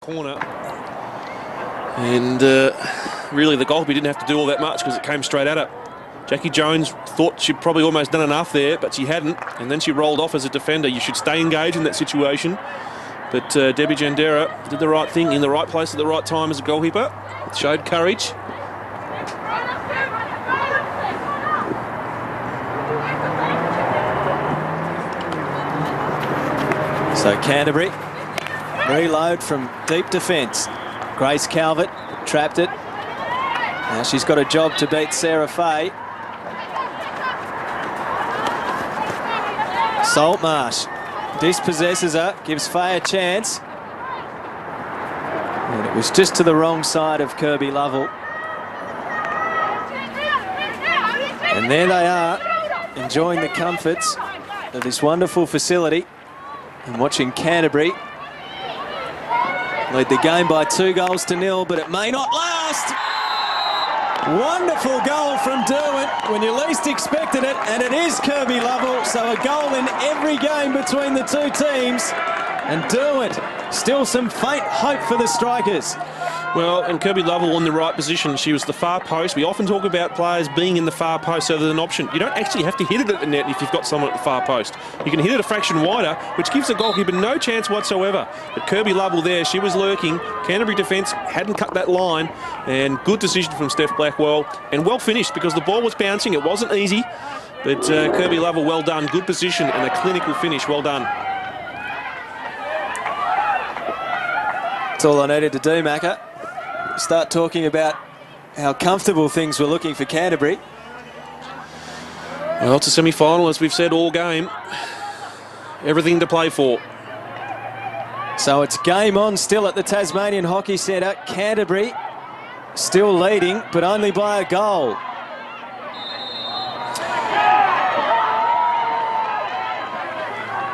corner. And really the goalkeeper didn't have to do all that much because it came straight at her. Jackie Jones thought she'd probably almost done enough there, but she hadn't. And then she rolled off as a defender. You should stay engaged in that situation. But Debbie Jandera did the right thing in the right place at the right time as a goalkeeper. Showed courage. So Canterbury reload from deep defence. Grace Calvert trapped it. Now she's got a job to beat Sarah Fay. Saltmarsh dispossesses her, gives Fay a chance. And it was just to the wrong side of Kirby Lovell. And there they are, enjoying the comforts of this wonderful facility and watching Canterbury lead the game by 2-0, but it may not last. Wonderful goal from Derwent when you least expected it, and it is Kirby Lovell, so a goal in every game between the two teams. And Derwent, still some faint hope for the Strikers. Well, and Kirby Lovell on the right position. She was the far post. We often talk about players being in the far post, so there's an option. You don't actually have to hit it at the net if you've got someone at the far post. You can hit it a fraction wider, which gives the goalkeeper no chance whatsoever. But Kirby Lovell there, she was lurking. Canterbury defence hadn't cut that line, and good decision from Steph Blackwell, and well finished because the ball was bouncing. It wasn't easy, but Kirby Lovell, well done. Good position and a clinical finish. Well done. That's all I needed to do, Macca. Start talking about how comfortable things were looking for Canterbury. Well, it's a semi-final, as we've said all game. Everything to play for. So it's game on still at the Tasmanian Hockey Centre. Canterbury still leading, but only by a goal.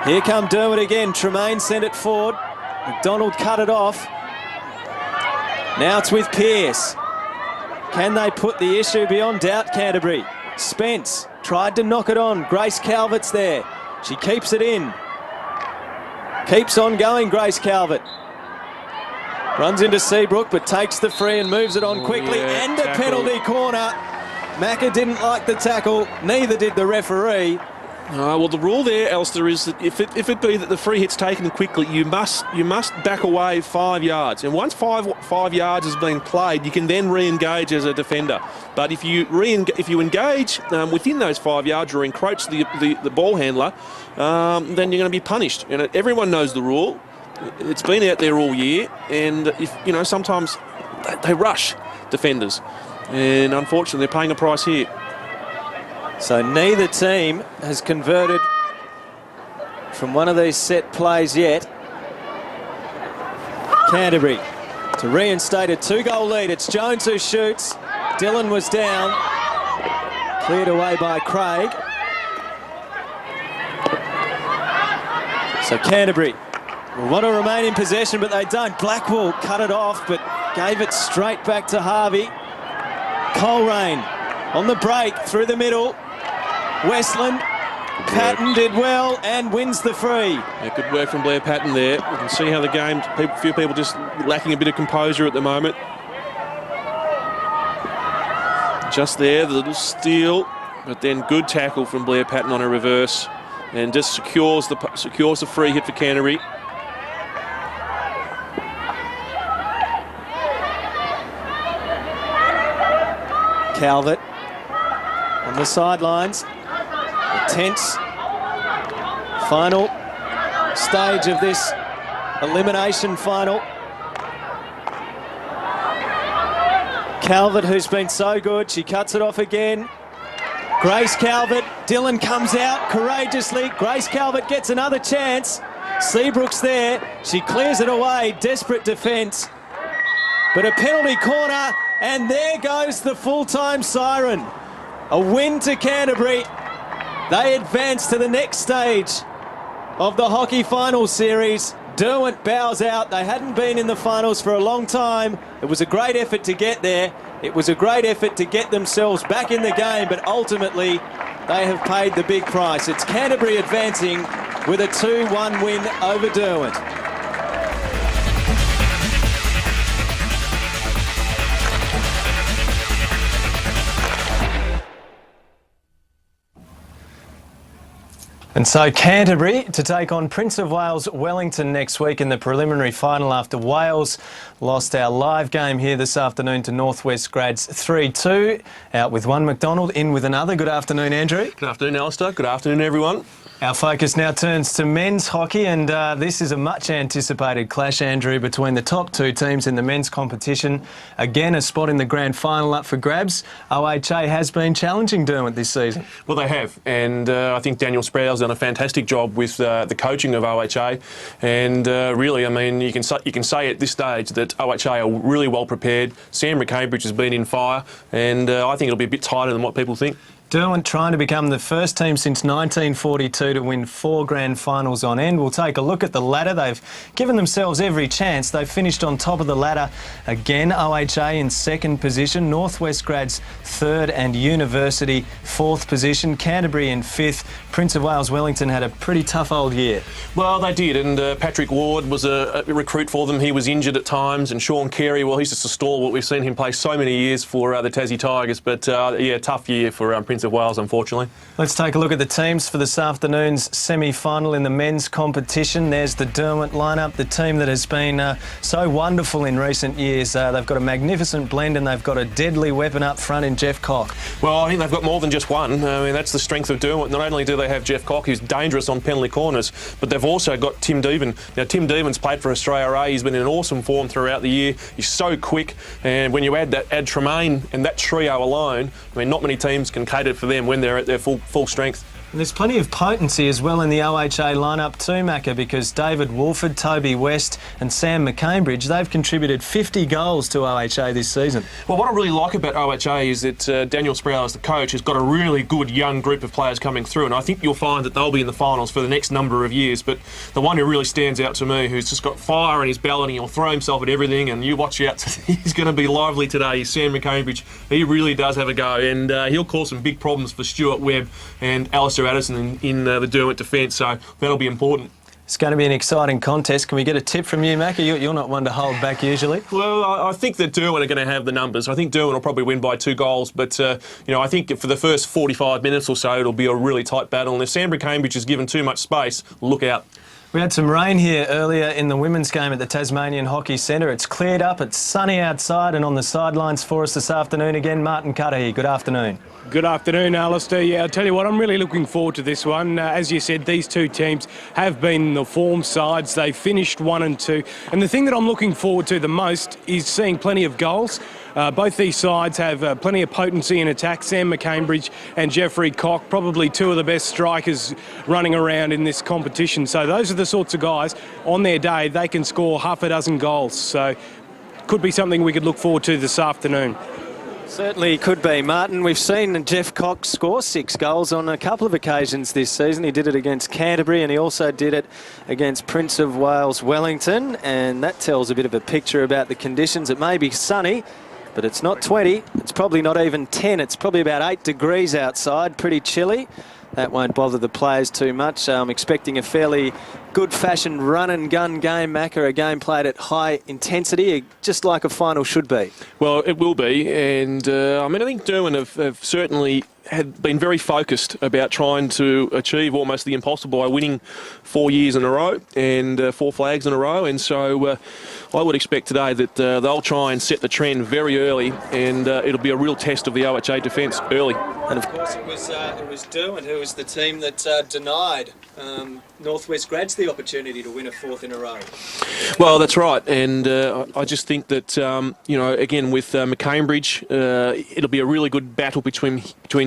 Here come Derwent again. Tremaine sent it forward. McDonald cut it off. Now it's with Pearce. Can they put the issue beyond doubt, Canterbury? Spence tried to knock it on. Grace Calvert's there. She keeps it in. Keeps on going, Grace Calvert. Runs into Seabrook, but takes the free and moves it on quickly. Yeah, and a penalty corner. Macca didn't like the tackle. Neither did the referee. Well, the rule there, Elster, is that if it be that the free hit's taken quickly, you must back away 5 yards. And once five yards has been played, you can then re-engage as a defender. But if you engage within those 5 yards or encroach the ball handler, then you're going to be punished. And everyone knows the rule. It's been out there all year, and sometimes they rush defenders, and unfortunately they're paying a price here. So neither team has converted from one of these set plays yet. Canterbury to reinstate a 2-goal lead. It's Jones who shoots. Dillon was down. Cleared away by Craig. So Canterbury will want to remain in possession, but they don't. Blackwell cut it off, but gave it straight back to Harvey. Coleraine on the break through the middle. Westland, Patton did well and wins the free. Yeah, good work from Blair Patton there. You can see how the game, a few people just lacking a bit of composure at the moment. Just there, the little steal, but then good tackle from Blair Patton on a reverse, and just secures the free hit for Canterbury. Calvert on the sidelines. The tense final stage of this elimination final. Calvert, who's been so good, she cuts it off again. Grace Calvert, Dillon comes out courageously. Grace Calvert gets another chance. Seabrook's there, she clears it away, desperate defence. But a penalty corner, and there goes the full-time siren. A win to Canterbury. They advance to the next stage of the Hockey Final Series. Derwent bows out. They hadn't been in the finals for a long time. It was a great effort to get there. It was a great effort to get themselves back in the game, but ultimately they have paid the big price. It's Canterbury advancing with a 2-1 win over Derwent. And so Canterbury to take on Prince of Wales Wellington next week in the preliminary final after Wales lost our live game here this afternoon to Northwest Grads 3-2. Out with one McDonald, in with another. Good afternoon, Andrew. Good afternoon, Alistair. Good afternoon, everyone. Our focus now turns to men's hockey, and this is a much anticipated clash, Andrew, between the top two teams in the men's competition. Again, a spot in the grand final up for grabs. OHA has been challenging Derwent this season. Well, they have, and I think Daniel Sproul's done a fantastic job with the coaching of OHA. And really, I mean, you can say at this stage that OHA are really well prepared. Sam McCambridge has been in fire, and I think it'll be a bit tighter than what people think. Derwent trying to become the first team since 1942 to win 4 grand finals on end. We'll take a look at the ladder. They've given themselves every chance. They've finished on top of the ladder again. OHA in second position, Northwest Grads third, and University fourth position. Canterbury in fifth. Prince of Wales Wellington had a pretty tough old year. Well, they did, and Patrick Ward was a recruit for them. He was injured at times, and Sean Carey, well, he's just a stalwart. We've seen him play so many years for the Tassie Tigers, but yeah, tough year for Prince of Wales, unfortunately. Let's take a look at the teams for this afternoon's semi-final in the men's competition. There's the Derwent lineup, the team that has been so wonderful in recent years. They've got a magnificent blend, and they've got a deadly weapon up front in Jeff Cock. Well, I think they've got more than just one. I mean, that's the strength of Derwent. Not only do they have Jeff Cock, who's dangerous on penalty corners, but they've also got Tim Deven. Now, Tim Deven's played for Australia A. He's been in awesome form throughout the year. He's so quick, and when you add Tremaine and that trio alone, I mean, not many teams can cater for them when they're at their full strength. And there's plenty of potency as well in the OHA lineup too, Macca, because David Wolford, Toby West and Sam McCambridge, they've contributed 50 goals to OHA this season. Well, what I really like about OHA is that Daniel Sproul, as the coach, has got a really good young group of players coming through, and I think you'll find that they'll be in the finals for the next number of years. But the one who really stands out to me, who's just got fire in his belly and he'll throw himself at everything, and you watch out, he's going to be lively today, is Sam McCambridge. He really does have a go, and he'll cause some big problems for Stuart Webb and Alistair Addison in the Derwent defence, so that'll be important. It's going to be an exciting contest. Can we get a tip from you, Macca? You're not one to hold back usually. Well, I think that Derwent are going to have the numbers. I think Derwent will probably win by 2 goals, but I think for the first 45 minutes or so, it'll be a really tight battle. And if Sam McCambridge is given too much space, look out. We had some rain here earlier in the women's game at the Tasmanian Hockey Centre. It's cleared up, it's sunny outside, and on the sidelines for us this afternoon again, Martin Cudahy. Good afternoon. Good afternoon, Alistair. Yeah, I'll tell you what, I'm really looking forward to this one. As you said, these two teams have been the form sides. They finished 1 and 2. And the thing that I'm looking forward to the most is seeing plenty of goals. Both these sides have plenty of potency in attack. Sam McCambridge and Jeffrey Cock, probably two of the best strikers running around in this competition. So those are the sorts of guys, on their day, they can score half a dozen goals. So could be something we could look forward to this afternoon. Certainly could be, Martin. We've seen Jeff Cock score 6 goals on a couple of occasions this season. He did it against Canterbury, and he also did it against Prince of Wales Wellington, and that tells a bit of a picture about the conditions. It may be sunny, but it's not 20. It's probably not even 10. It's probably about 8 degrees outside, pretty chilly. That won't bother the players too much. I'm expecting a fairly good-fashioned run-and-gun game, Macca, a game played at high intensity, just like a final should be. Well, it will be, and I think Derwent have certainly had been very focused about trying to achieve almost the impossible by winning 4 years in a row and 4 flags in a row, and so I would expect today that they'll try and set the trend very early, and it'll be a real test of the OHA defence early. And of course it was Derwent who was the team that denied Northwest Grads the opportunity to win a 4th in a row. Well, that's right, and I just think that again with McCambridge, it'll be a really good battle between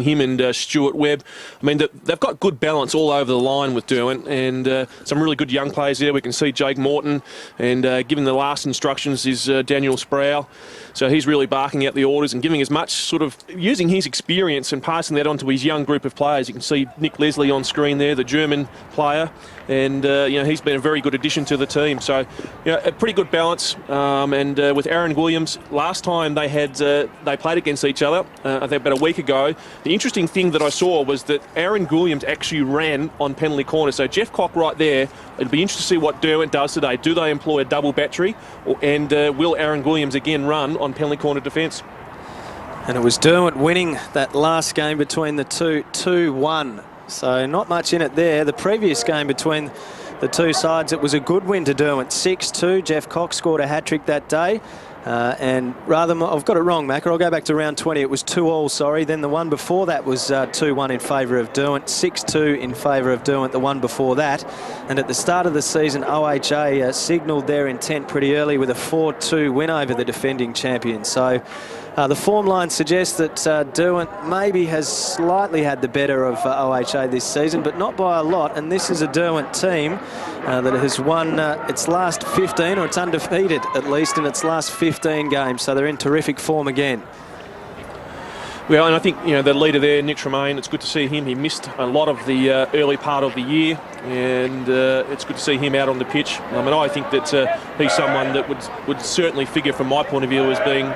him and Stuart Webb. I mean, they've got good balance all over the line with Derwent, and some really good young players there. We can see Jake Morton, and given the last instructions is Daniel Sproul, so he's really barking out the orders and giving as much sort of using his experience and passing that on to his young group of players. You can see Nick Leslie on screen there, the German player, and he's been a very good addition to the team. So a pretty good balance. And with Aaron Williams, last time they played against each other, I think about a week ago. The interesting thing that I saw was that Aaron Williams actually ran on penalty corner. So Jeff Cock right there. It'll be interesting to see what Derwent does today. Do they employ a double battery, and will Aaron Williams again run on penalty corner defence? And it was Derwent winning that last game between the two, 2-1. So not much in it there. The previous game between the two sides, it was a good win to Derwent. 6-2. Jeff Cox scored a hat-trick that day. And rather, I've got it wrong, Macca. I'll go back to round 20. It was 2-2, sorry. Then the one before that was 2-1 in favour of Derwent. 6-2 in favour of Derwent, the one before that. And at the start of the season, OHA signalled their intent pretty early with a 4-2 win over the defending champions. So the form line suggests that Derwent maybe has slightly had the better of OHA this season, but not by a lot. And this is a Derwent team that has won its last 15, or it's undefeated at least in its last 15 games. So they're in terrific form again. Well, and I think, you know, the leader there, Nick Tremaine, it's good to see him. He missed a lot of the early part of the year, and it's good to see him out on the pitch. And I think that he's someone that would certainly figure, from my point of view, as being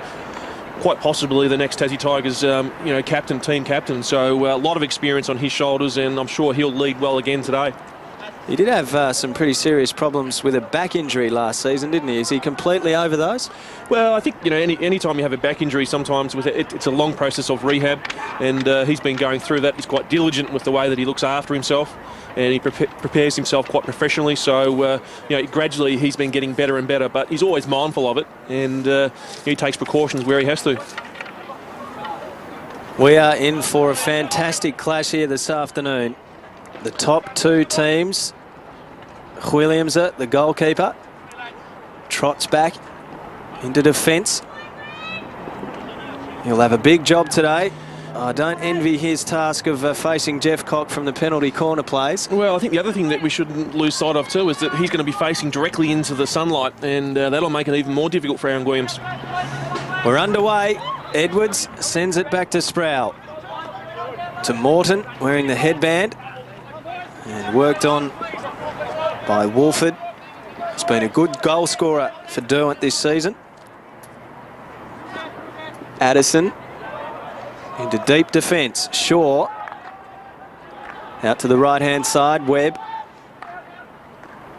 quite possibly the next Tassie Tigers, you know, team captain. So a lot of experience on his shoulders, and I'm sure he'll lead well again today. He did have some pretty serious problems with a back injury last season, didn't he? Is he completely over those? Well, I think, you know, any time you have a back injury, sometimes with it's a long process of rehab, and he's been going through that. He's quite diligent with the way that he looks after himself, and he prepares himself quite professionally. So, you know, gradually he's been getting better and better, but he's always mindful of it, and he takes precautions where he has to. We are in for a fantastic clash here this afternoon. The top two teams, Williams, the goalkeeper, trots back into defence. He'll have a big job today. I don't envy his task of facing Jeff Cock from the penalty corner plays. Well, I think the other thing that we shouldn't lose sight of too is that he's going to be facing directly into the sunlight, and that'll make it even more difficult for Aaron Williams. We're underway. Edwards sends it back to Sproul. To Morton, wearing the headband. And worked on by Wolford. He's been a good goal scorer for Derwent this season. Addison into deep defence. Shaw out to the right-hand side. Webb.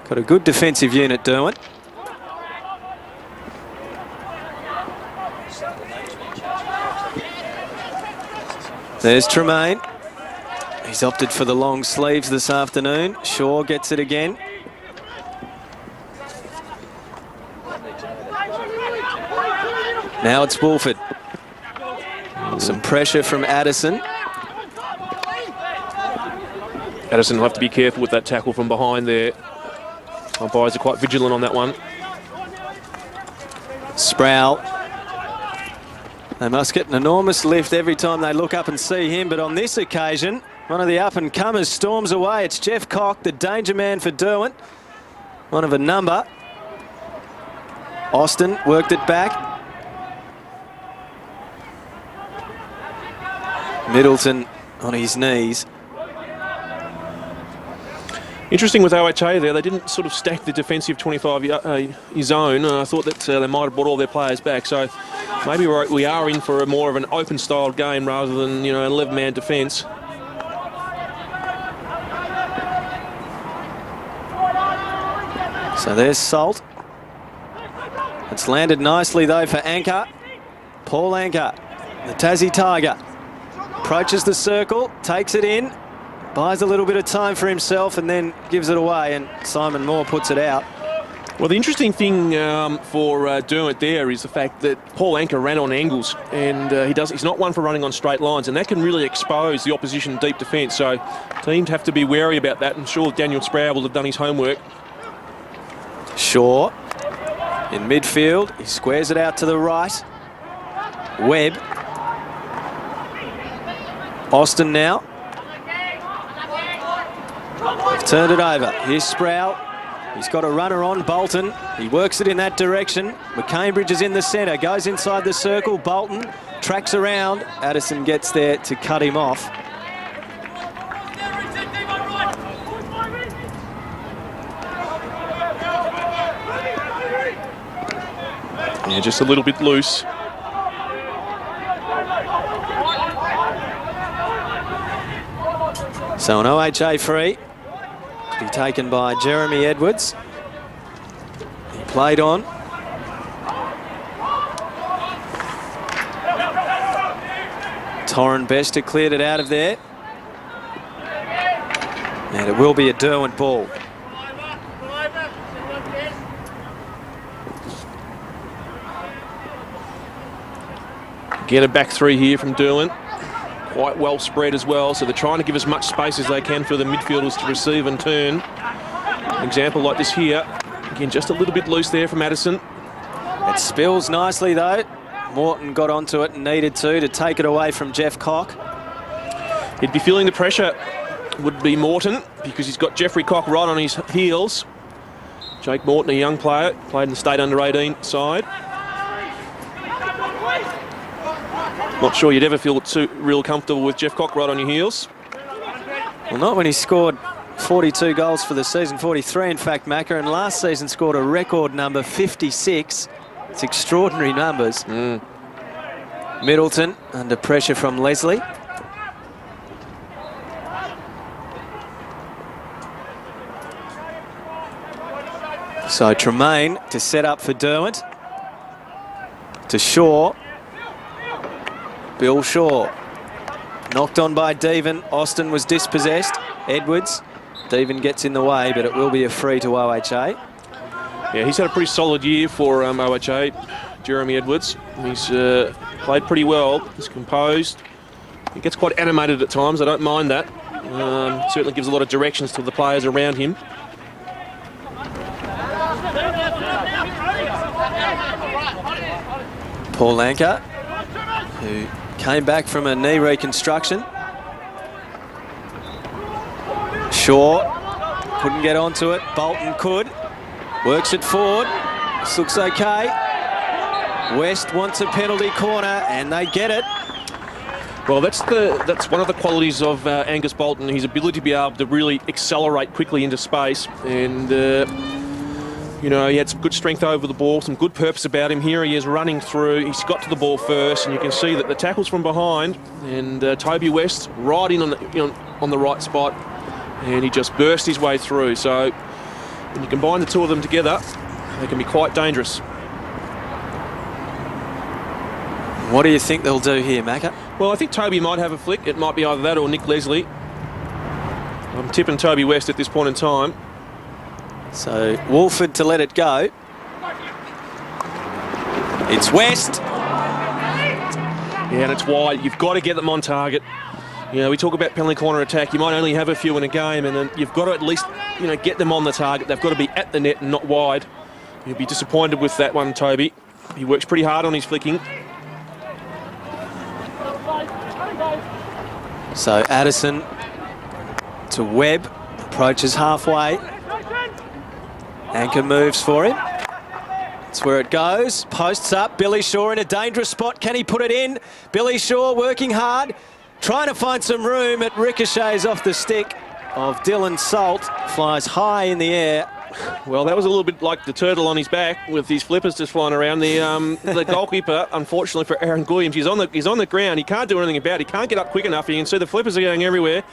Got a good defensive unit, Derwent. There's Tremaine. He's opted for the long sleeves this afternoon. Shaw gets it again. Now it's Wolford. Some pressure from Addison. Addison will have to be careful with that tackle from behind there. Umpires are quite vigilant on that one. Sproul. They must get an enormous lift every time they look up and see him, but on this occasion, one of the up-and-comers storms away. It's Jeff Cock, the danger man for Derwent. One of a number. Austin worked it back. Middleton on his knees. Interesting with OHA there, they didn't sort of stack the defensive 25 zone. I thought that they might have brought all their players back, so maybe we are in for more of an open-styled game rather than, you know, an 11-man defence. So there's Salt. It's landed nicely though for Anchor. Paul Anchor, the Tassie Tiger, approaches the circle, takes it in, buys a little bit of time for himself and then gives it away, and Simon Moore puts it out. Well, the interesting thing for Derwent there is the fact that Paul Anchor ran on angles, and he's not one for running on straight lines, and that can really expose the opposition deep defence. So teams have to be wary about that. I'm sure Daniel Sproul will have done his homework. Shaw in midfield. He squares it out to the right. Webb. Austin now. They've turned it over. Here's Sproul. He's got a runner on Bolton. He works it in that direction. McCambridge is in the centre. Goes inside the circle. Bolton tracks around. Addison gets there to cut him off. Yeah, just a little bit loose. So an OHA free to be taken by Jeremy Edwards. He played on. Torren Bester cleared it out of there. And it will be a Derwent ball. Get a back three here from Derwent. Quite well spread as well, so they're trying to give as much space as they can for the midfielders to receive and turn. An example like this here. Again, just a little bit loose there from Addison. It spills nicely though. Morton got onto it and needed to take it away from Jeff Cock. He'd be feeling the pressure, would be Morton, because he's got Jeffrey Cock right on his heels. Jake Morton, a young player, played in the state under-18 side. Not sure you'd ever feel too real comfortable with Jeff Cock right on your heels. Well, not when he scored 42 goals for the season, 43 in fact, Macca, and last season scored a record number 56. It's extraordinary numbers. Middleton under pressure from Leslie. So Tremaine to set up for Derwent. To Shaw. Bill Shaw. Knocked on by Deven. Austin was dispossessed. Edwards. Deven gets in the way, but it will be a free to OHA. Yeah, he's had a pretty solid year for OHA, Jeremy Edwards. He's played pretty well. He's composed. He gets quite animated at times. I don't mind that. Certainly gives a lot of directions to the players around him. Paul Anker, who came back from a knee reconstruction. Shaw couldn't get onto it. Bolton could. Works it forward. This looks okay. West wants a penalty corner, and they get it. Well, that's one of the qualities of Angus Bolton, his ability to be able to really accelerate quickly into space. And, you know, he had some good strength over the ball, some good purpose about him. Here he is running through. He's got to the ball first, and you can see that the tackle's from behind. And Toby West right in on the right spot, and he just burst his way through. So when you combine the two of them together, they can be quite dangerous. What do you think they'll do here, Macca? Well, I think Toby might have a flick. It might be either that or Nick Leslie. I'm tipping Toby West at this point in time. So Wolford to let it go. It's West. Yeah, and it's wide. You've got to get them on target. You know, we talk about penalty corner attack. You might only have a few in a game, and then you've got to at least, you know, get them on the target. They've got to be at the net and not wide. You'll be disappointed with that one, Toby. He works pretty hard on his flicking. So Addison to Webb, approaches halfway. Anchor moves for him. That's where it goes. Posts up. Billy Shaw in a dangerous spot. Can he put it in? Billy Shaw working hard, trying to find some room. It ricochets off the stick of Dylan Salt. Flies high in the air. Well, that was a little bit like the turtle on his back with his flippers just flying around. The goalkeeper, unfortunately for Aaron Williams, he's on the ground. He can't do anything about it. He can't get up quick enough. You can see the flippers are going everywhere.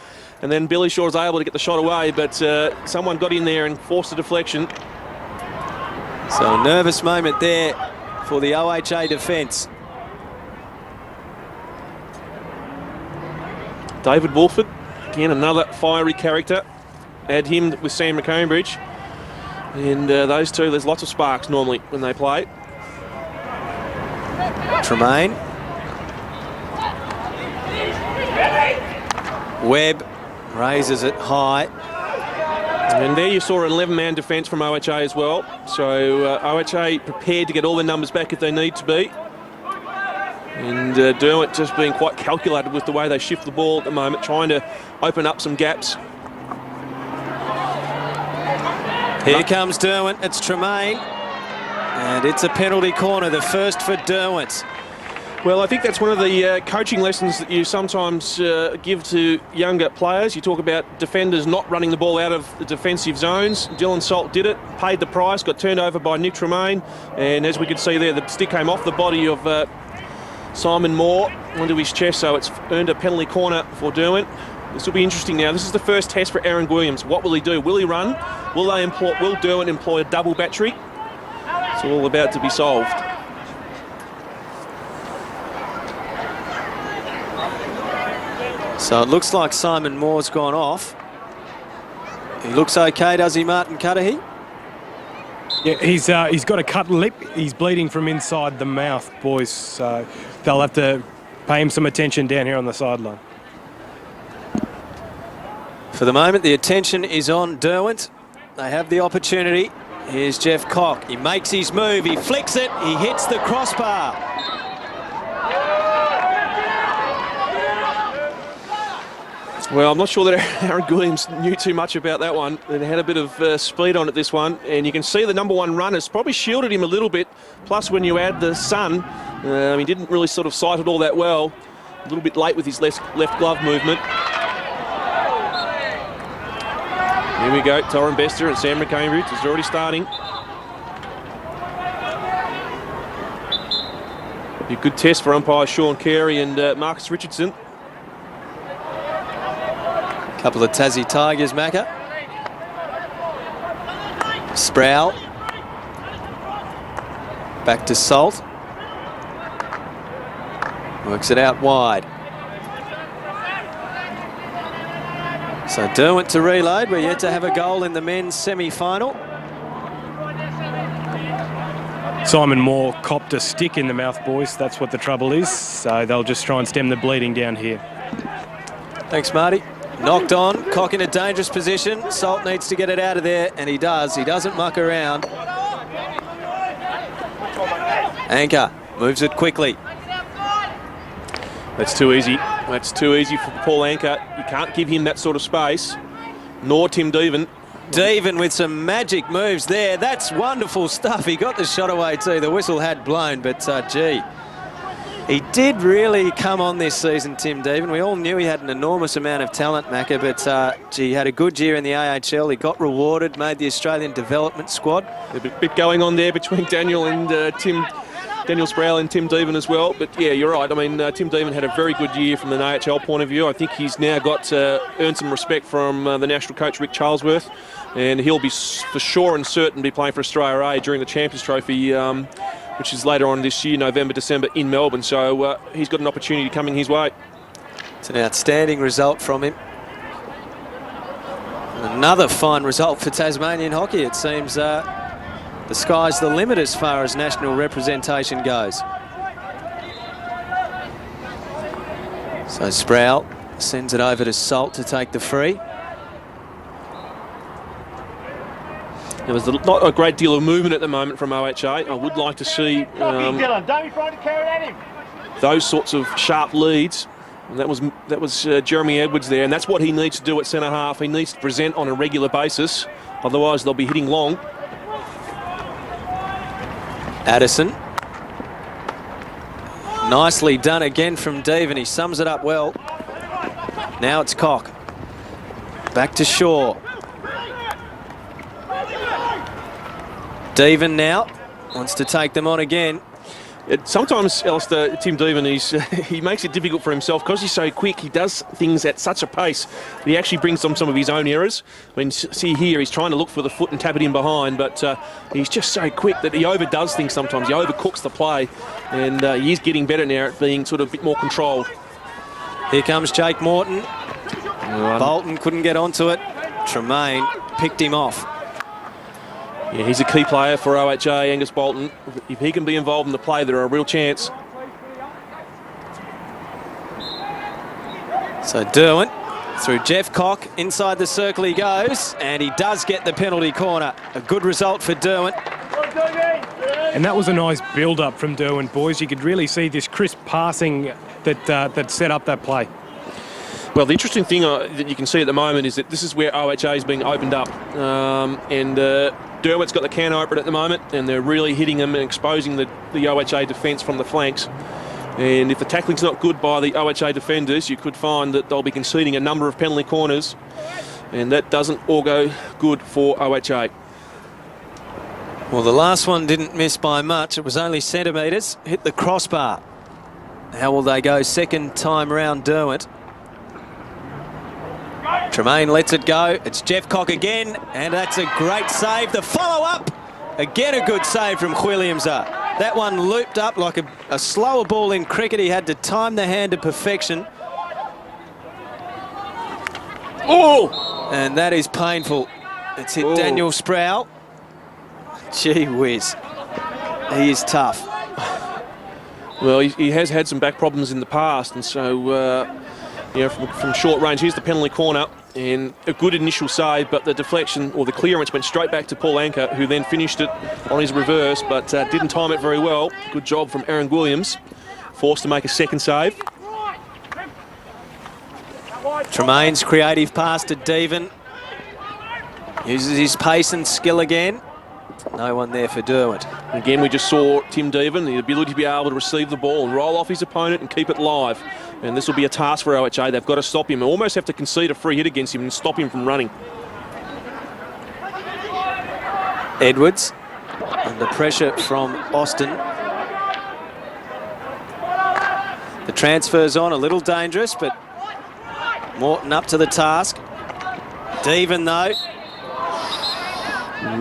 And then Billy Shaw was able to get the shot away, but someone got in there and forced a deflection. So a nervous moment there for the OHA defence. David Wolford, again another fiery character. Add him with Sam McCambridge. And those two, there's lots of sparks normally when they play. Tremaine. Webb raises it high. And there you saw an 11-man defence from OHA as well. So OHA prepared to get all their numbers back if they need to be. And Derwent just being quite calculated with the way they shift the ball at the moment, trying to open up some gaps. Here comes Derwent. It's Tremaine. And it's a penalty corner, the first for Derwent. Well, I think that's one of the coaching lessons that you sometimes give to younger players. You talk about defenders not running the ball out of the defensive zones. Dylan Salt did it, paid the price, got turned over by Nick Tremaine. And as we could see there, the stick came off the body of Simon Moore onto his chest, so it's earned a penalty corner for Derwent. This will be interesting now. This is the first test for Aaron Williams. What will he do? Will he run? Will Derwent employ a double battery? It's all about to be solved. So it looks like Simon Moore's gone off. He looks okay, does he, Martin Cudahy? Yeah, he's got a cut lip. He's bleeding from inside the mouth, boys. So they'll have to pay him some attention down here on the sideline. For the moment, the attention is on Derwent. They have the opportunity. Here's Jeff Cock. He makes his move. He flicks it. He hits the crossbar. Well, I'm not sure that Aaron Williams knew too much about that one. They had a bit of speed on it, this one. And you can see the number one runner's probably shielded him a little bit. Plus, when you add the sun, he didn't really sort of sight it all that well. A little bit late with his left glove movement. Here we go, Torren Bester and Sam Cambridge is already starting. Be a good test for umpire Sean Carey and Marcus Richardson. Couple of Tassie Tigers, Macca. Sproul. Back to Salt. Works it out wide. So Derwent to reload. We're yet to have a goal in the men's semi-final. Simon Moore copped a stick in the mouth, boys. That's what the trouble is. So they'll just try and stem the bleeding down here. Thanks, Marty. Knocked on, Cock in a dangerous position. Salt needs to get it out of there, and he does. He doesn't muck around. Anchor moves it quickly. That's too easy. That's too easy for Paul Anchor. You can't give him that sort of space, nor Tim Deven. Deven with some magic moves there. That's wonderful stuff. He got the shot away too. The whistle had blown, but gee. He did really come on this season, Tim Deven. We all knew he had an enormous amount of talent, Macca, but gee, he had a good year in the AHL. He got rewarded, made the Australian development squad. A bit going on there between Daniel Sproul and Tim Deven as well. But yeah, you're right. I mean, Tim Deven had a very good year from an AHL point of view. I think he's now got earned some respect from the national coach Rick Charlesworth, and he'll be for sure and certain be playing for Australia A during the Champions Trophy, which is later on this year, November, December in Melbourne. So he's got an opportunity coming his way. It's an outstanding result from him. And another fine result for Tasmanian hockey. It seems the sky's the limit as far as national representation goes. So Sproul sends it over to Salt to take the free. There was not a great deal of movement at the moment from OHA. I would like to see Dylan, don't be trying to carry it at him. Those sorts of sharp leads. And that was Jeremy Edwards there, and that's what he needs to do at centre half. He needs to present on a regular basis, otherwise they'll be hitting long. Addison. Nicely done again from Deven. He sums it up well. Now it's Cock. Back to Shaw. Deven now wants to take them on again. Sometimes, Alistair, Tim Deven, he makes it difficult for himself because he's so quick. He does things at such a pace that he actually brings on some of his own errors. I mean, see here, he's trying to look for the foot and tap it in behind, but he's just so quick that he overdoes things sometimes. He overcooks the play, and he is getting better now at being sort of a bit more controlled. Here comes Jake Morton. Bolton couldn't get onto it. Tremaine picked him off. Yeah, he's a key player for OHA, Angus Bolton. If he can be involved in the play, there are a real chance. So Derwent through Jeff Cock. Inside the circle he goes, and he does get the penalty corner. A good result for Derwent. And that was a nice build-up from Derwent, boys. You could really see this crisp passing that set up that play. Well, the interesting thing that you can see at the moment is that this is where OHA is being opened up. Derwent's got the can open at the moment, and they're really hitting them and exposing the OHA defence from the flanks. And if the tackling's not good by the OHA defenders, you could find that they'll be conceding a number of penalty corners, and that doesn't all go good for OHA. Well, the last one didn't miss by much. It was only centimetres. Hit the crossbar. How will they go second time round, Derwent? Tremaine lets it go. It's Jeff Cock again, and that's a great save. The follow-up, again a good save from Williamsa. That one looped up like a slower ball in cricket. He had to time the hand to perfection. Oh! And that is painful. It's hit Daniel Sproul. Gee whiz. He is tough. Well, he has had some back problems in the past, and so, from short range, here's the penalty corner, and a good initial save, but the deflection, or the clearance, went straight back to Paul Anker, who then finished it on his reverse, but didn't time it very well. Good job from Aaron Williams, forced to make a second save. Tremaine's creative pass to Devon. Uses his pace and skill again. No one there for Derwent. Again, we just saw Tim Devon, the ability to be able to receive the ball and roll off his opponent and keep it live. And this will be a task for OHA. They've got to stop him. They almost have to concede a free hit against him and stop him from running. Edwards, under pressure from Austin. The transfer's on, a little dangerous, but Morton up to the task. Devon, though.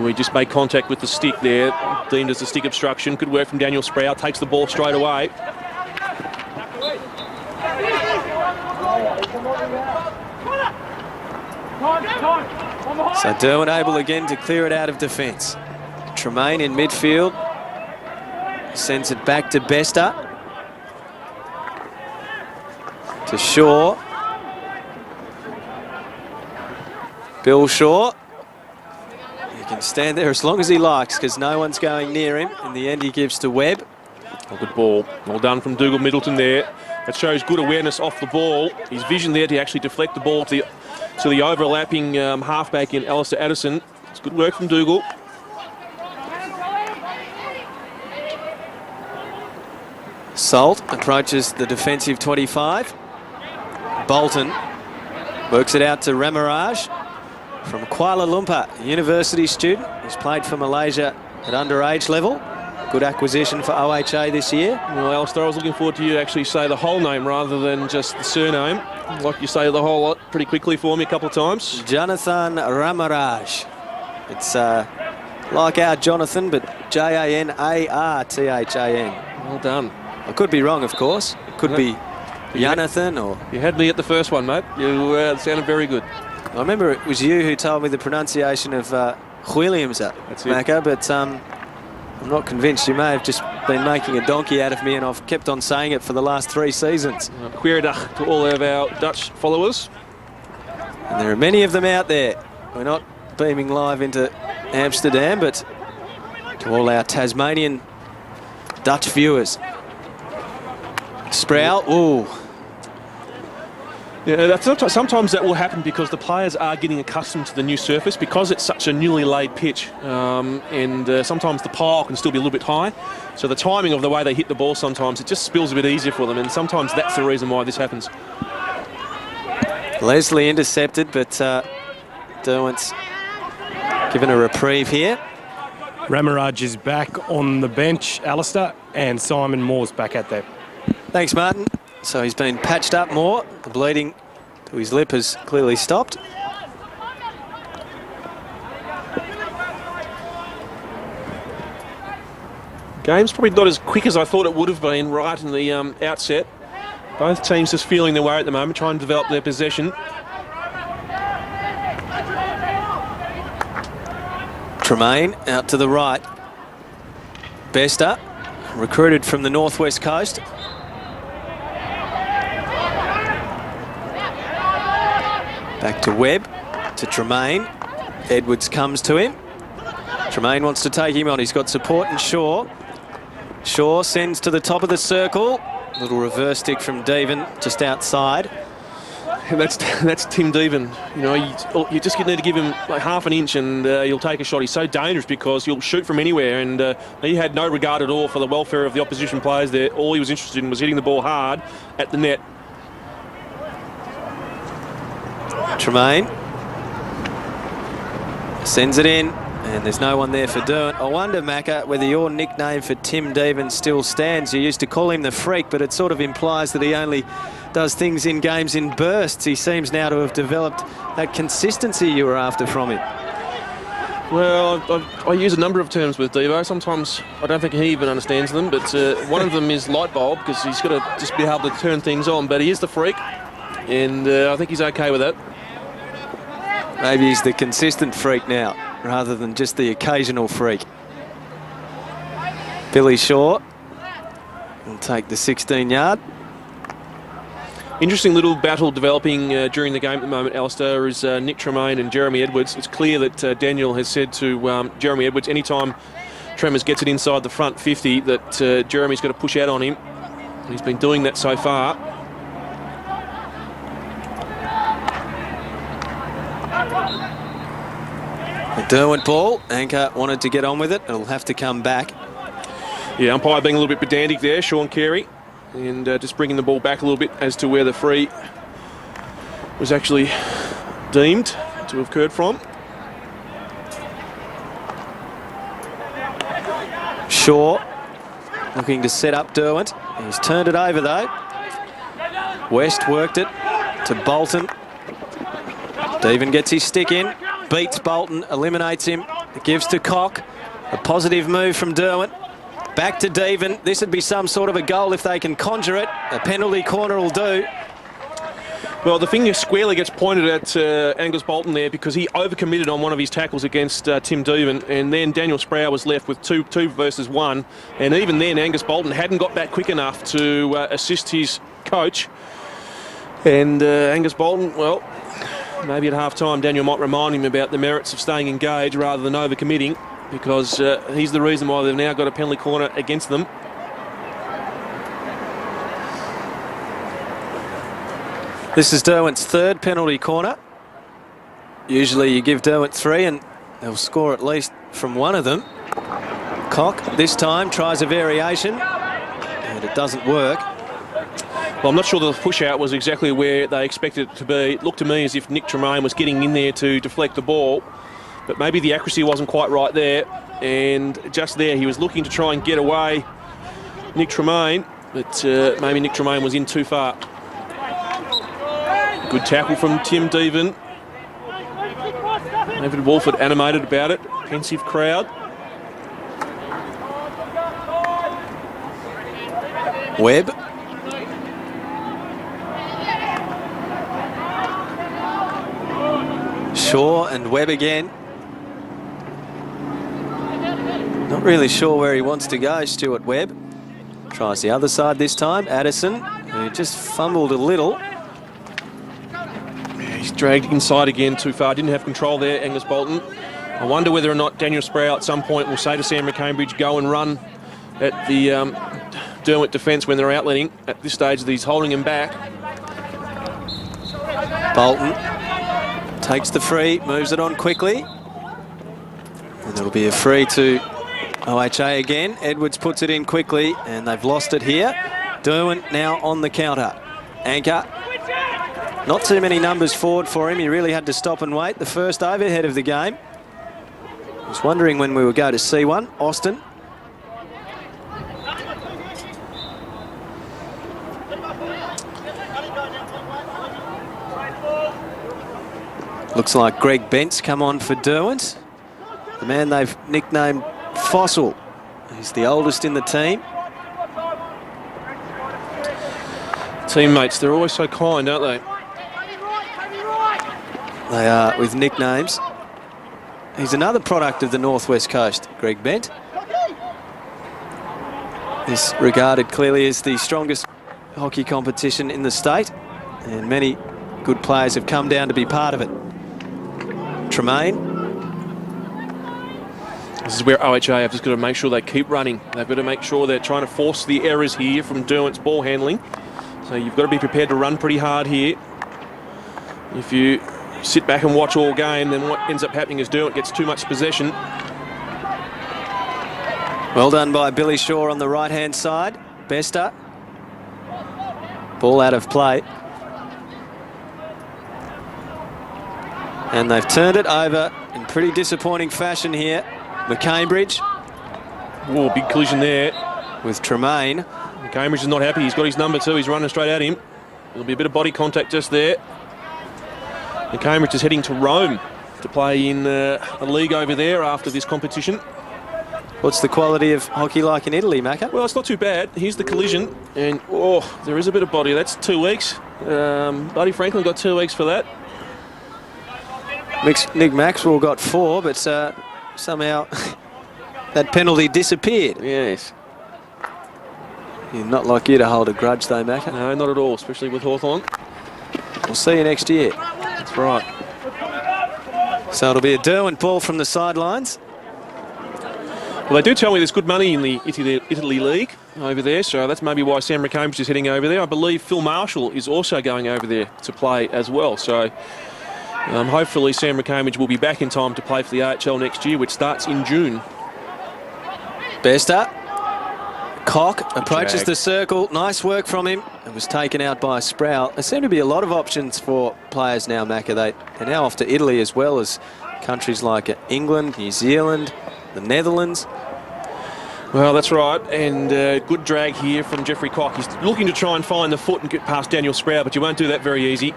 We just made contact with the stick there, deemed as a stick obstruction. Good work from Daniel Sprout, takes the ball straight away. So Derwent able again to clear it out of defence. Tremaine in midfield. Sends it back to Bester. To Shaw. Bill Shaw. He can stand there as long as he likes because no one's going near him. In the end, he gives to Webb. Oh, good ball. Well done from Dougal Middleton there. That shows good awareness off the ball. His vision there to actually deflect the ball to the overlapping halfback in Alistair Addison. It's good work from Dougal. Salt approaches the defensive 25. Bolton works it out to Ramiraj from Kuala Lumpur, university student. He's played for Malaysia at underage level. Good acquisition for OHA this year. Well, Alistair, I was looking forward to you to actually say the whole name rather than just the surname. I'd like you say the whole lot pretty quickly for me a couple of times. Jonathan Ramiraj. It's like our Jonathan, but Janarthan. Well done. I could be wrong, of course. It could be Jonathan or... You had me at the first one, mate. You sounded very good. I remember it was you who told me the pronunciation of Williams at Macca, but I'm not convinced. You may have just been making a donkey out of me, and I've kept on saying it for the last 3 seasons. Goeiedag to all of our Dutch followers. And there are many of them out there. We're not beaming live into Amsterdam, but to all our Tasmanian Dutch viewers. Sproul, ooh. Yeah, sometimes that will happen because the players are getting accustomed to the new surface because it's such a newly laid pitch, and sometimes the pile can still be a little bit high. So the timing of the way they hit the ball sometimes, it just spills a bit easier for them, and sometimes that's the reason why this happens. Leslie intercepted, but Derwent's given a reprieve here. Ramiraj is back on the bench, Alistair, and Simon Moore's back at that. Thanks, Martin. So he's been patched up more. The bleeding to his lip has clearly stopped. Game's probably not as quick as I thought it would have been right in the outset. Both teams just feeling their way at the moment, trying to develop their possession. Tremaine out to the right. Bester, recruited from the northwest coast. Back to Webb, to Tremaine. Edwards comes to him. Tremaine wants to take him on. He's got support and Shaw. Shaw sends to the top of the circle. Little reverse stick from Devon just outside. That's Tim Devon. You know, you just need to give him like half an inch and he'll take a shot. He's so dangerous because he'll shoot from anywhere, and he had no regard at all for the welfare of the opposition players there. All he was interested in was hitting the ball hard at the net. Tremaine sends it in, and there's no one there for Derwent. I wonder, Macca, whether your nickname for Tim Devon still stands. You used to call him the Freak, but it sort of implies that he only does things in games in bursts. He seems now to have developed that consistency you were after from him. Well, I use a number of terms with Devo. Sometimes I don't think he even understands them, but one of them is light bulb, because he's got to just be able to turn things on. But he is the Freak, and I think he's okay with that. Maybe he's the consistent freak now, rather than just the occasional freak. Billy Shaw will take the 16-yard. Interesting little battle developing during the game at the moment, Alistair, is Nick Tremaine and Jeremy Edwards. It's clear that Daniel has said to Jeremy Edwards, anytime Tremors gets it inside the front 50, that Jeremy's got to push out on him. And he's been doing that so far. The Derwent ball. Anchor wanted to get on with it. It'll have to come back. Yeah, umpire being a little bit pedantic there, Sean Carey. And just bringing the ball back a little bit as to where the free was actually deemed to have occurred from. Shaw looking to set up Derwent. He's turned it over though. West worked it to Bolton. Deven gets his stick in, beats Bolton, eliminates him. It gives to Cock. A positive move from Derwent. Back to Deven. This would be some sort of a goal if they can conjure it. A penalty corner will do. Well, the finger squarely gets pointed at Angus Bolton there because he overcommitted on one of his tackles against Tim Deven, and then Daniel Sproul was left with two versus one. And even then, Angus Bolton hadn't got back quick enough to assist his coach. And Angus Bolton, well, maybe at half-time Daniel might remind him about the merits of staying engaged rather than overcommitting, because he's the reason why they've now got a penalty corner against them. This is Derwent's third penalty corner. Usually you give Derwent 3 and they'll score at least from one of them. Cock this time tries a variation and it doesn't work. Well, I'm not sure the push-out was exactly where they expected it to be. It looked to me as if Nick Tremaine was getting in there to deflect the ball, but maybe the accuracy wasn't quite right there, and just there he was looking to try and get away Nick Tremaine, but maybe Nick Tremaine was in too far. Good tackle from Tim Deven. David Wolford animated about it. Pensive crowd. Webb. Shaw and Webb again. Not really sure where he wants to go, Stuart Webb. Tries the other side this time. Addison, who just fumbled a little. He's dragged inside again too far. Didn't have control there, Angus Bolton. I wonder whether or not Daniel Sproul at some point will say to Sam McCambridge, go and run at the Derwent defence when they're outletting. At this stage, he's holding him back. Bolton takes the free, moves it on quickly. And it'll be a free to OHA again. Edwards puts it in quickly and they've lost it here. Derwent now on the counter. Anchor. Not too many numbers forward for him. He really had to stop and wait. The first overhead of the game. I was wondering when we would go to see one. Austin. Looks like Greg Bent's come on for Derwent. The man they've nicknamed Fossil. He's the oldest in the team. Teammates, they're always so kind, aren't they? They are, with nicknames. He's another product of the Northwest Coast, Greg Bent. He's regarded clearly as the strongest hockey competition in the state, and many good players have come down to be part of it. Tremaine. This is where OHA have just got to make sure they keep running. They've got to make sure they're trying to force the errors here from Derwent's ball handling. So you've got to be prepared to run pretty hard here. If you sit back and watch all game, then what ends up happening is Derwent gets too much possession. Well done by Billy Shaw on the right-hand side. Bester. Ball out of play. And they've turned it over in pretty disappointing fashion here. McCambridge. Oh, big collision there. With Tremaine. McCambridge is not happy. He's got his number 2. He's running straight at him. There'll be a bit of body contact just there. McCambridge is heading to Rome to play in a league over there after this competition. What's the quality of hockey like in Italy, Macca? Well, it's not too bad. Here's the collision, and oh, there is a bit of body. That's 2 weeks. Buddy Franklin got 2 weeks for that. Nick Maxwell got 4, but somehow that penalty disappeared. Yes. Yeah, not like you to hold a grudge though, Macca. No, not at all, especially with Hawthorn. We'll see you next year. That's right. So it'll be a Derwent ball from the sidelines. Well, they do tell me there's good money in the Italy League over there, so that's maybe why Sam Cambridge is heading over there. I believe Phil Marshall is also going over there to play as well, so hopefully Sam Cambridge will be back in time to play for the OHL next year, which starts in June. Besta. Cock approaches Jag. the circle. Nice work from him. It was taken out by Sproul. There seem to be a lot of options for players now, Macca. They're now off to Italy as well as countries like England, New Zealand, the Netherlands. Well, that's right, and good drag here from Jeffrey Cock. He's looking to try and find the foot and get past Daniel Sproul, but you won't do that very easy.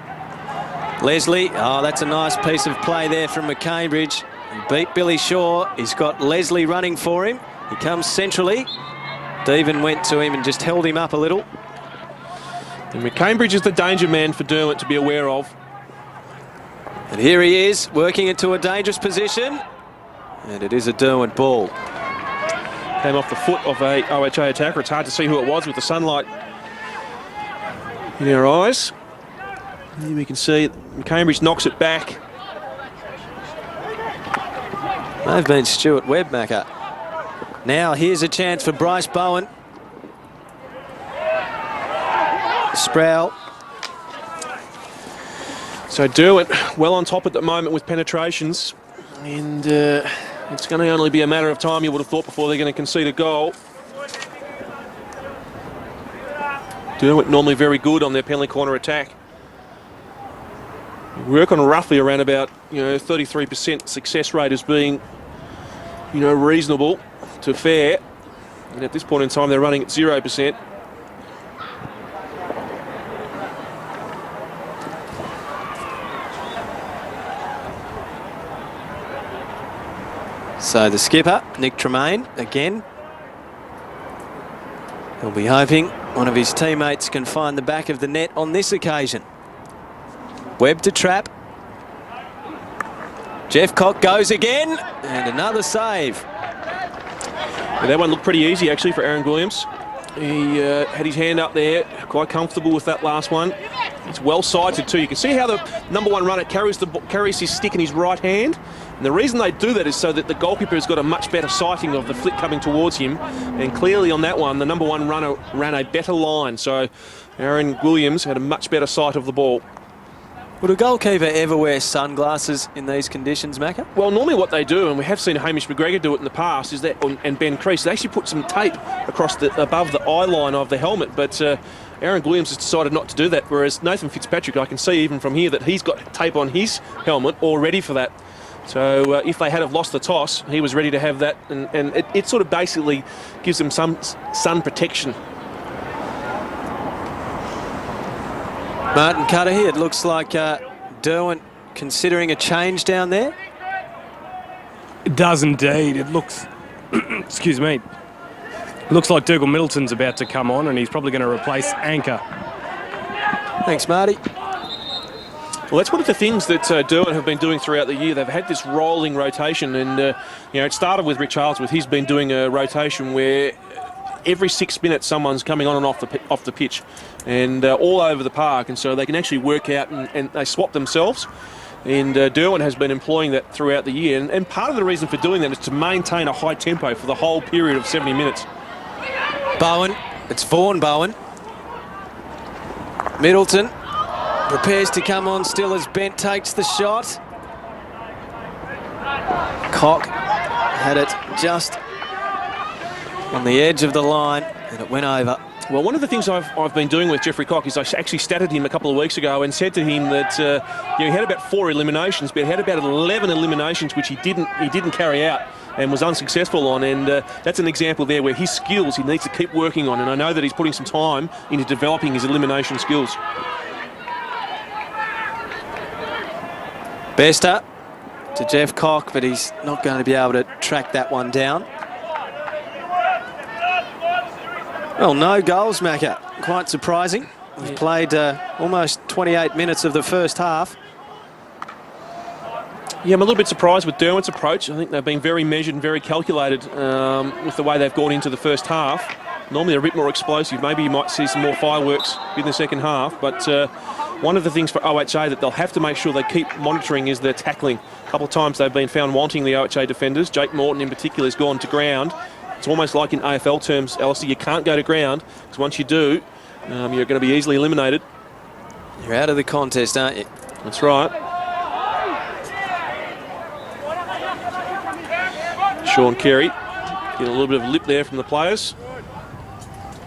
Leslie, oh, that's a nice piece of play there from McCambridge. He beat Billy Shaw. He's got Leslie running for him. He comes centrally. Deven went to him and just held him up a little. And McCambridge is the danger man for Derwent to be aware of. And here he is, working into a dangerous position. And it is a Derwent ball. Came off the foot of a OHA attacker. It's hard to see who it was with the sunlight in our eyes. Here we can see Cambridge knocks it back. May have been Stuart Webb, Macca. Now here's a chance for Bryce Bowen. Sproul. So Derwent well on top at the moment with penetrations, and it's going to only be a matter of time, you would have thought, before they're going to concede a goal. Derwent normally very good on their penalty corner attack. Work on roughly around about 33% success rate as being reasonable to fair, and at this point in time they're running at 0%. So the skipper, Nick Tremaine, again. He'll be hoping one of his teammates can find the back of the net on this occasion. Webb to trap. Jeff Cock goes again, and another save. Yeah, that one looked pretty easy actually for Aaron Williams. He had his hand up there, quite comfortable with that last one. It's well sighted too. You can see how the #1 runner carries his stick in his right hand. And the reason they do that is so that the goalkeeper has got a much better sighting of the flick coming towards him. And clearly on that one, the #1 runner ran a better line. So Aaron Williams had a much better sight of the ball. Would a goalkeeper ever wear sunglasses in these conditions, Macca? Well, normally what they do, and we have seen Hamish McGregor do it in the past, is that, and Ben Crease, they actually put some tape across above the eye line of the helmet, but Aaron Williams has decided not to do that, whereas Nathan Fitzpatrick, I can see even from here that he's got tape on his helmet all ready for that. So if they had have lost the toss, he was ready to have that, and it sort of basically gives them some sun protection. Martin Cudahy, it looks like Derwent considering a change down there. It does indeed. It looks, excuse me, it looks like Dougal Middleton's about to come on, and he's probably going to replace Anchor. Thanks, Marty. Well, that's one of the things that Derwent have been doing throughout the year. They've had this rolling rotation, and it started with Rich Charles, with he's been doing a rotation where every 6 minutes someone's coming on and off the pitch, and all over the park, and so they can actually work out and they swap themselves. And Derwent has been employing that throughout the year, and part of the reason for doing that is to maintain a high tempo for the whole period of 70 minutes. Bowen, it's Vaughan Bowen. Middleton prepares to come on still as Bent takes the shot. Cock had it just on the edge of the line, and it went over. Well, one of the things I've been doing with Jeffrey Cock is I actually statted him a couple of weeks ago and said to him that he had about 4 eliminations, but he had about 11 eliminations which he didn't carry out and was unsuccessful on, and that's an example there where his skills he needs to keep working on, and I know that he's putting some time into developing his elimination skills. Besta to Jeff Cock, but he's not going to be able to track that one down. Well, no goals, Macca. Quite surprising. We've played almost 28 minutes of the first half. Yeah, I'm a little bit surprised with Derwent's approach. I think they've been very measured and very calculated with the way they've gone into the first half. Normally they're a bit more explosive. Maybe you might see some more fireworks in the second half. But one of the things for OHA that they'll have to make sure they keep monitoring is their tackling. A couple of times they've been found wanting, the OHA defenders. Jake Morton in particular has gone to ground. It's almost like in AFL terms, Alistair, you can't go to ground because once you do, you're going to be easily eliminated. You're out of the contest, aren't you? That's right. Sean Carey getting a little bit of lip there from the players.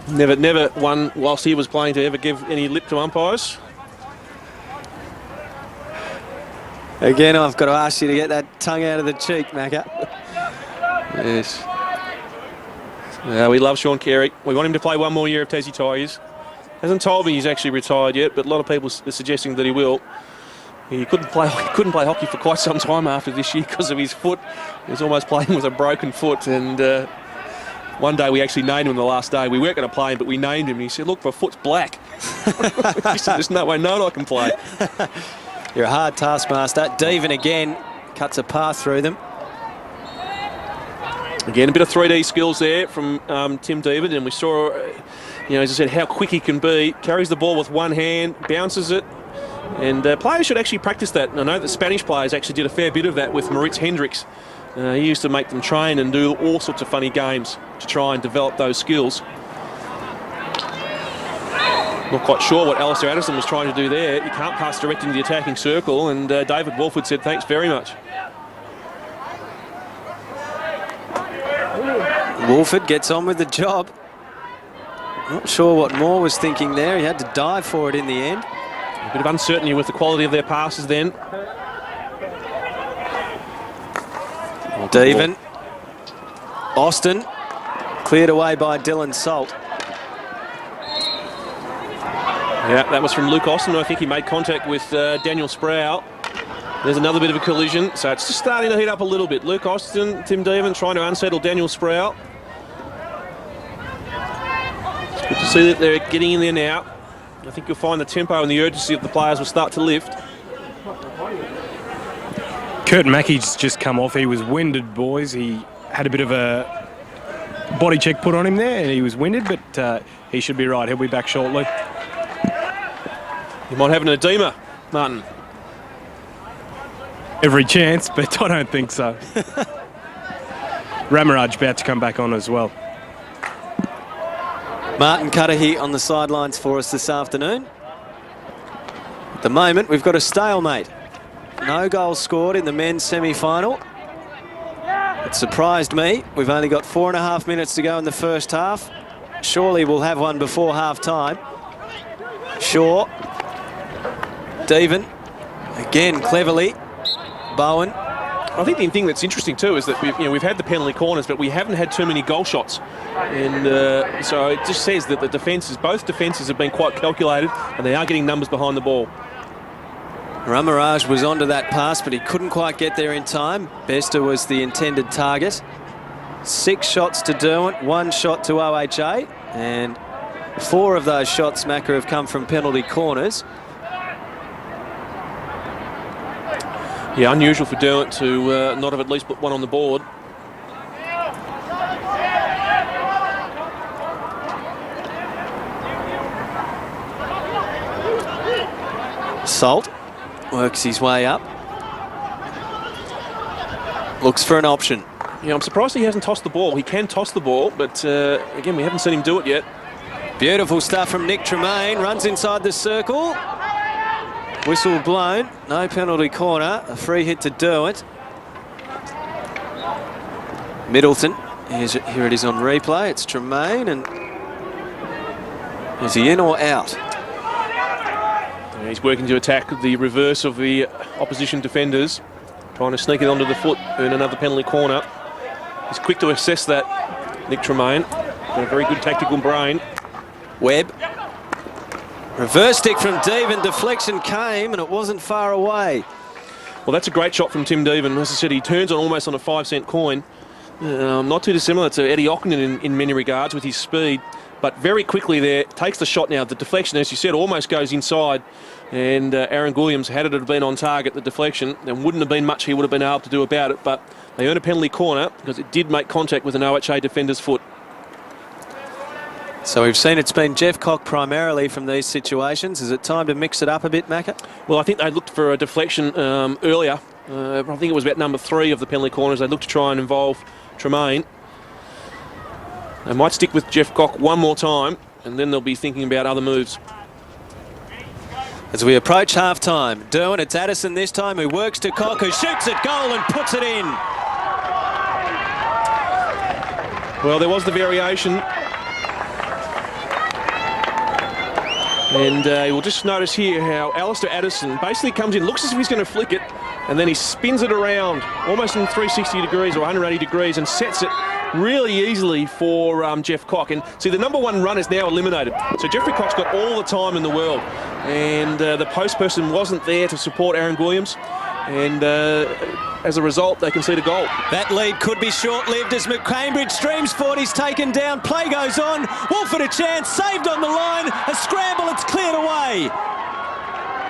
Never one whilst he was playing to ever give any lip to umpires. Again, I've got to ask you to get that tongue out of the cheek, Macca. Yes. We love Sean Carey. We want him to play one more year of Tassie Tigers. Hasn't told me he's actually retired yet, but a lot of people are suggesting that he will. He couldn't play hockey for quite some time after this year because of his foot. He was almost playing with a broken foot, and one day we actually named him the last day. We weren't going to play him, but we named him, and he said, look, my foot's black. He said, there's no way I can play. You're a hard taskmaster. Deven again cuts a path through them. Again, a bit of 3D skills there from Tim Deven, and we saw, as I said, how quick he can be. Carries the ball with one hand, bounces it. And players should actually practice that. And I know that Spanish players actually did a fair bit of that with Moritz Hendricks. He used to make them train and do all sorts of funny games to try and develop those skills. Not quite sure what Alistair Addison was trying to do there. You can't pass direct into the attacking circle, and David Wolford said thanks very much. Wolford gets on with the job. Not sure what Moore was thinking there. He had to dive for it in the end. A bit of uncertainty with the quality of their passes then. Deven. Austin. Cleared away by Dylan Salt. Yeah, that was from Luke Austin. I think he made contact with Daniel Sproul. There's another bit of a collision. So it's just starting to heat up a little bit. Luke Austin, Tim Deven trying to unsettle Daniel Sproul. It's good to see that they're getting in there now. I think you'll find the tempo and the urgency of the players will start to lift. Kurt Mackey's just come off. He was winded, boys. He had a bit of a body check put on him there, and he was winded, but he should be right. He'll be back shortly. You might have an edema, Martin. Every chance, but I don't think so. Ramaraj about to come back on as well. Martin Cudahy on the sidelines for us this afternoon. At the moment, we've got a stalemate. No goals scored in the men's semi-final. It surprised me. We've only got 4.5 minutes to go in the first half. Surely we'll have one before half-time. Shaw. Deven. Again, cleverly. Bowen. I think the thing that's interesting too is that we've had the penalty corners, but we haven't had too many goal shots, and so it just says that both defences have been quite calculated, and they are getting numbers behind the ball. Ramaraj was onto that pass, but he couldn't quite get there in time. Bester was the intended target. 6 shots to Derwent, 1 shot to OHA, and 4 of those shots, Macca, have come from penalty corners. Yeah, unusual for Derwent to not have at least put one on the board. Salt works his way up. Looks for an option. Yeah, I'm surprised he hasn't tossed the ball. He can toss the ball, but again, we haven't seen him do it yet. Beautiful stuff from Nick Tremaine. Runs inside the circle. Whistle blown. No penalty corner. A free hit to Derwent. Middleton. Here it is on replay. It's Tremaine, and is he in or out? Yeah, he's working to attack the reverse of the opposition defenders, trying to sneak it onto the foot, earn another penalty corner. He's quick to assess that, Nick Tremaine. Got a very good tactical brain. Webb. Reverse stick from Deven. Deflection came, and it wasn't far away. Well, that's a great shot from Tim Deven. As I said, he turns on almost on a 5-cent coin. Not too dissimilar to Eddie Ockenden in many regards with his speed. but very quickly there, takes the shot now. The deflection, as you said, almost goes inside, and Aaron Williams, had it been on target, the deflection, there wouldn't have been much he would have been able to do about it, but they earn a penalty corner because it did make contact with an OHA defender's foot. So we've seen it's been Jeff Cock primarily from these situations. Is it time to mix it up a bit, Macca? Well, I think they looked for a deflection earlier. I think it was about number 3 of the penalty corners. They looked to try and involve Tremaine. They might stick with Jeff Cock one more time, and then they'll be thinking about other moves. As we approach half-time, Derwent, it's Addison this time, who works to Cock, who shoots at goal and puts it in. Well, there was the variation. And you'll just notice here how Alistair Addison basically comes in, looks as if he's going to flick it, and then he spins it around almost in 360 degrees or 180 degrees and sets it really easily for Jeff Cock. And see, the number 1 run is now eliminated. So Jeffrey Cock's got all the time in the world. And the post person wasn't there to support Aaron Williams. And as a result, they concede a goal. That lead could be short-lived as McCambridge streams forward. He's taken down. Play goes on. Wolford a chance. Saved on the line. A scramble. It's cleared away.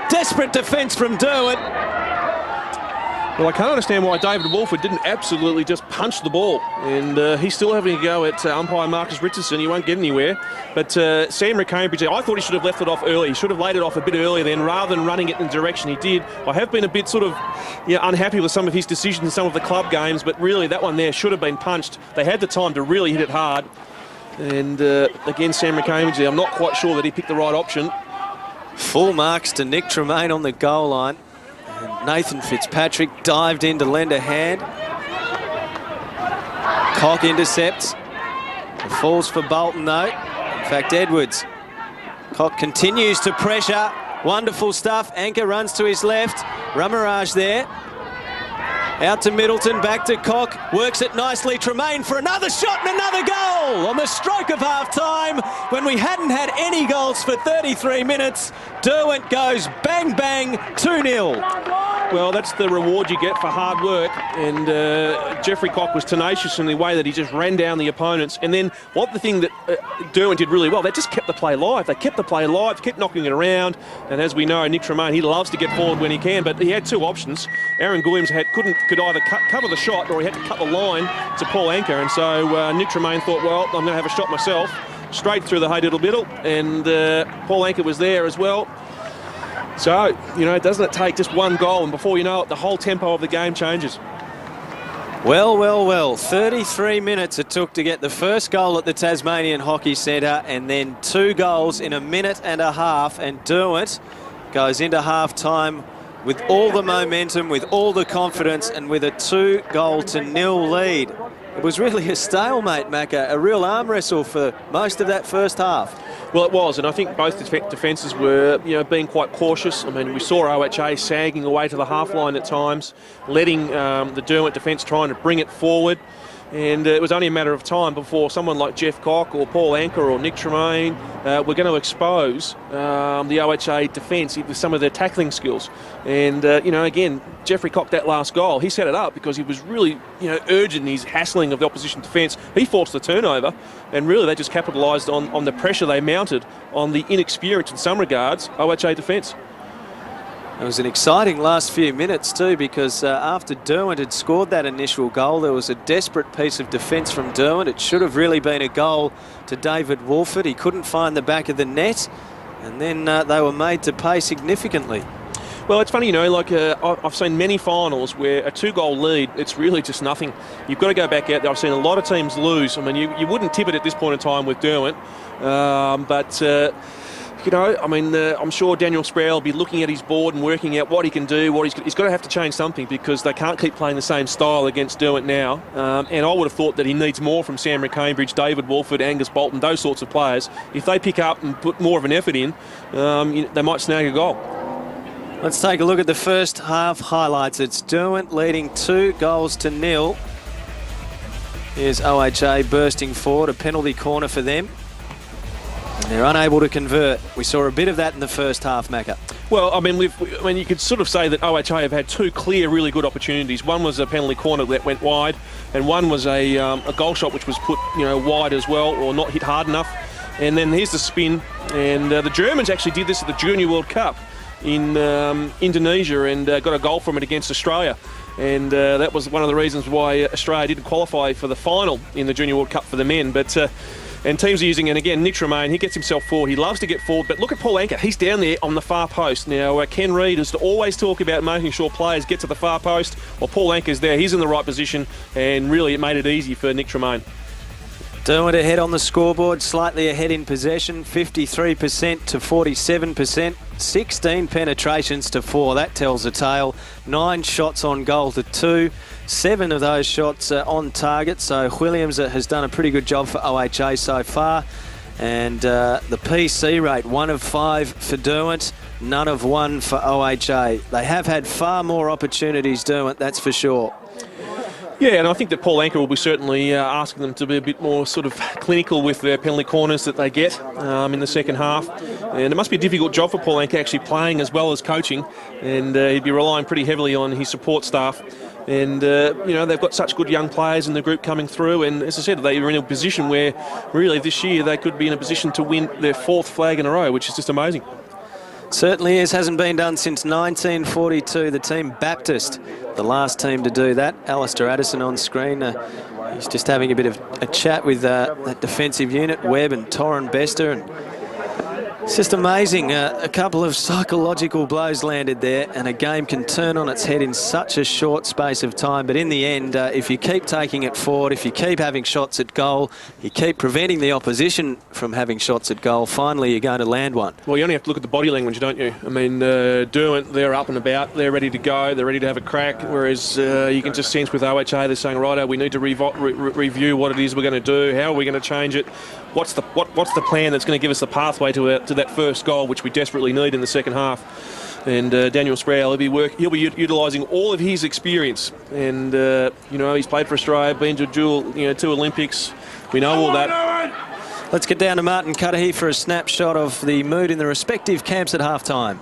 Desperate defence from Derwent. Well, I can't understand why David Wolford didn't absolutely just punch the ball. And he's still having a go at umpire Marcus Richardson. He won't get anywhere. But Sam McCambridge, I thought he should have left it off early. He should have laid it off a bit earlier then, rather than running it in the direction he did. I have been a bit sort of unhappy with some of his decisions in some of the club games, but really that one there should have been punched. They had the time to really hit it hard. And again, Sam McCambridge, I'm not quite sure that he picked the right option. Full marks to Nick Tremaine on the goal line. And Nathan Fitzpatrick dived in to lend a hand. Cock intercepts. It falls for Bolton though. In fact, Edwards. Cock continues to pressure. Wonderful stuff. Anchor runs to his left. Ramaraj there. Out to Middleton, back to Cock. Works it nicely. Tremaine for another shot and another goal on the stroke of half-time. When we hadn't had any goals for 33 minutes, Derwent goes bang, bang, 2-0. Well, that's the reward you get for hard work. And Jeffrey Cock was tenacious in the way that he just ran down the opponents. And then the thing that Derwent did really well, they just kept the play live. They kept the play live, kept knocking it around. And as we know, Nick Tremaine, he loves to get forward when he can, but he had 2 options. Aaron Williams could either cover the shot or he had to cut the line to Paul Anchor. And so Nick Tremaine thought, well, I'm going to have a shot myself. Straight through the hey-diddle-biddle. And Paul Anchor was there as well. So, doesn't it take just one goal, and before you know it, the whole tempo of the game changes. Well, well, well. 33 minutes it took to get the first goal at the Tasmanian Hockey Centre, and then 2 goals in a minute and a half, and Derwent goes into half-time with all the momentum, with all the confidence, and with a 2-0 lead. It was really a stalemate, Macca, a real arm wrestle for most of that first half. Well, it was, and I think both defences were, being quite cautious. I mean, we saw OHA sagging away to the half line at times, letting the Derwent defence trying to bring it forward. And it was only a matter of time before someone like Jeff Cock or Paul Anchor or Nick Tremaine were going to expose the OHA defence with some of their tackling skills. And, again, Jeffrey Cock, that last goal, he set it up because he was really, urgent in his hassling of the opposition defence. He forced the turnover, and really they just capitalised on the pressure they mounted on the inexperienced, in some regards, OHA defence. It was an exciting last few minutes too, because after Derwent had scored that initial goal, there was a desperate piece of defence from Derwent. It should have really been a goal to David Wolford. He couldn't find the back of the net, and then they were made to pay significantly. Well, it's funny, I've seen many finals where a 2-goal lead, it's really just nothing. You've got to go back out there. I've seen a lot of teams lose. I mean, you wouldn't tip it at this point in time with Derwent, I'm sure Daniel Sproul will be looking at his board and working out what he can do. He's got to have to change something, because they can't keep playing the same style against Derwent now. And I would have thought that he needs more from Sam McCambridge, David Wolford, Angus Bolton, those sorts of players. If they pick up and put more of an effort in, they might snag a goal. Let's take a look at the first half highlights. It's Derwent leading 2-0. Here's OHA bursting forward, a penalty corner for them. And they're unable to convert. We saw a bit of that in the first half, Macca. Well, I mean, you could sort of say that OHA have had 2 clear, really good opportunities. One was a penalty corner that went wide, and one was a goal shot which was put, wide as well, or not hit hard enough. And then here's the spin. And the Germans actually did this at the Junior World Cup in Indonesia and got a goal from it against Australia. And that was one of the reasons why Australia didn't qualify for the final in the Junior World Cup for the men. But and teams are using, and again, Nick Tremaine, he gets himself forward. He loves to get forward, but look at Paul Anka. He's down there on the far post. Now, Ken Reid is to always talk about making sure players get to the far post. Well, Paul Anka's there. He's in the right position, and really it made it easy for Nick Tremaine. Derwent ahead on the scoreboard, slightly ahead in possession, 53% to 47%, 16 penetrations to 4. That tells a tale. 9 shots on goal to 2. 7 of those shots on target, so Williams has done a pretty good job for OHA so far. And the PC rate, 1 of 5 for Derwent, none of 1 for OHA. They have had far more opportunities, Derwent, that's for sure. Yeah, and I think that Paul Anka will be certainly asking them to be a bit more sort of clinical with their penalty corners that they get in the second half. And it must be a difficult job for Paul Anka actually playing as well as coaching, and he'd be relying pretty heavily on his support staff. And, you know, they've got such good young players in the group coming through, and as I said, they are in a position where really this year they could be in a position to win their 4th flag in a row, which is just amazing. Certainly is. Hasn't been done since 1942. The team Baptist, the last team to do that. Alistair Addison on screen. He's just having a bit of a chat with that defensive unit, Webb and Torren Bester. And it's just amazing. A couple of psychological blows landed there, and a game can turn on its head in such a short space of time. But in the end, if you keep taking it forward, if you keep having shots at goal, you keep preventing the opposition from having shots at goal, finally you're going to land one. Well, you only have to look at the body language, don't you? I mean, Derwent, they're up and about, they're ready to go, they're ready to have a crack, whereas you can just sense with OHA, they're saying, righto, we need to review what it is we're going to do, how are we going to change it, what's the plan that's going to give us the pathway to that first goal, which we desperately need in the second half. And Daniel Sproul, he'll be utilising all of his experience. And you know, he's played for Australia, been to 2 Olympics. We know all that. Let's get down to Martin Cudahy for a snapshot of the mood in the respective camps at half-time.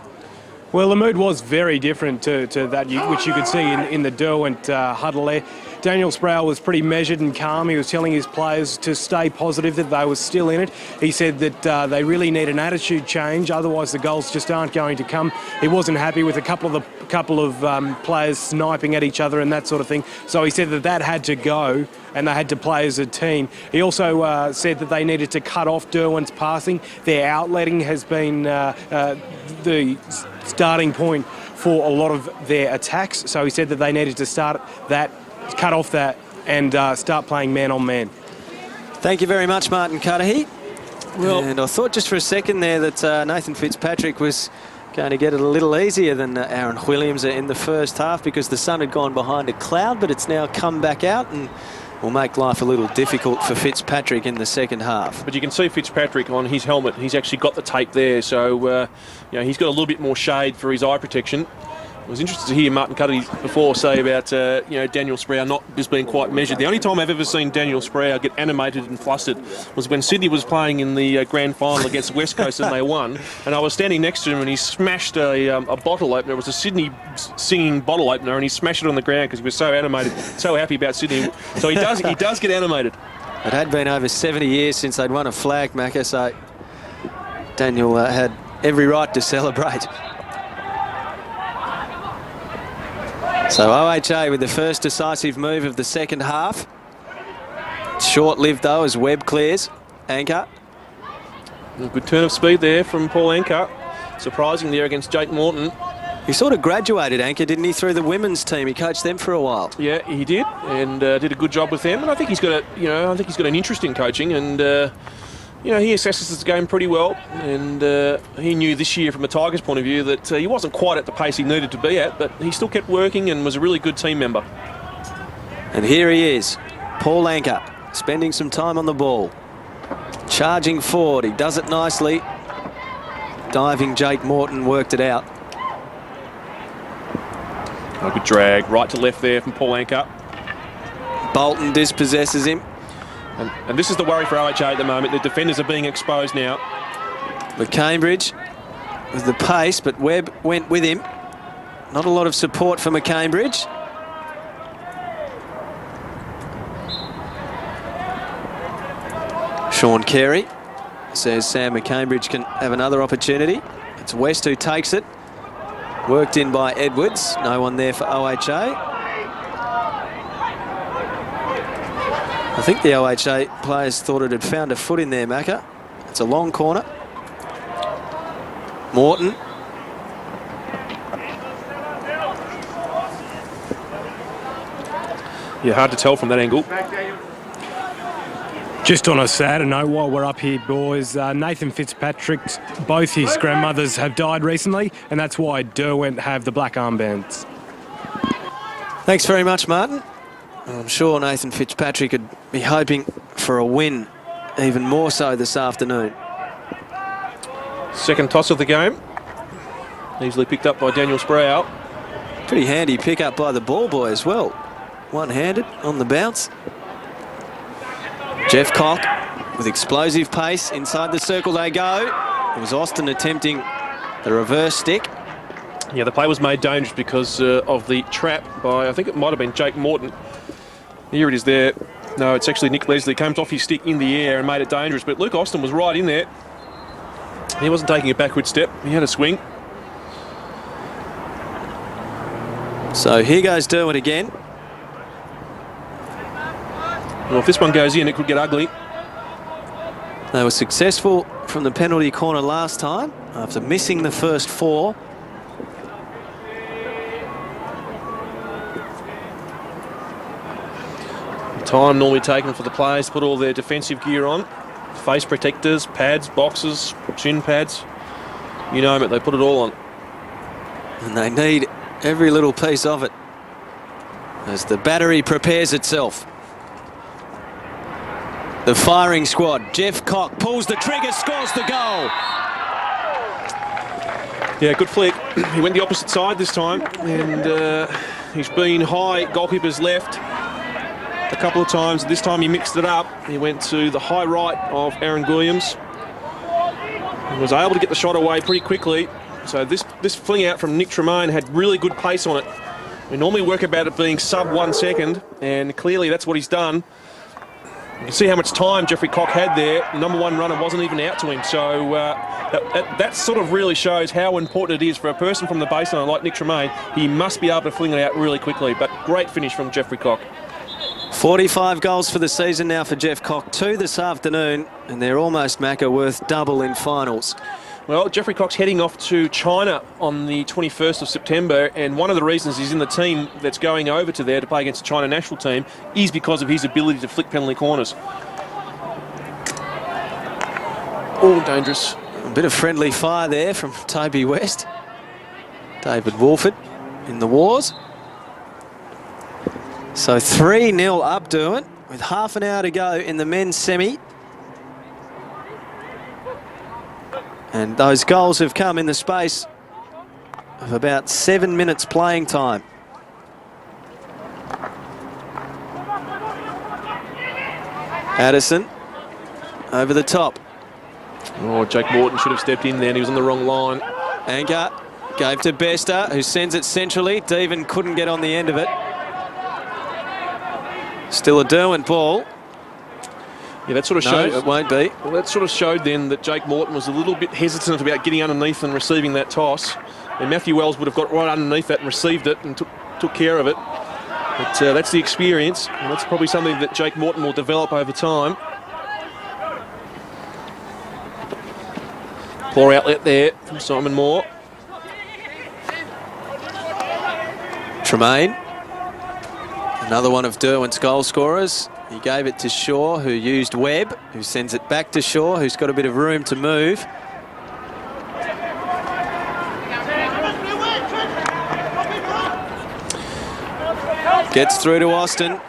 Well, the mood was very different to that, which you could see in the Derwent huddle there. Daniel Sproul was pretty measured and calm. He was telling his players to stay positive, that they were still in it. He said that they really need an attitude change, otherwise the goals just aren't going to come. He wasn't happy with a couple of players sniping at each other and that sort of thing. So he said that had to go, and they had to play as a team. He also said that they needed to cut off Derwent's passing. Their outletting has been the starting point for a lot of their attacks. So he said that they needed to cut off that and start playing man-on-man. Thank you very much, Martin Cudahy. Well, and I thought just for a second there that Nathan Fitzpatrick was going to get it a little easier than Aaron Williams in the first half, because the sun had gone behind a cloud, but it's now come back out and will make life a little difficult for Fitzpatrick in the second half. But you can see Fitzpatrick on his helmet. He's actually got the tape there, so you know, he's got a little bit more shade for his eye protection. I was interested to hear Martin Cudahy before say about you know, Daniel Sproul not just being quite measured. The only time I've ever seen Daniel Sproul get animated and flustered was when Sydney was playing in the grand final against West Coast and they won. And I was standing next to him and he smashed a bottle opener. It was a Sydney singing bottle opener, and he smashed it on the ground because he was so animated, so happy about Sydney. So he does get animated. It had been over 70 years since they'd won a flag, Macca, so Daniel had every right to celebrate. So OHA with the first decisive move of the second half. Short-lived though as Webb clears. Anka. A good turn of speed there from Paul Anka. Surprising there against Jake Morton. He sort of graduated, Anka, didn't he, through the women's team? He coached them for a while. Yeah, he did, and did a good job with them. And I think he's got an interest in coaching, and you know, he assesses the game pretty well, and he knew this year from a Tigers point of view that he wasn't quite at the pace he needed to be at, but he still kept working and was a really good team member. And here he is, Paul Anka, spending some time on the ball. Charging forward, he does it nicely. Diving Jake Morton worked it out. A good drag, right to left there from Paul Anka. Bolton dispossesses him. And this is the worry for OHA at the moment. The defenders are being exposed now. But Cambridge with the pace, but Webb went with him. Not a lot of support for McCambridge. Sean Carey says Sam McCambridge can have another opportunity. It's West who takes it. Worked in by Edwards. No one there for OHA. I think the OHA players thought it had found a foot in there, Macca. It's a long corner. Morton. Yeah, hard to tell from that angle. Just on a sadder note, while we're up here, boys, Nathan Fitzpatrick's, both his grandmothers have died recently, and that's why Derwent have the black armbands. Thanks very much, Martin. I'm sure Nathan Fitzpatrick would be hoping for a win, even more so this afternoon. Second toss of the game. Easily picked up by Daniel Sproul. Pretty handy pick up by the ball boy as well. One-handed on the bounce. Jeff Cock with explosive pace. Inside the circle they go. It was Austin attempting the reverse stick. Yeah, the play was made dangerous because of the trap by, I think it might have been Jake Morton. Here it is there. No, it's actually Nick Leslie. Comes off his stick in the air and made it dangerous. But Luke Austin was right in there. He wasn't taking a backward step. He had a swing. So here goes Derwent again. Well, if this one goes in, it could get ugly. They were successful from the penalty corner last time after missing the first 4. Time normally taken for the players to put all their defensive gear on. Face protectors, pads, boxes, shin pads. You name it, they put it all on. And they need every little piece of it as the battery prepares itself. The firing squad. Jeff Cock pulls the trigger, scores the goal. Yeah, good flick. He went the opposite side this time, and he's been high goalkeeper's left a couple of times. This time he mixed it up. He went to the high right of Aaron Williams and was able to get the shot away pretty quickly. So this fling out from Nick Tremaine had really good pace on it. We normally work about it being sub 1 second, and clearly that's what he's done. You can see how much time Jeffrey Cock had there. The number 1 runner wasn't even out to him. So that sort of really shows how important it is for a person from the baseline like Nick Tremaine. He must be able to fling it out really quickly. But great finish from Jeffrey Cock. 45 goals for the season now for Jeff Cock. 2 this afternoon, and they're almost, Macca, worth double in finals. Well, Jeffrey Cock's heading off to China on the 21st of September, and one of the reasons he's in the team that's going over to there to play against the China national team is because of his ability to flick penalty corners. Oh, dangerous. A bit of friendly fire there from Toby West. David Wolford in the wars. So 3-0 up Derwent with half an hour to go in the men's semi. And those goals have come in the space of about 7 minutes playing time. Addison over the top. Oh, Jake Morton should have stepped in there and he was on the wrong line. Anchor gave to Bester, who sends it centrally. Deven couldn't get on the end of it. Still a Derwent ball. Yeah, that sort of shows. No, it won't be. Well, that sort of showed then that Jake Morton was a little bit hesitant about getting underneath and receiving that toss. And Matthew Wells would have got right underneath that and received it and took care of it. But that's the experience, and that's probably something that Jake Morton will develop over time. Poor outlet there from Simon Moore. Tremaine, another one of Derwent's goal scorers. He gave it to Shaw, who used Webb, who sends it back to Shaw, who's got a bit of room to move. Gets through to Austin.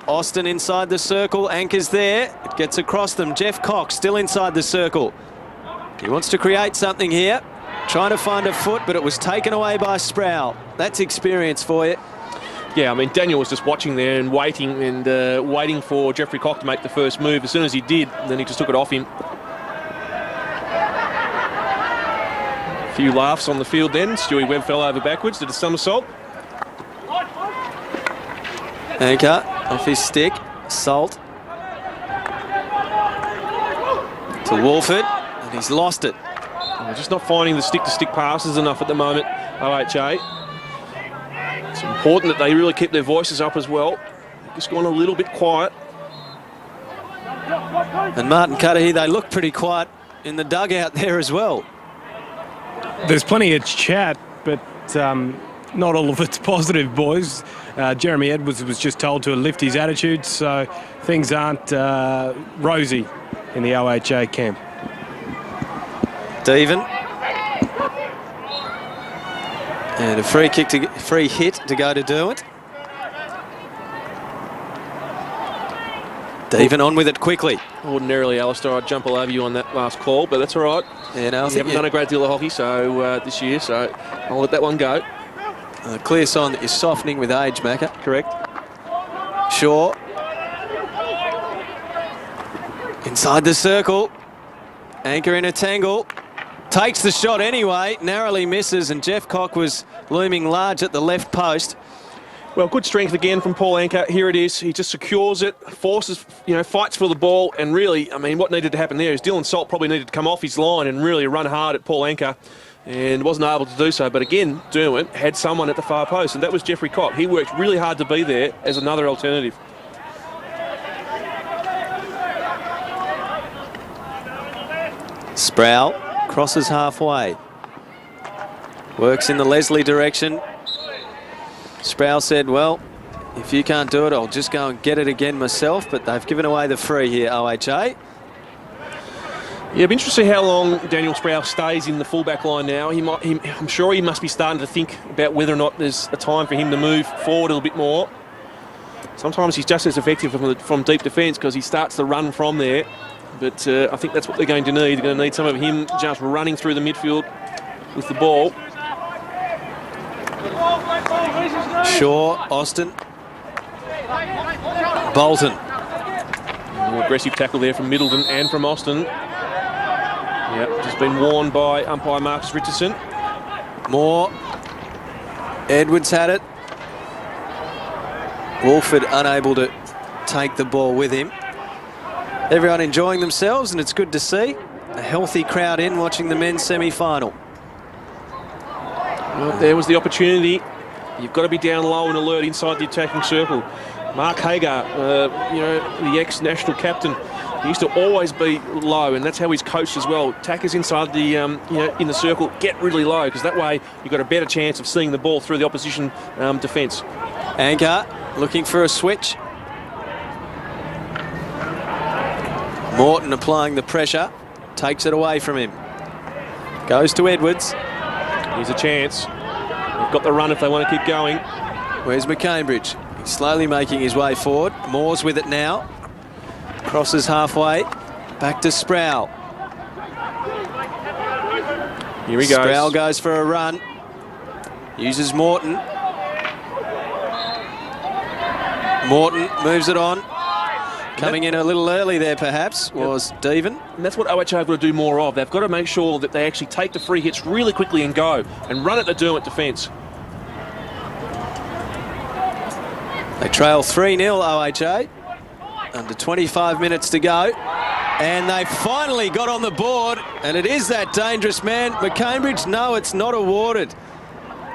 Austin inside the circle, anchors there. It gets across them. Jeff Cox still inside the circle. He wants to create something here. Trying to find a foot, but it was taken away by Sproul. That's experience for you. Yeah, I mean, Daniel was just watching there and waiting for Jeffrey Cock to make the first move. As soon as he did, then he just took it off him. A few laughs on the field then. Stewie Webb fell over backwards, did a somersault. Anchor off his stick. Salt. To for Wolford, and he's lost it. They're just not finding the stick-to-stick passes enough at the moment, OHA. It's important that they really keep their voices up as well. They've just gone a little bit quiet. And Martin Cudahy, they look pretty quiet in the dugout there as well. There's plenty of chat, but not all of it's positive, boys. Jeremy Edwards was just told to lift his attitude, so things aren't rosy in the OHA camp. Devon. And a free hit to go to Derwent. Devon on with it quickly. Ordinarily, Alistair, I'd jump all over you on that last call, but that's all right. Yeah, no, you haven't done a great deal of hockey this year, so I'll let that one go. A clear sign that you're softening with age, Macca. Correct. Shaw. Inside the circle. Anchor in a tangle. Takes the shot anyway, narrowly misses, and Jeff Cock was looming large at the left post. Well, good strength again from Paul Anchor. Here it is. He just secures it, forces, fights for the ball, and really, I mean, what needed to happen there is Dylan Salt probably needed to come off his line and really run hard at Paul Anchor, and wasn't able to do so. But again, Derwent had someone at the far post, and that was Jeffrey Cock. He worked really hard to be there as another alternative. Sproul crosses halfway. Works in the Leslie direction. Sproul said, well, if you can't do it, I'll just go and get it again myself. But they've given away the free here, OHA. Yeah, it'll be interesting to see how long Daniel Sproul stays in the fullback line now. I'm sure he must be starting to think about whether or not there's a time for him to move forward a little bit more. Sometimes he's just as effective from deep defence because he starts to run from there. But I think that's what they're going to need. They're going to need some of him just running through the midfield with the ball. Shaw, Austin. Bolton. Aggressive tackle there from Middleton and from Austin. Yep, just been warned by umpire Marcus Richardson. Moore. Edwards had it. Wolford unable to take the ball with him. Everyone enjoying themselves, and it's good to see. A healthy crowd in watching the men's semi-final. Well, there was the opportunity. You've got to be down low and alert inside the attacking circle. Mark Hagar, the ex-national captain, he used to always be low, and that's how he's coached as well. Attackers inside the, in the circle, get really low, because that way you've got a better chance of seeing the ball through the opposition defence. Anchor looking for a switch. Morton applying the pressure, takes it away from him. Goes to Edwards. Here's a chance. They've got the run if they want to keep going. Where's McCambridge? He's slowly making his way forward. Moore's with it now. Crosses halfway. Back to Sproul. Here he goes. Sproul goes for a run. Uses Morton. Morton moves it on. Coming in a little early there, perhaps, was Devon. And that's what OHA have got to do more of. They've got to make sure that they actually take the free hits really quickly and go and run at the Derwent defence. They trail 3-0, OHA. Under 25 minutes to go. And they finally got on the board. And it is that dangerous man. McCambridge, no, it's not awarded.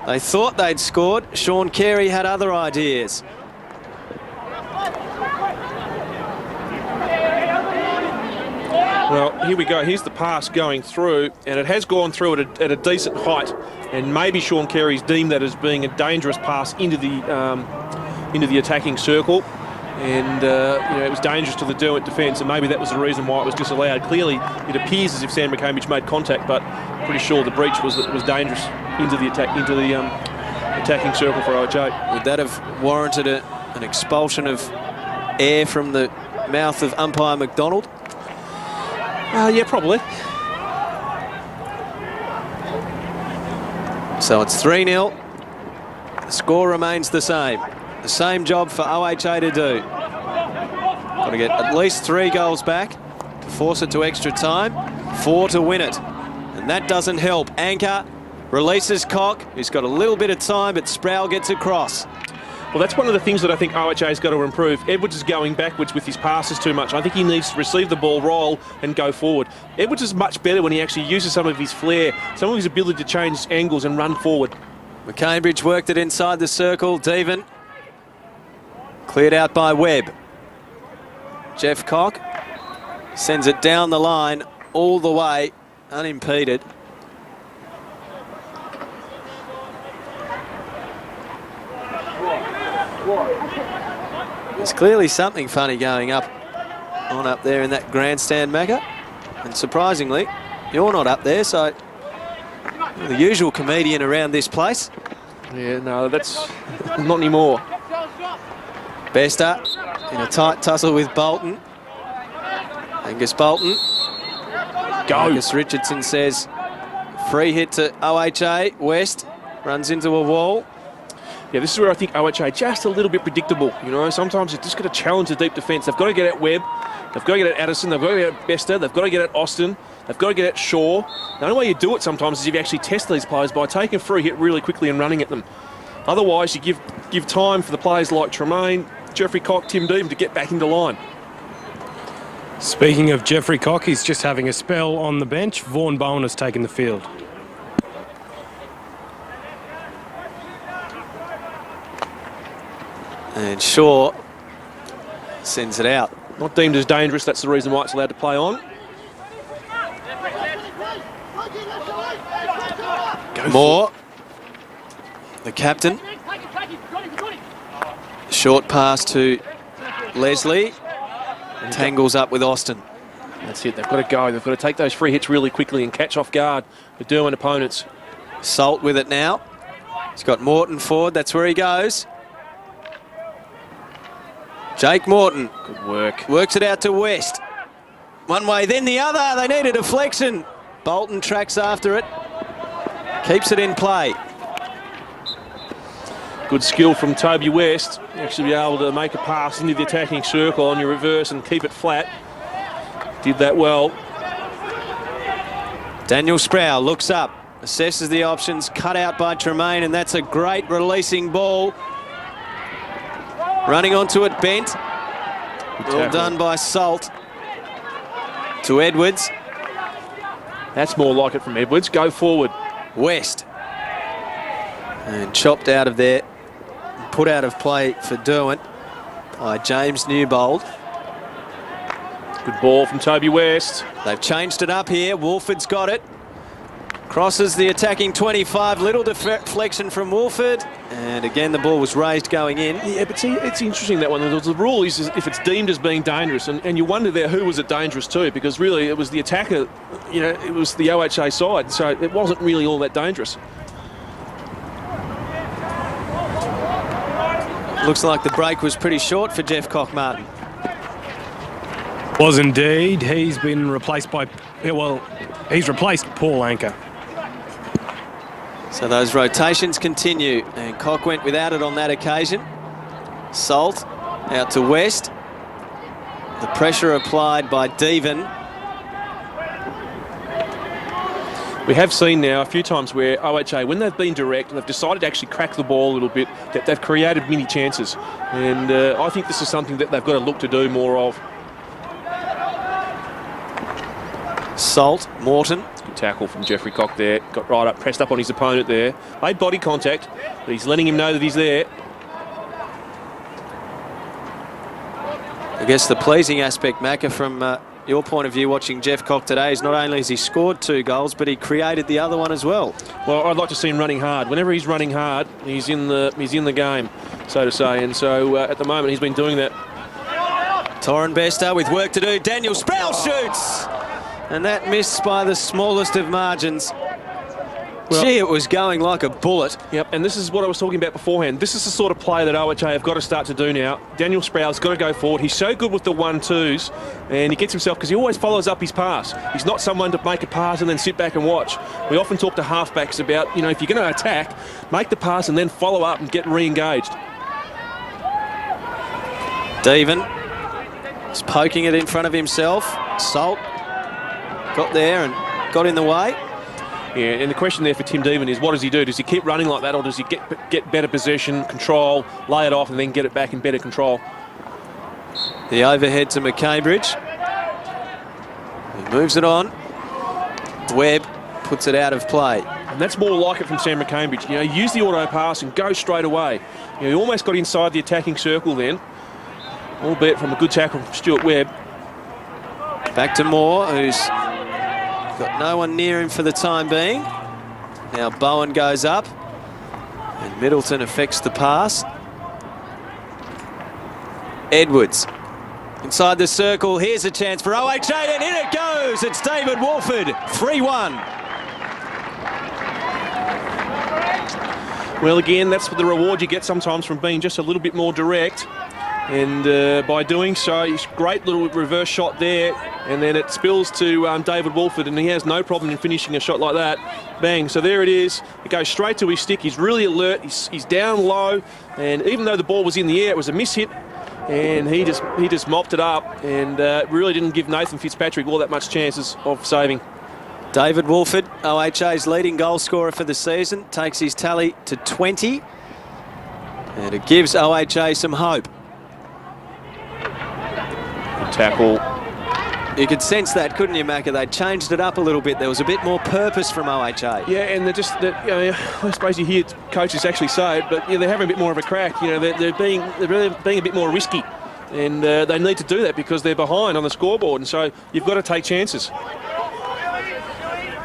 They thought they'd scored. Sean Carey had other ideas. Well, here we go. Here's the pass going through, and it has gone through at a decent height. And maybe Sean Carey's deemed that as being a dangerous pass into the attacking circle. And it was dangerous to the Derwent defence, and maybe that was the reason why it was disallowed. Clearly, it appears as if Sam McCambridge made contact, but pretty sure the breach was that it was dangerous into the attacking circle for OHA. Would that have warranted an expulsion of air from the mouth of umpire McDonald? Yeah, probably. So it's 3-0. The score remains the same. The same job for OHA to do. Got to get at least 3 goals back to force it to extra time, 4 to win it. And that doesn't help. Anchor releases Cock, who's got a little bit of time, but Sproul gets across. Well, that's one of the things that I think OHA's got to improve. Edwards is going backwards with his passes too much. I think he needs to receive the ball, roll, and go forward. Edwards is much better when he actually uses some of his flair, some of his ability to change angles and run forward. McCambridge worked it inside the circle. Devon cleared out by Webb. Jeff Cock sends it down the line all the way, unimpeded. There's clearly something funny going up there in that grandstand, Macca. And surprisingly, you're not up there, so you're the usual comedian around this place. Yeah, no, that's not anymore. Bester in a tight tussle with Bolton. Angus Bolton. Go. Marcus Richardson says free hit to OHA. West runs into a wall. Yeah, this is where I think OHA just a little bit predictable. You know, sometimes you've just got to challenge the deep defence. They've got to get at Webb. They've got to get at Addison. They've got to get at Bester. They've got to get at Austin. They've got to get at Shaw. The only way you do it sometimes is if you actually test these players by taking a free hit really quickly and running at them. Otherwise, you give time for the players like Tremaine, Jeffrey Cock, Tim Deaton to get back into line. Speaking of Jeffrey Cock, he's just having a spell on the bench. Vaughan Bowen has taken the field. And Shaw sends it out. Not deemed as dangerous, that's the reason why it's allowed to play on. Moore, the captain. Short pass to Leslie. Tangles up with Austin. That's it, they've got to go. They've got to take those free hits really quickly and catch off guard the Derwent opponents. Salt with it now. He's got Morton forward, that's where he goes. Jake Morton. Good work. Works it out to West. One way, then the other. They need a deflection. Bolton tracks after it. Keeps it in play. Good skill from Toby West. Actually be able to make a pass into the attacking circle on your reverse and keep it flat. Did that well. Daniel Sproul looks up, assesses the options, cut out by Tremaine, and that's a great releasing ball. Running onto it, bent. Well done by Salt. To Edwards. That's more like it from Edwards. Go forward. West. And chopped out of there. Put out of play for Derwent by James Newbold. Good ball from Toby West. They've changed it up here. Wolford's got it. Crosses the attacking 25. Little deflection from Wolford. And again, the ball was raised going in. Yeah, but see, it's interesting that one. The rule is if it's deemed as being dangerous, and you wonder there who was it dangerous to, because really it was the attacker, you know, it was the OHA side, so it wasn't really all that dangerous. Looks like the break was pretty short for Jeff Cock-Martin. Was indeed. He's been replaced by, well, he's replaced Paul Anker. So those rotations continue, and Cock went without it on that occasion. Salt out to West. The pressure applied by Devon. We have seen now a few times where OHA, when they've been direct and they've decided to actually crack the ball a little bit, that they've created many chances. And I think this is something that they've got to look to do more of. Salt, Morton. Good tackle from Jeffrey Cock there. Got right up, pressed up on his opponent there. Made body contact, but he's letting him know that he's there. I guess the pleasing aspect, Macca, from your point of view watching Jeff Cock today is not only has he scored 2 goals, but he created the other one as well. Well, I'd like to see him running hard. Whenever he's running hard, he's in the game, so to say. And so at the moment, he's been doing that. Torren Bester with work to do. Daniel Sproul shoots, and that missed by the smallest of margins. Well, gee, it was going like a bullet. Yep, and this is what I was talking about beforehand. This is the sort of play that OHA have got to start to do now. Daniel Sproul's got to go forward. He's so good with the 1-2s, and he gets himself, because he always follows up his pass. He's not someone to make a pass and then sit back and watch. We often talk to halfbacks about, you know, if you're going to attack, make the pass and then follow up and get re-engaged. Devon is poking it in front of himself. Salt got there and got in the way. Yeah, and the question there for Tim Devan is, what does he do? Does he keep running like that, or does he get better possession, control, lay it off, and then get it back in better control? The overhead to McCambridge. He moves it on. Webb puts it out of play. And that's more like it from Sam McCambridge. You know, use the auto pass and go straight away. You know, he almost got inside the attacking circle then, albeit from a good tackle from Stuart Webb. Back to Moore, who's got no one near him for the time being. Now Bowen goes up, and Middleton affects the pass. Edwards inside the circle. Here's a chance for OHA, and in it goes. It's David Wolford, 3-1. Well, again, that's the reward you get sometimes from being just a little bit more direct. And by doing so, it's a great little reverse shot there. And then it spills to David Wolford, and he has no problem in finishing a shot like that. Bang. So there it is. It goes straight to his stick. He's really alert. He's down low. And even though the ball was in the air, it was a mishit. And he just mopped it up, and really didn't give Nathan Fitzpatrick all that much chances of saving. David Wolford, OHA's leading goal scorer for the season, takes his tally to 20. And it gives OHA some hope. Tackle. You could sense that, couldn't you, Macca? They changed it up a little bit. There was a bit more purpose from OHA. Yeah, and they're just, you know, I suppose you hear coaches actually say it, but yeah, they're having a bit more of a crack. You know, they're really being a bit more risky, and they need to do that because they're behind on the scoreboard, and so you've got to take chances.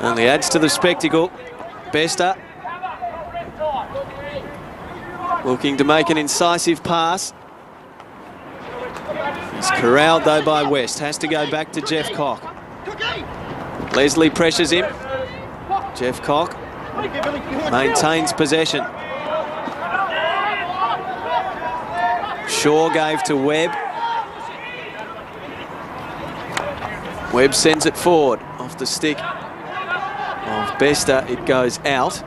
Only adds to the spectacle. Bester looking to make an incisive pass. He's corralled though by West. Has to go back to Jeff Cock. Leslie pressures him. Jeff Cock maintains possession. Shaw gave to Webb. Webb sends it forward off the stick of Bester. It goes out.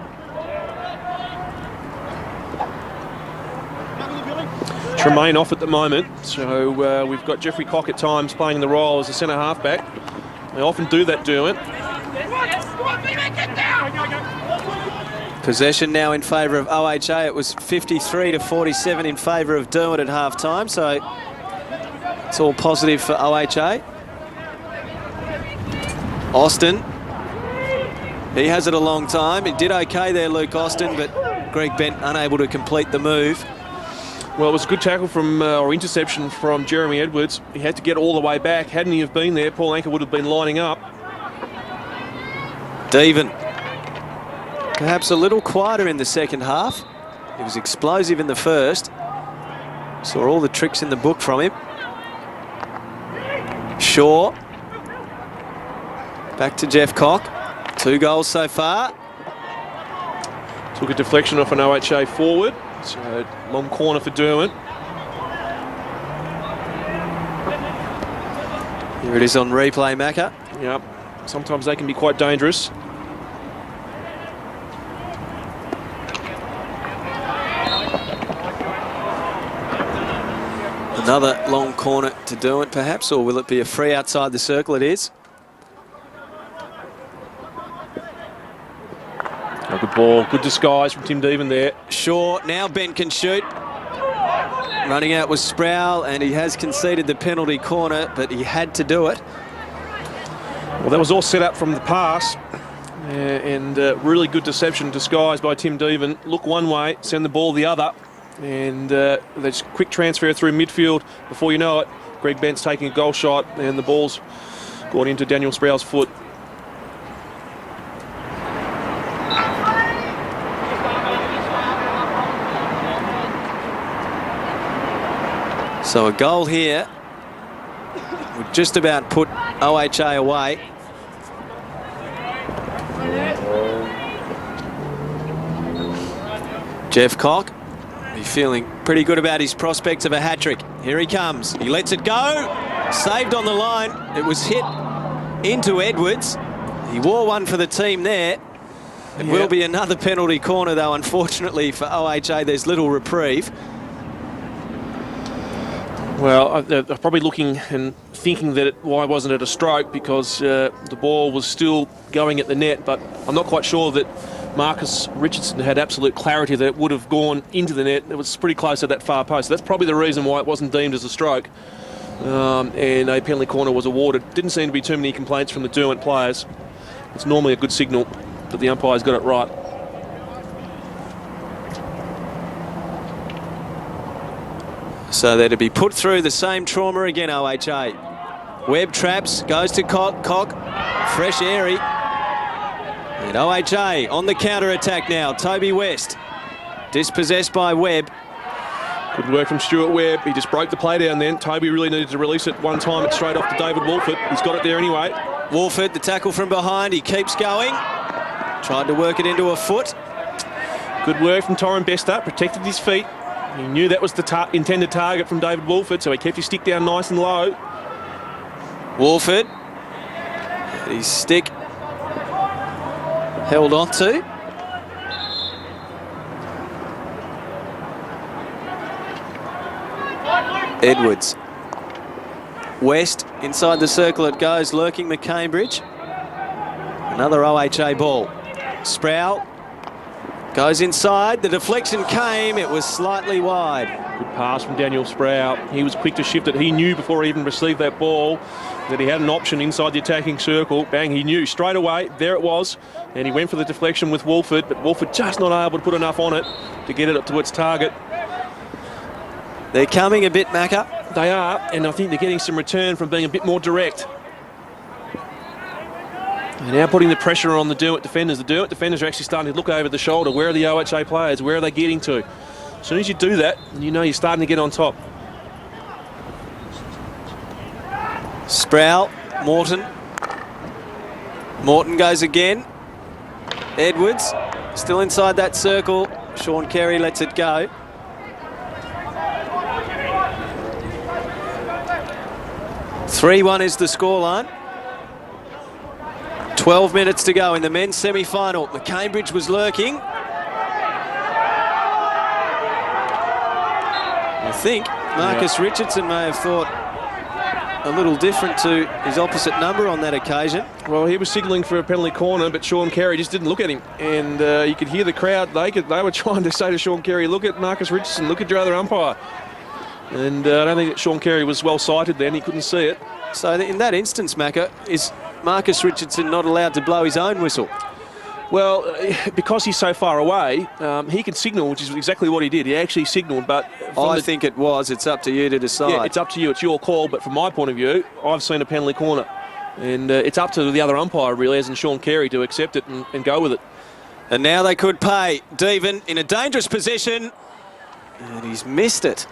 Tremaine off at the moment, so we've got Jeffrey Cock at times playing the role as a centre halfback. They often do that, Derwent. Possession now in favour of OHA. It was 53-47 in favour of Derwent at half-time, so it's all positive for OHA. Austin, he has it a long time. He did okay there, Luke Austin, but Greg Bent unable to complete the move. Well, it was a good tackle from, or interception from Jeremy Edwards. He had to get all the way back. Hadn't he have been there, Paul Anker would have been lining up. Devan, perhaps a little quieter in the second half. He was explosive in the first. Saw all the tricks in the book from him. Shaw. Back to Jeff Cock. 2 goals so far. Took a deflection off an OHA forward. So long corner for Derwent. Here it is on replay, Macca. Yep. Sometimes they can be quite dangerous. Another long corner to Derwent, perhaps, or will it be a free outside the circle? It is. A good ball, good disguise from Tim Devan there. Shaw, now Ben can shoot. Running out was Sproul, and he has conceded the penalty corner, but he had to do it. Well, that was all set up from the pass, and really good deception disguised by Tim Devan. Look one way, send the ball the other, and there's quick transfer through midfield. Before you know it, Greg Bent's taking a goal shot, and the ball's gone into Daniel Sproul's foot. So a goal here would just about put OHA away. Jeff Cock, he's feeling pretty good about his prospects of a hat-trick. Here he comes. He lets it go. Saved on the line. It was hit into Edwards. He wore one for the team there. It will be another penalty corner, though, unfortunately for OHA. There's little reprieve. Well, they're probably looking and thinking that why wasn't it a stroke, because the ball was still going at the net, but I'm not quite sure that Marcus Richardson had absolute clarity that it would have gone into the net. It was pretty close to that far post. So that's probably the reason why it wasn't deemed as a stroke. And a penalty corner was awarded. Didn't seem to be too many complaints from the Derwent players. It's normally a good signal that the umpire's got it right. So they're to be put through the same trauma again, OHA. Webb traps, goes to Cock, fresh airy. And OHA on the counter-attack now. Toby West, dispossessed by Webb. Good work from Stuart Webb. He just broke the play down then. Toby really needed to release it one time. It's straight off to David Wolford. He's got it there anyway. Wolford, the tackle from behind. He keeps going. Tried to work it into a foot. Good work from Torrin Besta. Protected his feet. He knew that was the intended target from David Wolford, so he kept his stick down nice and low. Wolford. His stick held on to. Edwards. West, inside the circle it goes, lurking McCambridge. Another OHA ball. Sproul goes inside, the deflection came, it was slightly wide. Good pass from Daniel Sproul. He was quick to shift it. He knew before he even received that ball that he had an option inside the attacking circle. Bang, he knew straight away, there it was. And he went for the deflection with Wolford, but Wolford just not able to put enough on it to get it up to its target. They're coming a bit, Macca. They are, and I think they're getting some return from being a bit more direct. And now putting the pressure on the Derwent defenders. The Derwent defenders are actually starting to look over the shoulder. Where are the OHA players? Where are they getting to? As soon as you do that, you know you're starting to get on top. Sproul, Morton. Morton goes again. Edwards, still inside that circle. Sean Carey lets it go. (3-1) is the scoreline. 12 minutes to go in the men's semi-final. McCambridge was lurking. I think Marcus Richardson may have thought a little different to his opposite number on that occasion. Well, he was signalling for a penalty corner, but Sean Carey just didn't look at him. And you could hear the crowd. They were trying to say to Sean Carey, look at Marcus Richardson, look at your other umpire. And I don't think that Sean Carey was well sighted then. He couldn't see it. So in that instance, Macca, is Marcus Richardson not allowed to blow his own whistle? Well, because he's so far away, he can signal, which is exactly what he did. He actually signalled, but... I think it was. It's up to you to decide. Yeah, it's up to you. It's your call. But from my point of view, I've seen a penalty corner. And it's up to the other umpire, really, as in Sean Carey, to accept it and go with it. And now they could pay. Deven in a dangerous position. And he's missed it.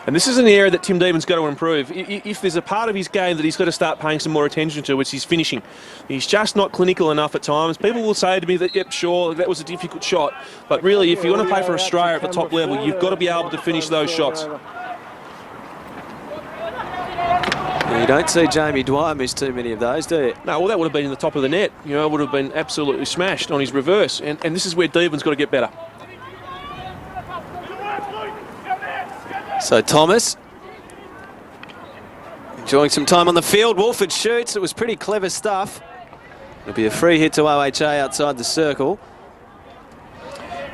And this is an area that Tim Deven's got to improve. If there's a part of his game that he's got to start paying some more attention to, it's his finishing. He's just not clinical enough at times. People will say to me that, yep, sure, that was a difficult shot. But really, if you want to play for Australia at the top level, you've got to be able to finish those shots. You don't see Jamie Dwyer miss too many of those, do you? No, well, that would have been in the top of the net. You know, it would have been absolutely smashed on his reverse. And this is where Deven's got to get better. So Thomas enjoying some time on the field. Wolford shoots. It was pretty clever stuff. It'll be a free hit to OHA outside the circle.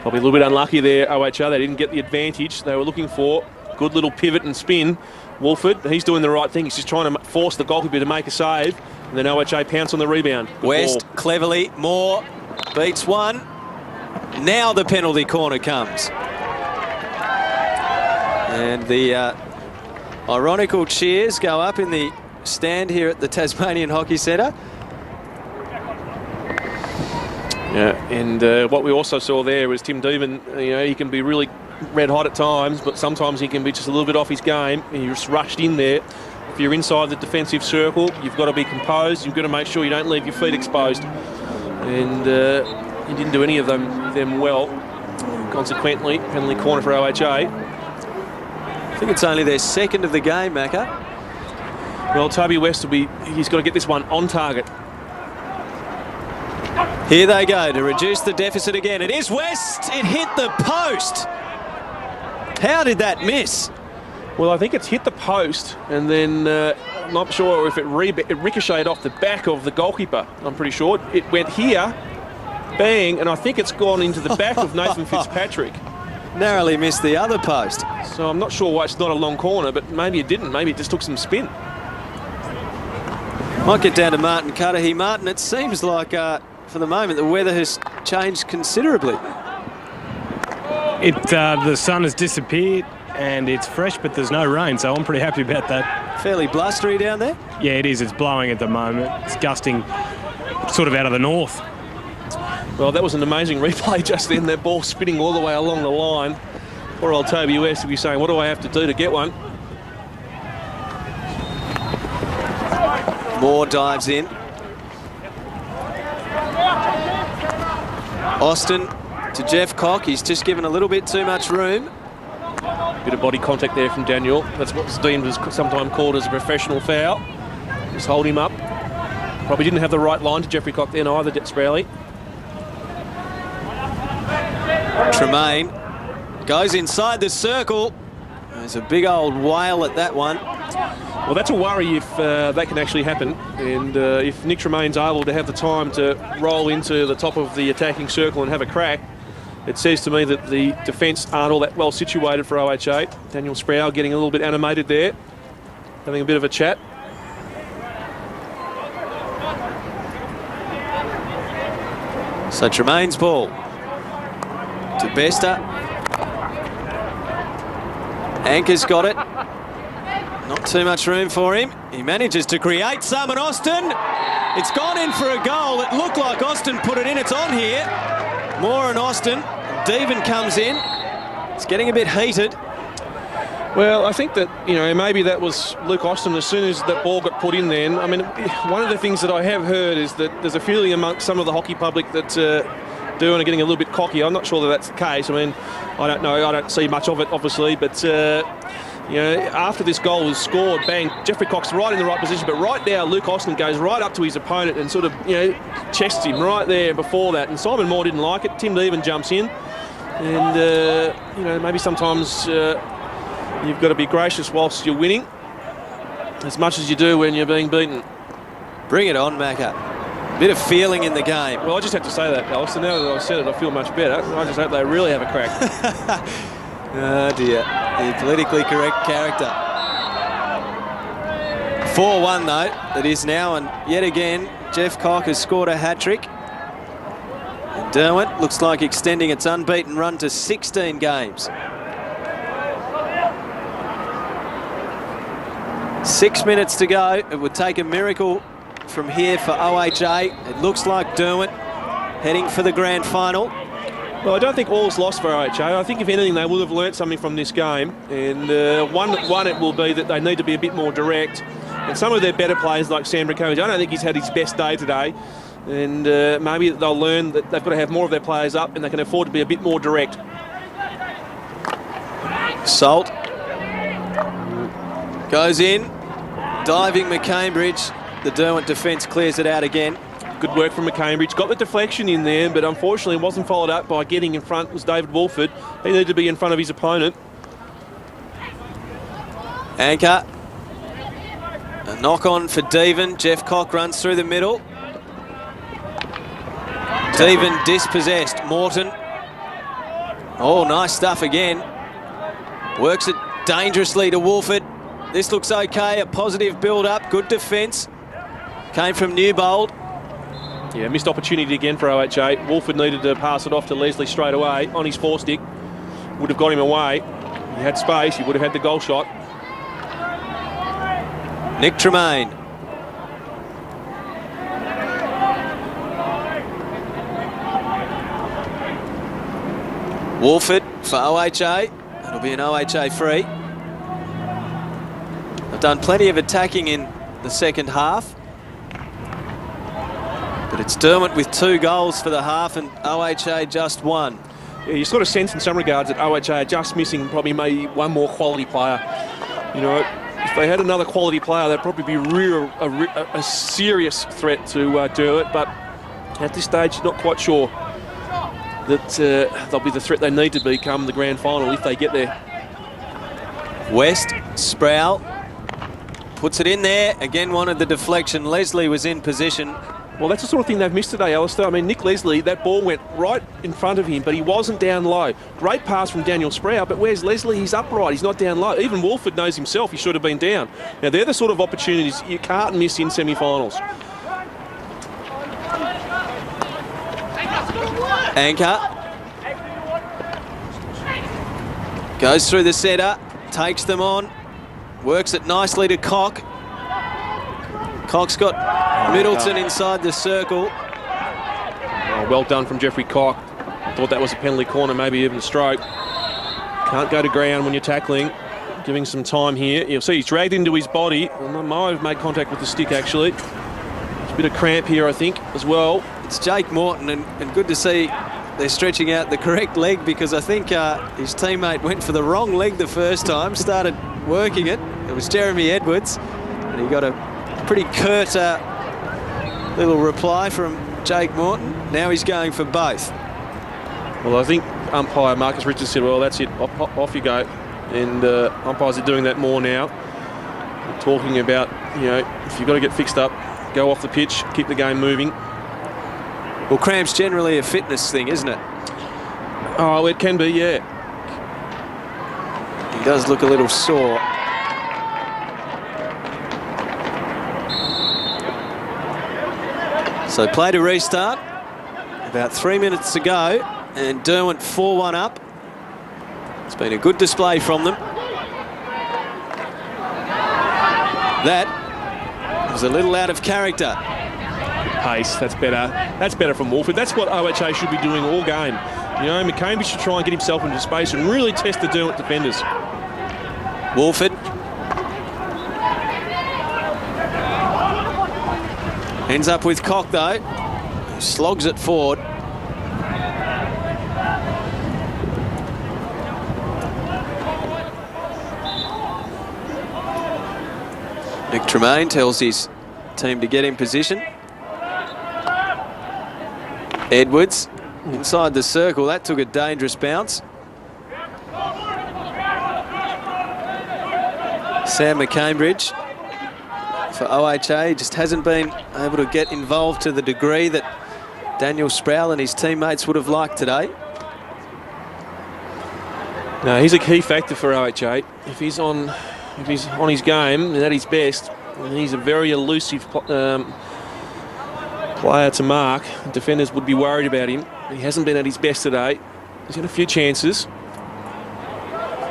Probably a little bit unlucky there, OHA. They didn't get the advantage they were looking for. Good little pivot and spin. Wolford, he's doing the right thing. He's just trying to force the goalkeeper to make a save. And then OHA pounce on the rebound. Good West, ball. cleverly, Moore beats one. Now the penalty corner comes. And the ironical cheers go up in the stand here at the Tasmanian Hockey Centre. Yeah, and what we also saw there was Tim Deven. You know, he can be really red hot at times, but sometimes he can be just a little bit off his game. He just rushed in there. If you're inside the defensive circle, you've got to be composed. You've got to make sure you don't leave your feet exposed. And he didn't do any of them well. Consequently, penalty corner for OHA. I think it's only their second of the game, Macca. Well, Toby West he's got to get this one on target. Here they go to reduce the deficit again. It is West. It hit the post. How did that miss? Well, I think it's hit the post, and then I'm not sure if it ricocheted off the back of the goalkeeper. I'm pretty sure. It went here, bang, and I think it's gone into the back of Nathan Fitzpatrick. Narrowly missed the other post. So I'm not sure why it's not a long corner, but maybe it didn't. Maybe it just took some spin. Might get down to Martin Cudahy. Martin, it seems like for the moment the weather has changed considerably. The sun has disappeared and it's fresh, but there's no rain, so I'm pretty happy about that. Fairly blustery down there? Yeah, it is. It's blowing at the moment. It's gusting sort of out of the north. Well, that was an amazing replay just then, that ball spinning all the way along the line. Poor old Toby West will be saying, what do I have to do to get one? Moore dives in. Austin to Jeff Cock. He's just given a little bit too much room. Bit of body contact there from Daniel. That's what's deemed as sometimes called as a professional foul. Just hold him up. Probably didn't have the right line to Jeffrey Cock then either, Sprowley. Tremaine goes inside the circle. There's a big old whale at that one. Well, that's a worry if that can actually happen. And if Nick Tremaine's able to have the time to roll into the top of the attacking circle and have a crack, it says to me that the defence aren't all that well situated for OHA. Daniel Sproul getting a little bit animated there, having a bit of a chat. So Tremaine's ball to Bester. Anchor's got it. Not too much room for him. He manages to create some, and Austin, it's gone in for a goal. It looked like Austin put it in. It's on here. Moore and Austin. Deven comes in. It's getting a bit heated. Well, I think that, maybe that was Luke Austin as soon as that ball got put in then. I mean, one of the things that I have heard is that there's a feeling amongst some of the hockey public that Derwent are getting a little bit cocky. I'm not sure that that's the case. I mean, I don't know. I don't see much of it, obviously, but... after this goal was scored, bang, Jeffrey Cock's right in the right position, but right now Luke Austin goes right up to his opponent and sort of, chests him right there before that. And Simon Moore didn't like it. Tim Deven jumps in. And, maybe sometimes you've got to be gracious whilst you're winning as much as you do when you're being beaten. Bring it on, Macca. Bit of feeling in the game. Well, I just have to say that, Alex, and now that I've said it, I feel much better. I just hope they really have a crack. Oh dear, the politically correct character. 4-1 though, it is now, and yet again, Jeff Cock has scored a hat-trick. And Derwent looks like extending its unbeaten run to 16 games. 6 minutes to go. It would take a miracle from here for OHA. It looks like Derwent heading for the grand final. Well, I don't think all's lost for OHA. I think, if anything, they will have learnt something from this game. And one, it will be that they need to be a bit more direct. And some of their better players, like Sam Brakovic, I don't think he's had his best day today. And maybe they'll learn that they've got to have more of their players up and they can afford to be a bit more direct. Salt goes in. Diving McCambridge. The Derwent defence clears it out again. Good work from McCambridge. Got the deflection in there, but unfortunately wasn't followed up by getting in front. Was David Wolford. He needed to be in front of his opponent. Anchor. A knock on for Deven. Jeff Cock runs through the middle. Deven dispossessed. Morton. Oh, nice stuff again. Works it dangerously to Wolford. This looks okay. A positive build-up. Good defence. Came from Newbold. Yeah, missed opportunity again for OHA. Wolford needed to pass it off to Leslie straight away on his forestick. Would have got him away. He had space. He would have had the goal shot. Nick Tremaine. Wolford for OHA. It'll be an OHA free. They've done plenty of attacking in the second half. But it's Derwent with 2 goals for the half and OHA just 1. Yeah, you sort of sense in some regards that OHA are just missing probably maybe one more quality player. If they had another quality player, they'd probably be a serious threat to Derwent. But at this stage, not quite sure that they'll be the threat they need to become the grand final if they get there. West, Sproul puts it in there. Again, wanted the deflection. Leslie was in position. Well, that's the sort of thing they've missed today, Alistair. I mean, Nick Leslie, that ball went right in front of him, but he wasn't down low. Great pass from Daniel Sproul, but where's Leslie? He's upright. He's not down low. Even Wolford knows himself he should have been down. Now, they're the sort of opportunities you can't miss in semi-finals. Anchor. Goes through the centre, takes them on, works it nicely to Cock. Cock's got Middleton inside the circle. Oh, well done from Jeffrey Cock. Thought that was a penalty corner, maybe even a stroke. Can't go to ground when you're tackling. Giving some time here. You'll see he's dragged into his body. Might have made contact with the stick, actually. There's a bit of cramp here, I think, as well. It's Jake Morton, and good to see they're stretching out the correct leg, because I think his teammate went for the wrong leg the first time, started working it. It was Jeremy Edwards, and he got a pretty curt little reply from Jake Morton. Now he's going for both. Well, I think umpire Marcus Richards said, well, that's it, off you go. And umpires are doing that more now. They're talking about, you know, if you've got to get fixed up, go off the pitch, keep the game moving. Well, cramp's generally a fitness thing, isn't it? Oh, it can be, yeah. He does look a little sore. So play to restart. About 3 minutes to go, and Derwent 4-1 up. It's been a good display from them. That was a little out of character. Pace, that's better. That's better from Wolford. That's what OHA should be doing all game. You know, McCambie should try and get himself into space and really test the Derwent defenders. Wolford. Ends up with Cock, though. He slogs it forward. Nick Tremaine tells his team to get in position. Edwards inside the circle. That took a dangerous bounce. Sam McCambridge for OHA just hasn't been able to get involved to the degree that Daniel Sproul and his teammates would have liked today. No, he's a key factor for OHA. If he's on his game and at his best, and he's a very elusive player to mark. Defenders would be worried about him. He hasn't been at his best today. He's had a few chances.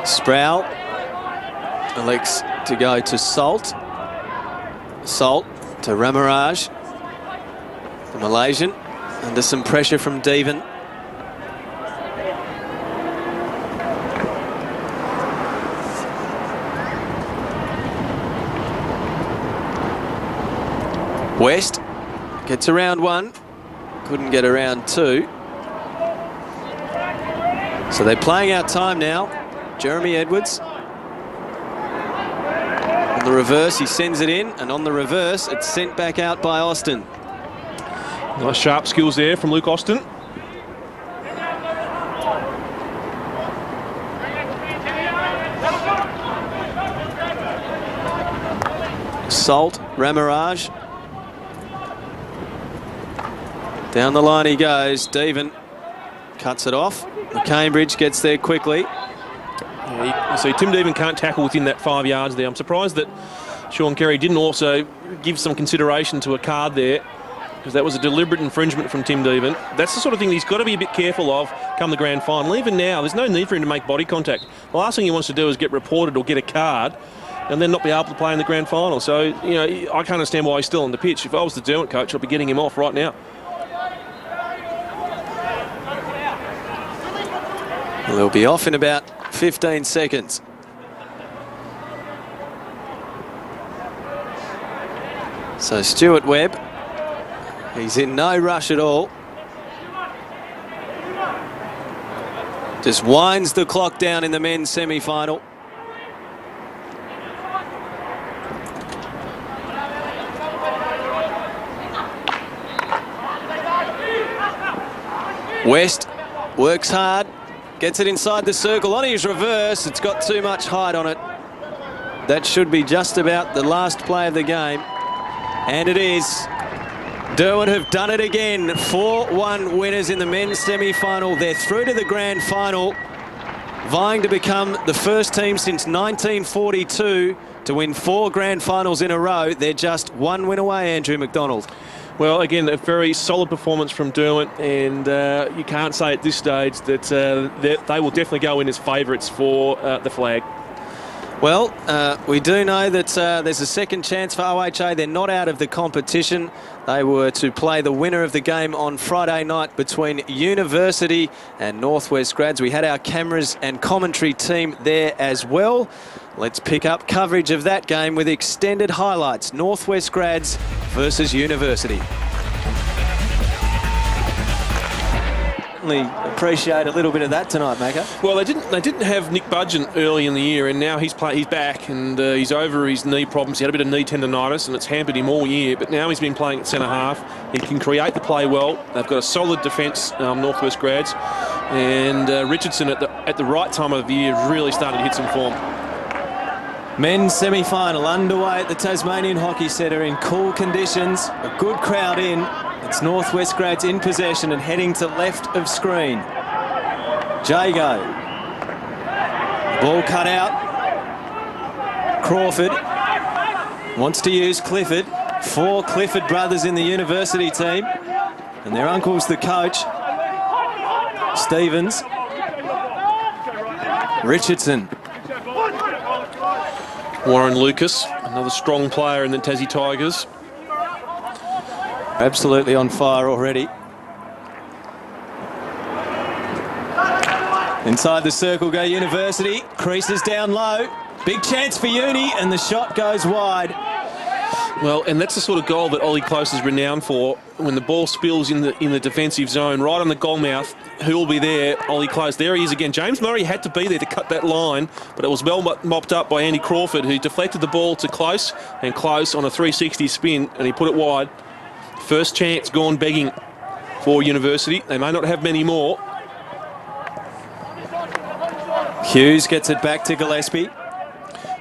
Sproul elects to go to Salt. Salt to Ramaraj, the Malaysian, under some pressure from Devon. West gets around one, couldn't get around two. So they're playing out time now. Jeremy Edwards. On the reverse, he sends it in, and on the reverse, it's sent back out by Austin. Nice sharp skills there from Luke Austin. Salt, Ramaraj. Down the line he goes. Devon cuts it off. Cambridge gets there quickly. Yeah, you see, Tim Devon can't tackle within that 5 yards there. I'm surprised that Sean Kerry didn't also give some consideration to a card there, because that was a deliberate infringement from Tim Devon. That's the sort of thing he's got to be a bit careful of come the grand final. Even now, there's no need for him to make body contact. The last thing he wants to do is get reported or get a card and then not be able to play in the grand final. So, you know, I can't understand why he's still on the pitch. If I was the Derwent coach, I'd be getting him off right now. They'll be off in about 15 seconds. So Stuart Webb, he's in no rush at all. Just winds the clock down in the men's semi-final. West works hard. Gets it inside the circle on his reverse. It's got too much height on it. that should be just about the last play of the game. And it is. Derwent have done it again. 4-1 winners in the men's semi-final. They're through to the grand final, vying to become the first team since 1942 to win 4 grand finals in a row. They're just 1 win away, Andrew McDonald. Well, again, a very solid performance from Derwent, and you can't say at this stage that they will definitely go in as favourites for the flag. Well, we do know that there's a second chance for OHA. They're not out of the competition. They were to play the winner of the game on Friday night between University and Northwest Grads. We had our cameras and commentary team there as well. Let's pick up coverage of that game with extended highlights. Northwest Grads versus University. Appreciate a little bit of that tonight, Maker. Well, they didn't have Nick Budgeon early in the year, and now he's back, and he's over his knee problems. He had a bit of knee tendonitis, and it's hampered him all year. But now he's been playing at centre half. He can create the play well. They've got a solid defence, Northwest Grads, and Richardson at the right time of the year really started to hit some form. Men's semi-final underway at the Tasmanian Hockey Centre in cool conditions. A good crowd in. It's Northwest Grads in possession and heading to left of screen. Jago. Ball cut out. Crawford wants to use Clifford. 4 Clifford brothers in the University team. And their uncle's the coach. Stevens. Richardson. Warren Lucas, another strong player in the Tassie Tigers. Absolutely on fire already. Inside the circle go University. Creases down low. Big chance for Uni, and the shot goes wide. Well, and that's the sort of goal that Ollie Close is renowned for. When the ball spills in the defensive zone, right on the goal mouth, who will be there? Ollie Close. There he is again. James Murray had to be there to cut that line, but it was well mopped up by Andy Crawford, who deflected the ball to Close, and Close on a 360 spin, and he put it wide. First chance gone begging for University. They may not have many more. Hughes gets it back to Gillespie.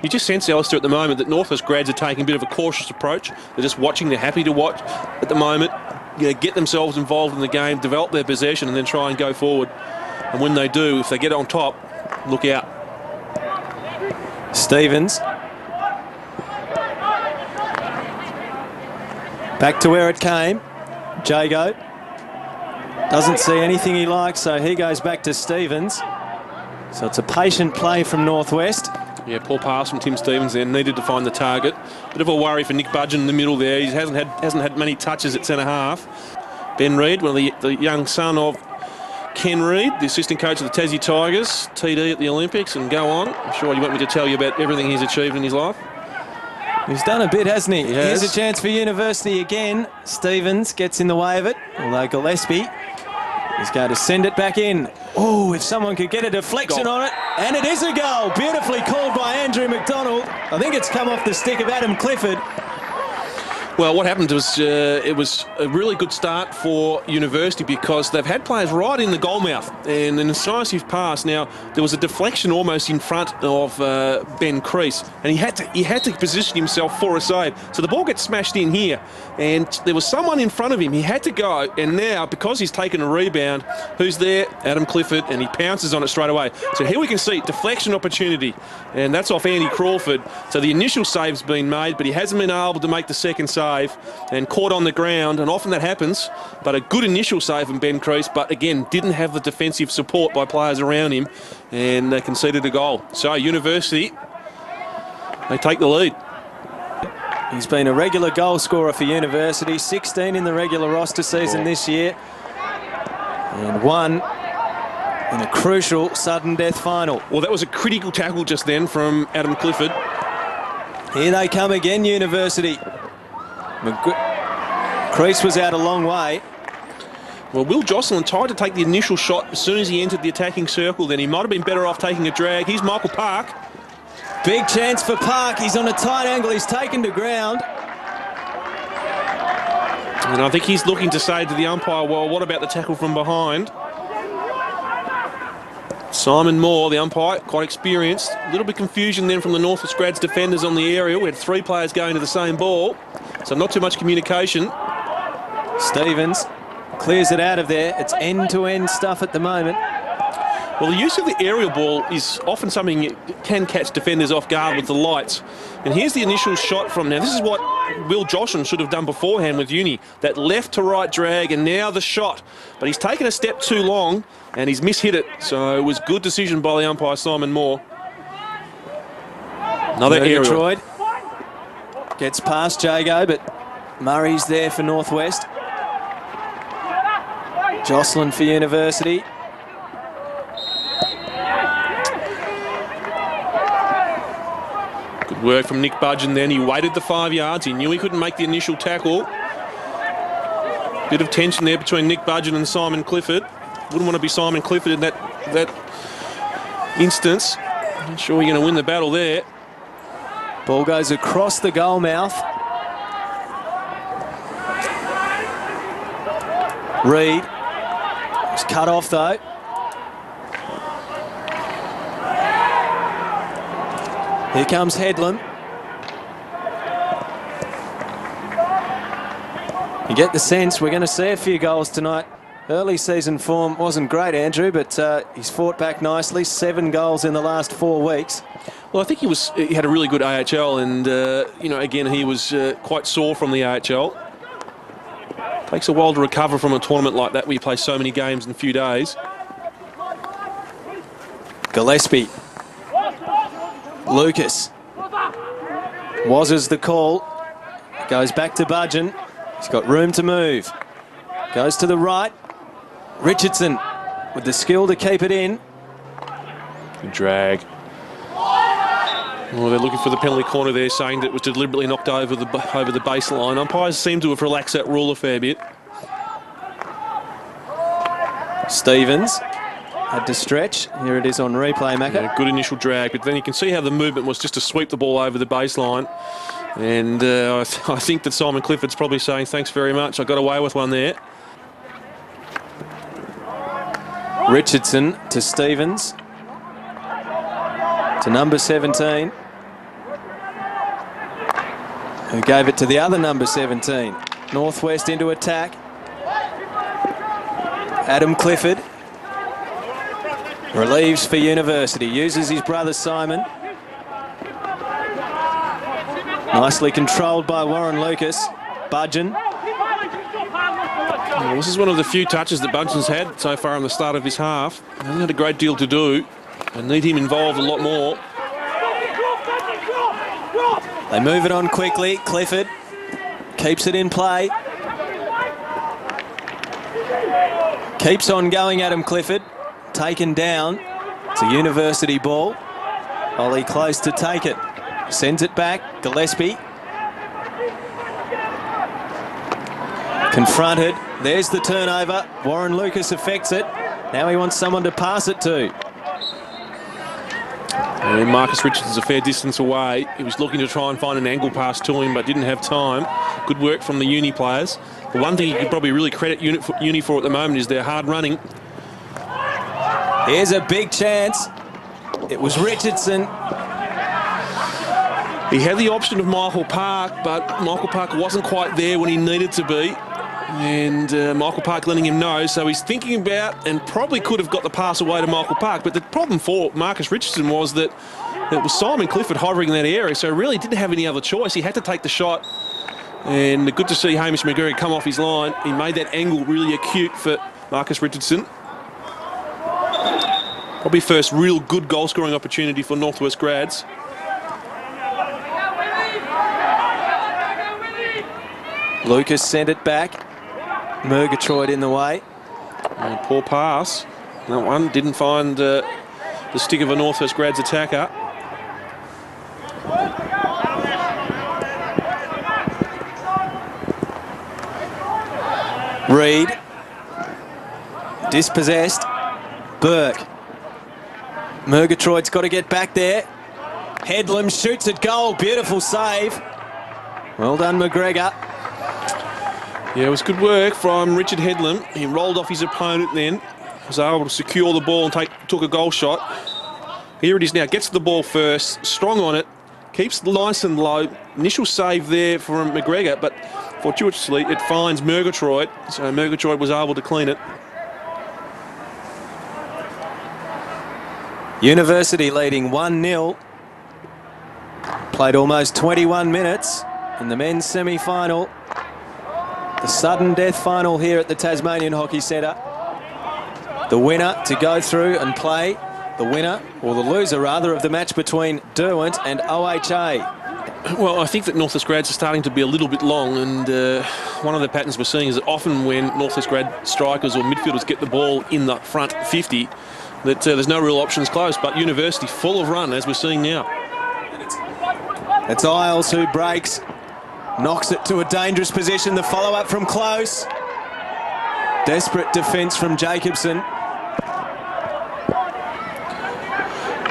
You just sense, Alistair, at the moment that Northwest Grads are taking a bit of a cautious approach. They're just watching. They're happy to watch at the moment. Get themselves involved in the game, develop their possession, and then try and go forward. And when they do, if they get on top, look out. Stevens. Back to where it came. Jago. Doesn't see anything he likes, so he goes back to Stevens. So it's a patient play from Northwest. Yeah, poor pass from Tim Stevens there. Needed to find the target. Bit of a worry for Nick Budgeon in the middle there. He hasn't had many touches at centre half. Ben Reid, one of the young son of Ken Reid, the assistant coach of the Tassie Tigers, TD at the Olympics, and go on. I'm sure you want me to tell you about everything he's achieved in his life. He's done a bit, hasn't he? He has. Here's a chance for University again. Stevens gets in the way of it, although Gillespie is going to send it back in. Oh, if someone could get a deflection Goal. on it. And it is a goal. Beautifully called by Andrew McDonald. I think it's come off the stick of Adam Clifford. Well, what happened was it was a really good start for University because they've had players right in the goal mouth and an incisive pass. Now, there was a deflection almost in front of Ben Crease, and he had to position himself for a save. So the ball gets smashed in here, and there was someone in front of him. He had to go, and now, because he's taken a rebound, who's there? Adam Clifford, and he pounces on it straight away. So here we can see deflection opportunity, and that's off Andy Crawford. So the initial save's been made, but he hasn't been able to make the second save. And caught on the ground, and often that happens, but a good initial save from Ben Crease, but again didn't have the defensive support by players around him, and they conceded a goal. So University, they take the lead. He's been a regular goal scorer for University, 16 in the regular roster season this year, and 1 in a crucial sudden death final. Well, that was a critical tackle just then from Adam Clifford. Here they come again, University. Crease was out a long way. Well, Will Jocelyn tried to take the initial shot as soon as he entered the attacking circle. Then he might have been better off taking a drag. Here's Michael Park. Big chance for Park. He's on a tight angle. He's taken to ground. And I think he's looking to say to the umpire, well, what about the tackle from behind? Simon Moore, the umpire, quite experienced. A little bit confusion then from the Northwest Grads defenders on the aerial. We had 3 players going to the same ball, so not too much communication. Stevens clears it out of there. It's end-to-end stuff at the moment. Well, the use of the aerial ball is often something that can catch defenders off guard with the lights. And here's the initial shot from now. This is what Will Josham should have done beforehand with Uni. That left to right drag, and now the shot. But he's taken a step too long, and he's mishit it. So it was good decision by the umpire, Simon Moore. Another aerial. Troyd gets past Jago, but Murray's there for Northwest. Jocelyn for University. Good work from Nick Budgeon then. He waited the 5 yards. He knew he couldn't make the initial tackle. Bit of tension there between Nick Budgeon and Simon Clifford. Wouldn't want to be Simon Clifford in that instance. Not sure you're going to win the battle there. Ball goes across the goal mouth. Reed was cut off though. Here comes Headlam. You get the sense we're going to see a few goals tonight. Early season form wasn't great, Andrew, but he's fought back nicely. 7 goals in the last 4 weeks. Well, I think he had a really good AHL, and again, he was quite sore from the AHL. Takes a while to recover from a tournament like that where you play so many games in a few days. Gillespie. Lucas. Was the call. Goes back to Budgeon. He's got room to move. Goes to the right. Richardson with the skill to keep it in. Good drag. Well, they're looking for the penalty corner there, saying that it was deliberately knocked over the baseline. Umpires seem to have relaxed that rule a fair bit. Stevens had to stretch. Here it is on replay, Macca. Yeah, good initial drag, but then you can see how the movement was just to sweep the ball over the baseline. And I think that Simon Clifford's probably saying, thanks very much, I got away with one there. Richardson to Stevens. To number 17. Who gave it to the other number 17. Northwest into attack. Adam Clifford. Relieves for University. Uses his brother Simon. Nicely controlled by Warren Lucas. Budgeon. Well, this is one of the few touches that Budgeon's had so far in the start of his half. He hasn't had a great deal to do. They need him involved a lot more. They move it on quickly. Clifford keeps it in play. Keeps on going, Adam Clifford. Taken down. It's a University ball. Ollie close to take it. Sends it back. Gillespie. Confronted. There's the turnover. Warren Lucas affects it. Now he wants someone to pass it to. And Marcus Richards a fair distance away. He was looking to try and find an angle pass to him, but didn't have time. Good work from the Uni players. The one thing you could probably really credit Uni for at the moment is their hard running. Here's a big chance. It was Richardson. He had the option of Michael Park, but Michael Park wasn't quite there when he needed to be. And Michael Park letting him know, so he's thinking about and probably could have got the pass away to Michael Park, but the problem for Marcus Richardson was that it was Simon Clifford hovering in that area, so really didn't have any other choice. He had to take the shot, and good to see Hamish McGregor come off his line. He made that angle really acute for Marcus Richardson. Probably first real good goal scoring opportunity for Northwest Grads. Lucas sent it back. Murgatroyd in the way. And poor pass. That one didn't find the stick of a Northwest Grads attacker. Reed. Dispossessed. Burke. Murgatroyd's got to get back there. Headlam shoots at goal. Beautiful save. Well done, McGregor. Yeah, it was good work from Richard Headlam. He rolled off his opponent then. was able to secure the ball and took a goal shot. Here it is now, gets the ball first, strong on it, keeps nice and low. Initial save there from McGregor, but fortuitously it finds Murgatroyd, so Murgatroyd was able to clean it. University leading 1-0. Played almost 21 minutes in the men's semi-final. The sudden death final here at the Tasmanian Hockey Centre. The winner to go through and play, the winner, or the loser rather, of the match between Derwent and OHA. Well, I think that North West grads are starting to be a little bit long, and one of the patterns we're seeing is that often when North West grad strikers or midfielders get the ball in the front 50, that there's no real options close, but University full of run, as we're seeing now. It's Isles who breaks, knocks it to a dangerous position. The follow-up from Close. Desperate defence from Jacobson.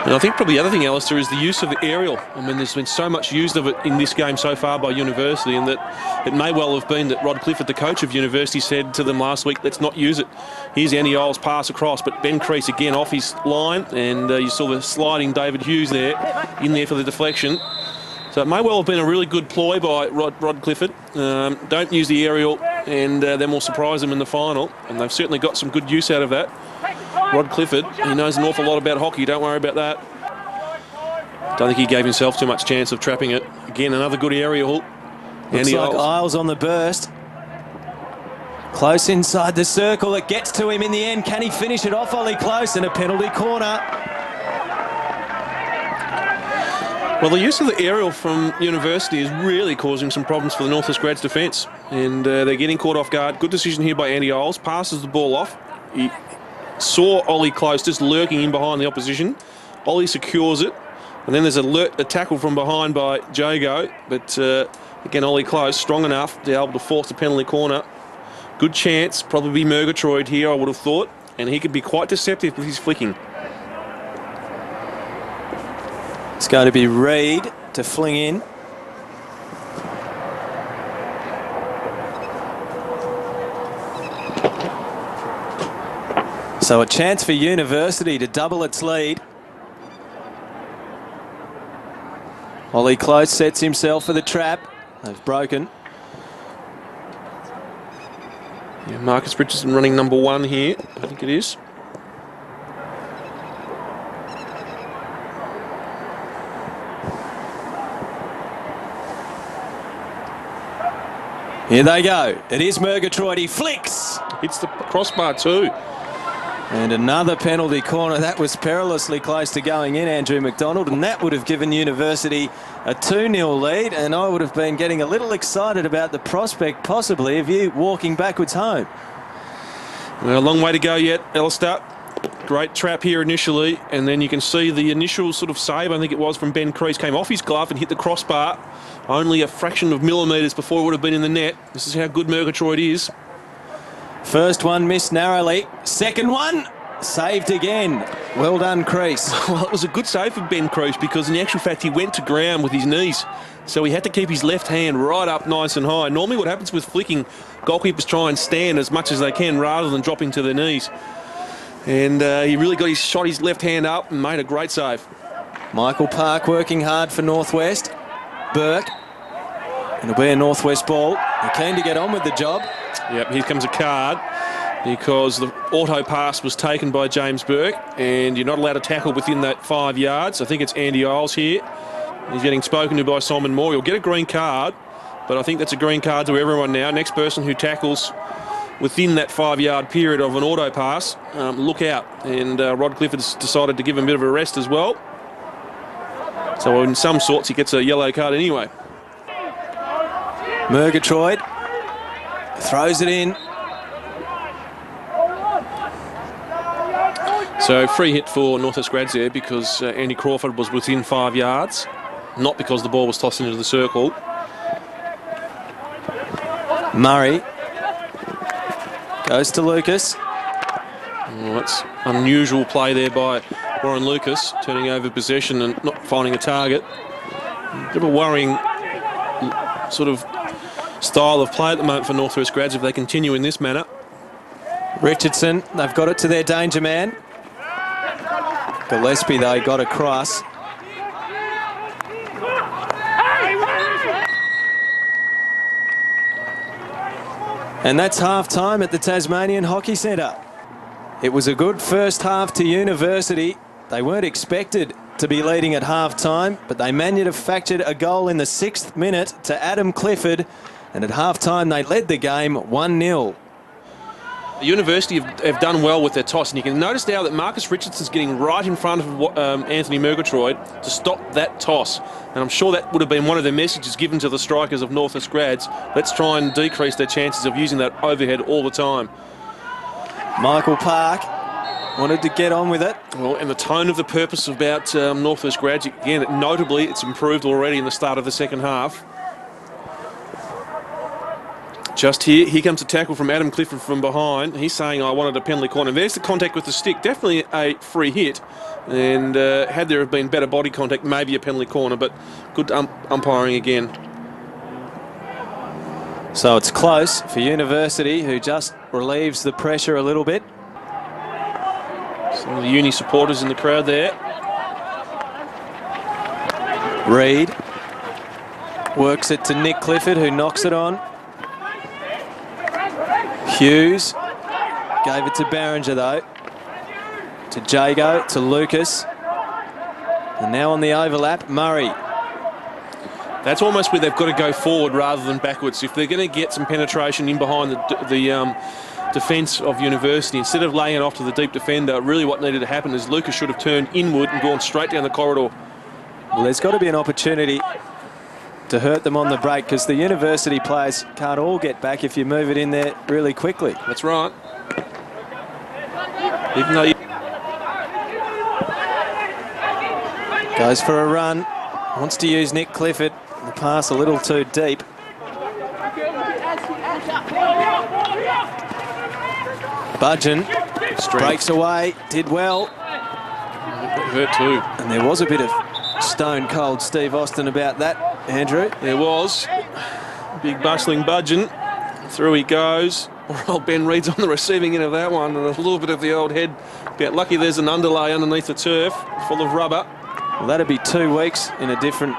And I think probably the other thing, Alistair, is the use of the aerial. I mean, there's been so much used of it in this game so far by University, and that it may well have been that Rod Clifford, the coach of University, said to them last week, let's not use it. Here's Andy Isles' pass across, but Ben Crease again off his line, and you saw the sliding David Hughes there, in there for the deflection. So it may well have been a really good ploy by Rod Clifford. Don't use the aerial, and then we'll surprise them in the final, and they've certainly got some good use out of that. Rod Clifford, he knows an awful lot about hockey, don't worry about that. Don't think he gave himself too much chance of trapping it. Again, another good aerial. Looks like Isles on the burst. Close inside the circle, it gets to him in the end. Can he finish it off, Ollie Close, in a penalty corner? Well, the use of the aerial from University is really causing some problems for the North West grads defence, and they're getting caught off guard. Good decision here by Andy Isles, passes the ball off. He saw Ollie Close just lurking in behind the opposition. Ollie secures it, and then there's a tackle from behind by Jago, but again, Ollie Close strong enough to be able to force the penalty corner. Good chance, probably Murgatroyd here, I would have thought, and he could be quite deceptive with his flicking. It's going to be Reid to fling in. So a chance for University to double its lead. Ollie Close sets himself for the trap. They've broken. Yeah, Marcus Richardson running number 1 here, I think it is. Here they go. It is Murgatroyd. He flicks. Hits the crossbar too. And another penalty corner. That was perilously close to going in, Andrew McDonald, and that would have given University a 2-0 lead, and I would have been getting a little excited about the prospect, possibly, of you walking backwards home. Well, a long way to go yet, Alistair. Great trap here initially, and then you can see the initial sort of save, I think it was, from Ben Crease, came off his glove and hit the crossbar. Only a fraction of millimetres before it would have been in the net. This is how good Murgatroyd is. First one missed narrowly. Second one saved again. Well done, Crease. Well, it was a good save for Ben Crease because in actual fact he went to ground with his knees. So he had to keep his left hand right up nice and high. Normally what happens with flicking, goalkeepers try and stand as much as they can rather than dropping to their knees. And he really got his left hand up and made a great save. Michael Park working hard for Northwest. Burke. It'll be a Northwest ball. They're keen to get on with the job. Yep, here comes a card because the auto pass was taken by James Burke and you're not allowed to tackle within that 5 yards. I think it's Andy Isles here. He's getting spoken to by Simon Moore. He'll get a green card, but I think that's a green card to everyone now. Next person who tackles within that 5 yard period of an auto pass, look out. And Rod Clifford's decided to give him a bit of a rest as well. So in some sorts he gets a yellow card anyway. Murgatroyd throws it in. So free hit for North West grads there because Andy Crawford was within 5 yards, not because the ball was tossed into the circle. Murray goes to Lucas. Oh, that's unusual play there by Warren Lucas, turning over possession and not finding a target. A bit of a worrying sort of style of play at the moment for North West grads if they continue in this manner. Richardson, they've got it to their danger man. Gillespie, though, got across. And that's half-time at the Tasmanian Hockey Centre. It was a good first half to University. They weren't expected to be leading at half-time, but they manufactured a goal in the 6th minute to Adam Clifford, and at half-time they led the game 1-0. The University have done well with their toss, and you can notice now that Marcus Richardson's getting right in front of Anthony Murgatroyd to stop that toss. And I'm sure that would have been one of the messages given to the strikers of Northwest Grads. Let's try and decrease their chances of using that overhead all the time. Michael Park wanted to get on with it. Well, and the tone of the purpose about Northwest Grads, again, notably, it's improved already in the start of the second half. Just here comes a tackle from Adam Clifford from behind. He's saying, I wanted a penalty corner. There's the contact with the stick. Definitely a free hit. And had there have been better body contact, maybe a penalty corner, but good umpiring again. So it's close for University, who just relieves the pressure a little bit. Some of the Uni supporters in the crowd there. Reid works it to Nick Clifford, who knocks it on. Hughes gave it to Barringer, though. To Jago, to Lucas. And now on the overlap, Murray. That's almost where they've got to go forward rather than backwards. If they're going to get some penetration in behind the defence of University, instead of laying it off to the deep defender, really what needed to happen is Lucas should have turned inward and gone straight down the corridor. Well, there's got to be an opportunity to hurt them on the break, because the University players can't all get back if you move it in there really quickly. That's right. Even though goes for a run, wants to use Nick Clifford. The pass a little too deep. Budgeon breaks away, did well. Hurt too. And there was a bit of stone cold Steve Austin about that, Andrew. There was. Big bustling Budgeon. Through he goes. Poor old Ben Reid's on the receiving end of that one, and a little bit of the old head. About lucky there's an underlay underneath the turf full of rubber. Well, that'd be 2 weeks in a different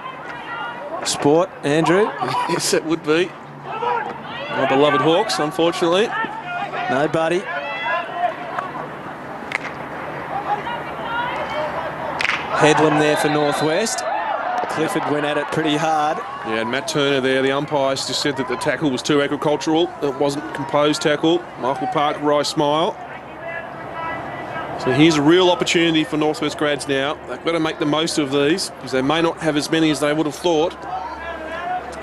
sport, Andrew. Yes, it would be. My beloved Hawks, unfortunately. No, buddy. Headlam there for Northwest. Clifford went at it pretty hard. Yeah, and Matt Turner there, the umpires just said that the tackle was too agricultural. It wasn't a composed tackle. Michael Park, wry smile. So here's a real opportunity for Northwest Grads now. They've got to make the most of these, because they may not have as many as they would have thought.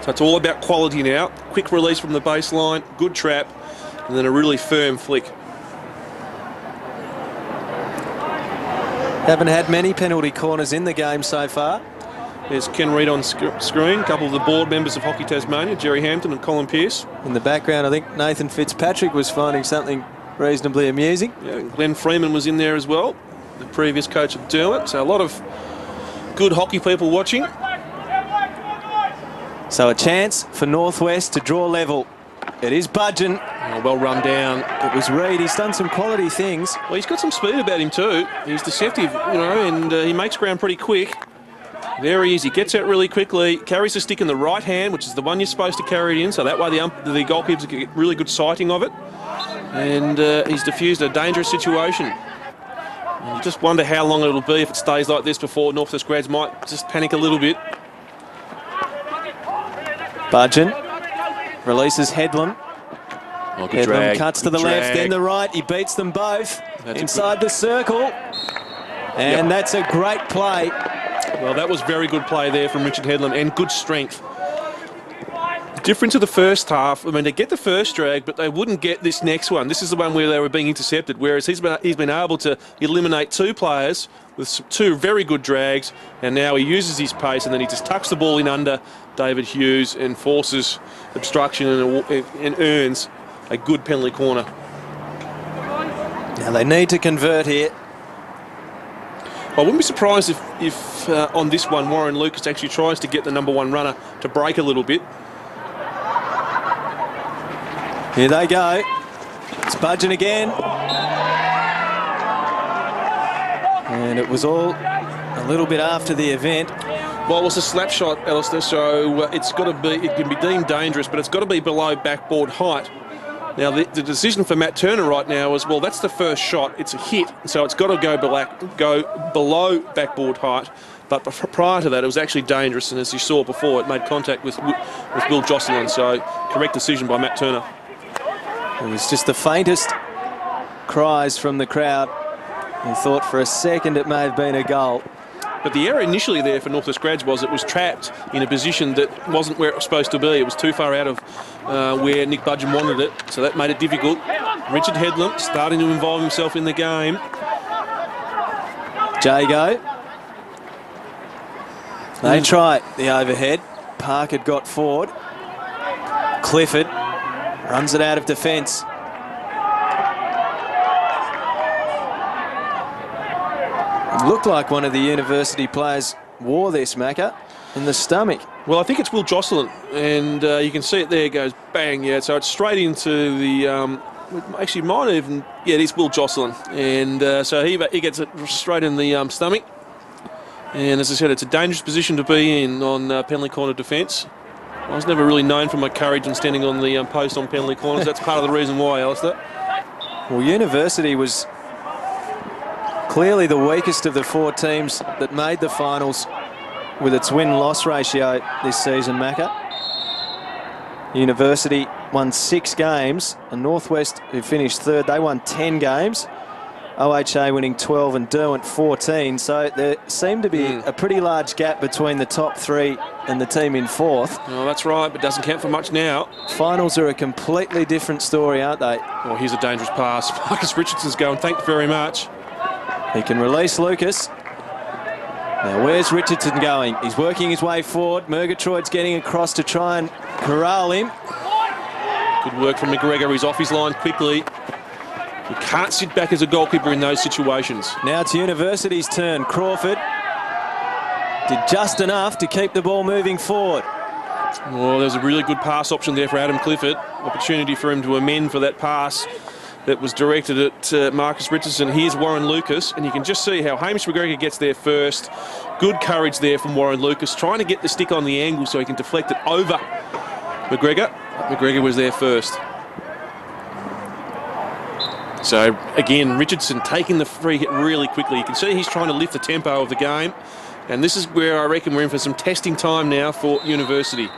So it's all about quality now. Quick release from the baseline, good trap, and then a really firm flick. Haven't had many penalty corners in the game so far. There's Ken Reid on screen, a couple of the board members of Hockey Tasmania, Jerry Hampton and Colin Pearce. In the background, I think Nathan Fitzpatrick was finding something reasonably amusing. Yeah, Glenn Freeman was in there as well, the previous coach of Dermot. So a lot of good hockey people watching. So a chance for Northwest to draw level. It is Budgeon. Oh, well run down. It was Reid. He's done some quality things. Well, he's got some speed about him too. He's deceptive, you know, and he makes ground pretty quick. There he is. He gets out really quickly, carries the stick in the right hand, which is the one you're supposed to carry it in, so that way the goalkeepers get really good sighting of it. And he's diffused a dangerous situation. You just wonder how long it'll be if it stays like this before Northwest Grads might just panic a little bit. Budgeon releases Headlam. Oh, good Headlam drag. cuts to the left, then the right. He beats them both inside the circle. And that's a great play. Well, that was very good play there from Richard Headlam, and good strength. Different to the first half. I mean, they get the first drag, but they wouldn't get this next one. This is the one where they were being intercepted, whereas he's been able to eliminate 2 players with 2 very good drags, and now he uses his pace, and then he just tucks the ball in under David Hughes and forces obstruction and earns a good penalty corner. Now they need to convert here. I wouldn't be surprised if on this one Warren Lucas actually tries to get the number 1 runner to break a little bit. Here they go. It's Budgeon again. And it was all a little bit after the event. Well, it was a slap shot, Alistair, so it's got to be, it can be deemed dangerous, but it's got to be below backboard height. Now, the decision for Matt Turner right now is, well, that's the first shot. It's a hit, so it's got to go below backboard height. But prior to that, it was actually dangerous, and as you saw before, it made contact with Will Jocelyn, so correct decision by Matt Turner. It was just the faintest cries from the crowd. He thought for a second it may have been a goal. But the error initially there for Northwest Grads was it was trapped in a position that wasn't where it was supposed to be. It was too far out of where Nick Budgeon wanted it, so that made it difficult. Richard Headlam starting to involve himself in the game. Jago. They try the overhead. Park had got forward. Clifford runs it out of defence. It looked like one of the university players wore this, Macca, in the stomach. Well, I think it's Will Jocelyn, and you can see it there, it goes bang, yeah, so it's straight into the, actually might even, yeah, it is Will Jocelyn, and so he gets it straight in the stomach, and as I said, it's a dangerous position to be in on penalty corner defence. I was never really known for my courage in standing on the post on penalty corners. That's part of the reason why, Alistair. Well, University was clearly the weakest of the four teams that made the finals with its win-loss ratio this season, Macca. University won 6 games, and Northwest, who finished third, they won 10 games. OHA winning 12 and Derwent 14, so there seemed to be a pretty large gap between the top 3 and the team in 4th. Oh, that's right, but doesn't count for much now. Finals are a completely different story, aren't they? Well, here's a dangerous pass. Marcus Richardson's going, thank you very much. He can release Lucas. Now, where's Richardson going? He's working his way forward. Murgatroyd's getting across to try and corral him. Good work from McGregor. He's off his line quickly. You can't sit back as a goalkeeper in those situations. Now it's University's turn. Crawford did just enough to keep the ball moving forward. Well, there's a really good pass option there for Adam Clifford. Opportunity for him to amend for that pass that was directed at Marcus Richardson. Here's Warren Lucas, and you can just see how Hamish McGregor gets there first. Good courage there from Warren Lucas, trying to get the stick on the angle so he can deflect it over McGregor. McGregor was there first. So, again, Richardson taking the free hit really quickly. You can see he's trying to lift the tempo of the game. And this is where I reckon we're in for some testing time now for University.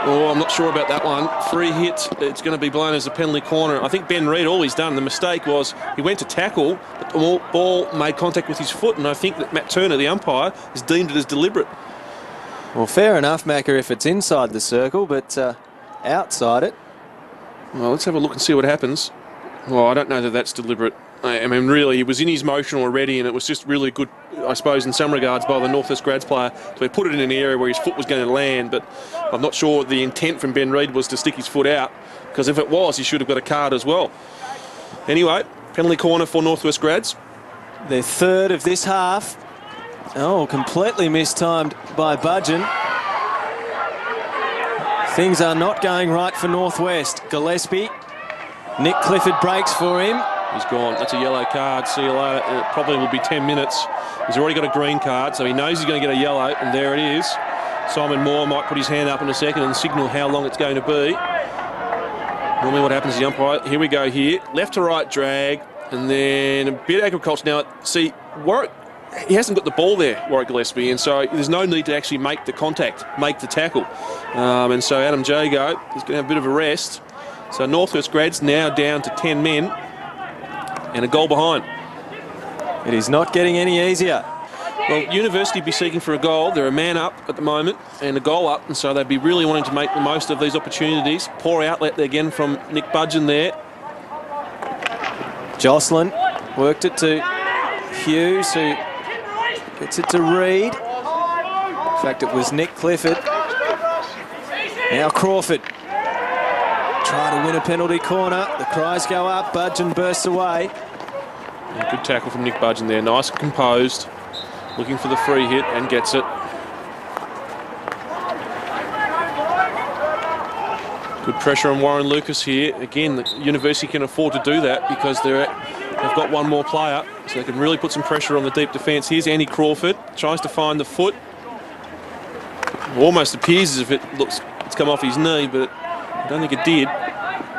Oh, I'm not sure about that one. Free hit, it's going to be blown as a penalty corner. I think Ben Reid, all he's done, the mistake was he went to tackle, but the ball made contact with his foot, and I think that Matt Turner, the umpire, has deemed it as deliberate. Well, fair enough, Macca, if it's inside the circle, but outside it. Well, let's have a look and see what happens. Well, I don't know that that's deliberate. I mean, really, he was in his motion already, and it was just really good, I suppose, in some regards, by the Northwest Grads player to put it in an area where his foot was going to land. But I'm not sure the intent from Ben Reid was to stick his foot out, because if it was, he should have got a card as well. Anyway, penalty corner for Northwest Grads. Their third of this half. Oh, completely mistimed by Budgeon. Things are not going right for Northwest. Gillespie. Nick Clifford breaks for him. He's gone. That's a yellow card. See you later. It probably will be 10 minutes. He's already got a green card, so he knows he's going to get a yellow, and there it is. Simon Moore might put his hand up in a second and signal how long it's going to be. Normally what happens is the umpire, here we go here, left to right drag, and then a bit of agriculture. Now, see, Warwick, he hasn't got the ball there, Warwick Gillespie, and so there's no need to actually make the contact, make the tackle. And so Adam Jago is going to have a bit of a rest. So Northwest Grads now down to 10 men and a goal behind. It is not getting any easier. Well, University be seeking for a goal. They're a man up at the moment and a goal up, and so they'd be really wanting to make the most of these opportunities. Poor outlet there again from Nick Budgeon there. Jocelyn worked it to Hughes, who gets it to Reid. In fact, it was Nick Clifford. Now Crawford. Trying to win a penalty corner. The cries go up. Budgeon bursts away. Yeah, good tackle from Nick Budgeon there. Nice and composed. Looking for the free hit and gets it. Good pressure on Warren Lucas here. Again, the University can afford to do that because they've got one more player, so they can really put some pressure on the deep defence. Here's Andy Crawford, tries to find the foot. Almost appears as if it's come off his knee, but I don't think it did.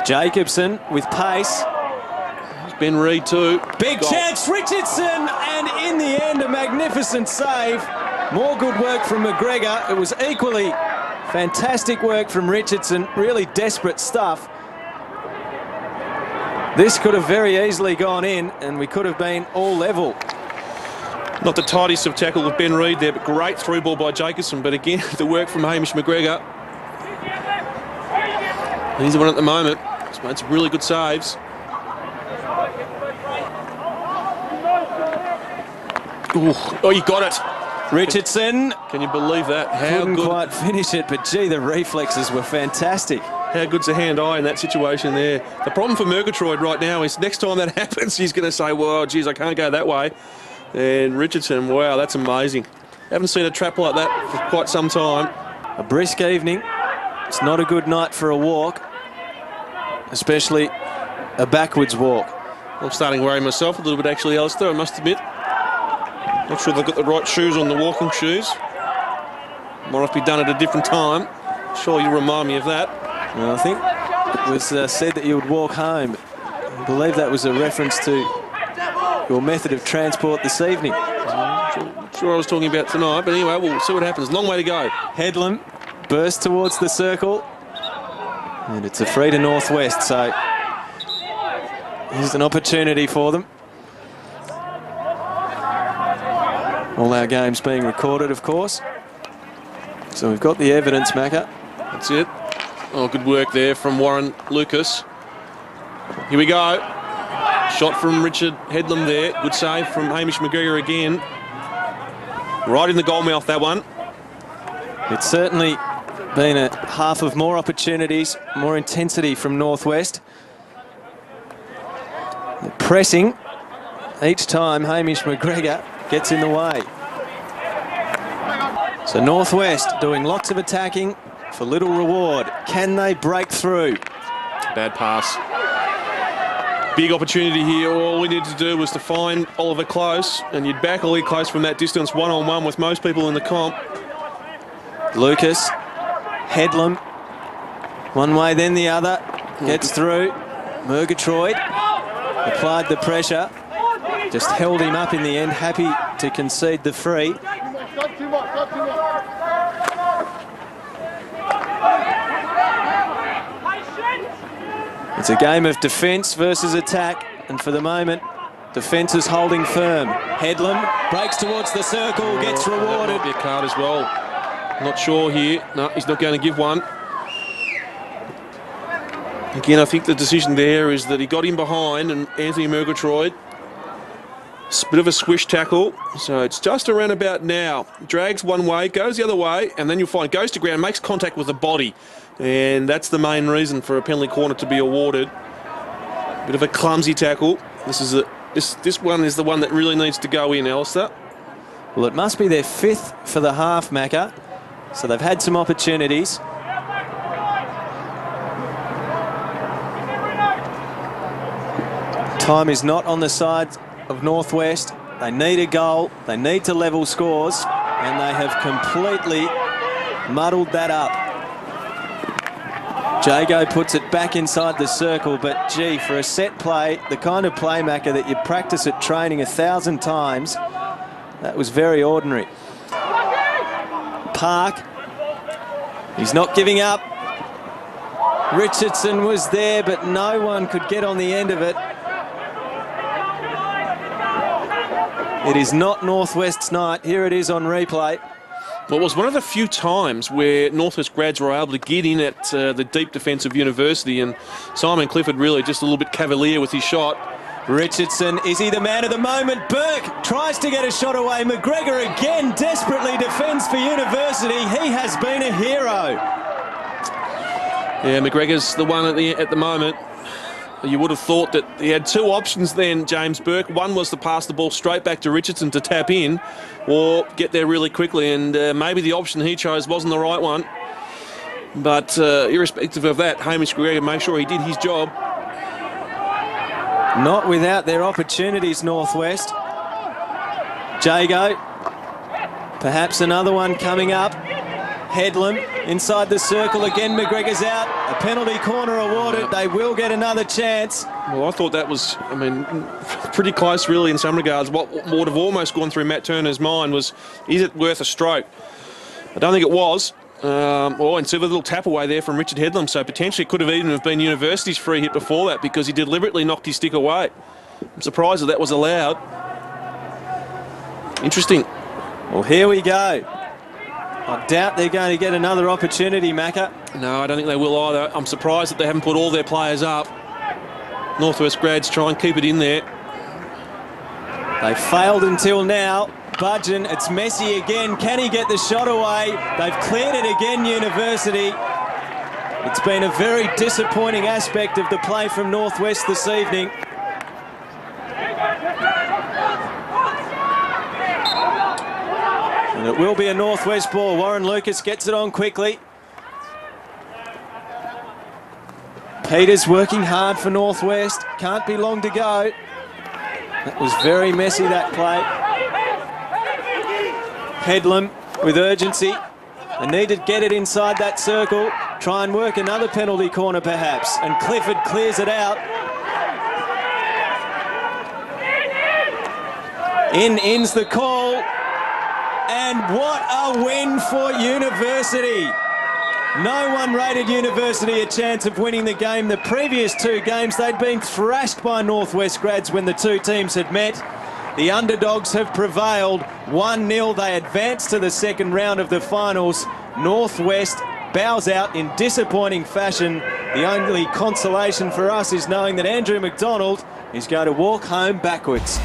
Jacobson with pace. There's Ben Reid too. Big chance, Richardson, and in the end, a magnificent save. More good work from McGregor. It was equally fantastic work from Richardson. Really desperate stuff. This could have very easily gone in, and we could have been all level. Not the tightest of tackle with Ben Reid there, but great through ball by Jacobson. But again, the work from Hamish McGregor. He's the one at the moment. He's made some really good saves. Ooh. Oh, you got it. Richardson. Can you believe that? How Couldn't good. quite finish it, but gee, the reflexes were fantastic. How good's a hand-eye in that situation there? The problem for Murgatroyd right now is next time that happens, he's going to say, well, geez, I can't go that way. And Richardson, wow, that's amazing. Haven't seen a trap like that for quite some time. A brisk evening. It's not a good night for a walk, especially a backwards walk. I'm starting to worry myself a little bit, actually, Alistair, I must admit. Not sure they've got the right shoes on, the walking shoes. Might have to be done at a different time. Sure, you remind me of that. Well, I think it was said that you would walk home. I believe that was a reference to your method of transport this evening. Sure I was talking about tonight, but anyway, we'll see what happens. Long way to go. Headlam bursts towards the circle, and it's a free to Northwest, so here's an opportunity for them. All our games being recorded, of course. So we've got the evidence, Macca. That's it. Oh, good work there from Warren Lucas. Here we go. Shot from Richard Headlam there. Good save from Hamish McGregor again. Right in the goalmouth, that one. It's certainly been a half of more opportunities, more intensity from Northwest. They're pressing each time Hamish McGregor gets in the way. So Northwest doing lots of attacking for little reward. Can they break through? Bad pass. Big opportunity here. All we needed to do was to find Oliver Close, and you'd back Ollie Close from that distance one-on-one with most people in the comp. Lucas, Headlam, one way then the other, gets through. Murgatroyd applied the pressure, just held him up in the end, happy to concede the free. It's a game of defence versus attack, and for the moment, defence is holding firm. Headlam breaks towards the circle, gets rewarded. That might be a card as well. Not sure here. No, he's not going to give one. Again, I think the decision there is that he got him behind, and Anthony Murgatroyd, it's a bit of a squish tackle, so it's just around about now. Drags one way, goes the other way, and then you'll find goes to ground, makes contact with the body. And that's the main reason for a penalty corner to be awarded. Bit of a clumsy tackle. This one is the one that really needs to go in, Alistair. Well, it must be their fifth for the half, Macca. So they've had some opportunities. Time is not on the side of Northwest. They need a goal. They need to level scores. And they have completely muddled that up. Jago puts it back inside the circle, but gee, for a set play, the kind of playmaker that you practice at training 1,000 times, that was very ordinary. Park, he's not giving up. Richardson was there, but no one could get on the end of it. It is not Northwest's night. Here it is on replay. Well, it was one of the few times where Northwest grads were able to get in at the deep defence of University, and Simon Clifford really just a little bit cavalier with his shot. Richardson, is he the man of the moment? Burke tries to get a shot away. McGregor again desperately defends for University. He has been a hero. Yeah, McGregor's the one at the moment. You would have thought that he had two options then, James Burke. One was to pass the ball straight back to Richardson to tap in or get there really quickly, and maybe the option he chose wasn't the right one. But irrespective of that, Hamish Gregor made sure he did his job. Not without their opportunities, Northwest. Jago, perhaps another one coming up. Headlam inside the circle again. McGregor's out. A penalty corner awarded. They will get another chance. Well, I thought that was, pretty close really in some regards. What would have almost gone through Matt Turner's mind was, is it worth a stroke? I don't think it was. And so a little tap away there from Richard Headlam, so potentially it could have even have been University's free hit before that because he deliberately knocked his stick away. I'm surprised that was allowed. Interesting. Well, here we go. I doubt they're going to get another opportunity, Macca. No, I don't think they will either. I'm surprised that they haven't put all their players up. Northwest grads try and keep it in there. They failed until now. Budgeon, it's Messi again. Can he get the shot away? They've cleared it again, University. It's been a very disappointing aspect of the play from Northwest this evening. And it will be a Northwest ball. Warren Lucas gets it on quickly. Peters working hard for Northwest. Can't be long to go. That was very messy, that play. Headlam with urgency. They need to get it inside that circle. Try and work another penalty corner perhaps. And Clifford clears it out. In's the call. And what a win for University. No one rated University a chance of winning the game. The previous two games, they'd been thrashed by Northwest grads when the two teams had met. The underdogs have prevailed. 1-0, they advance to the second round of the finals. Northwest bows out in disappointing fashion. The only consolation for us is knowing that Andrew McDonald is going to walk home backwards.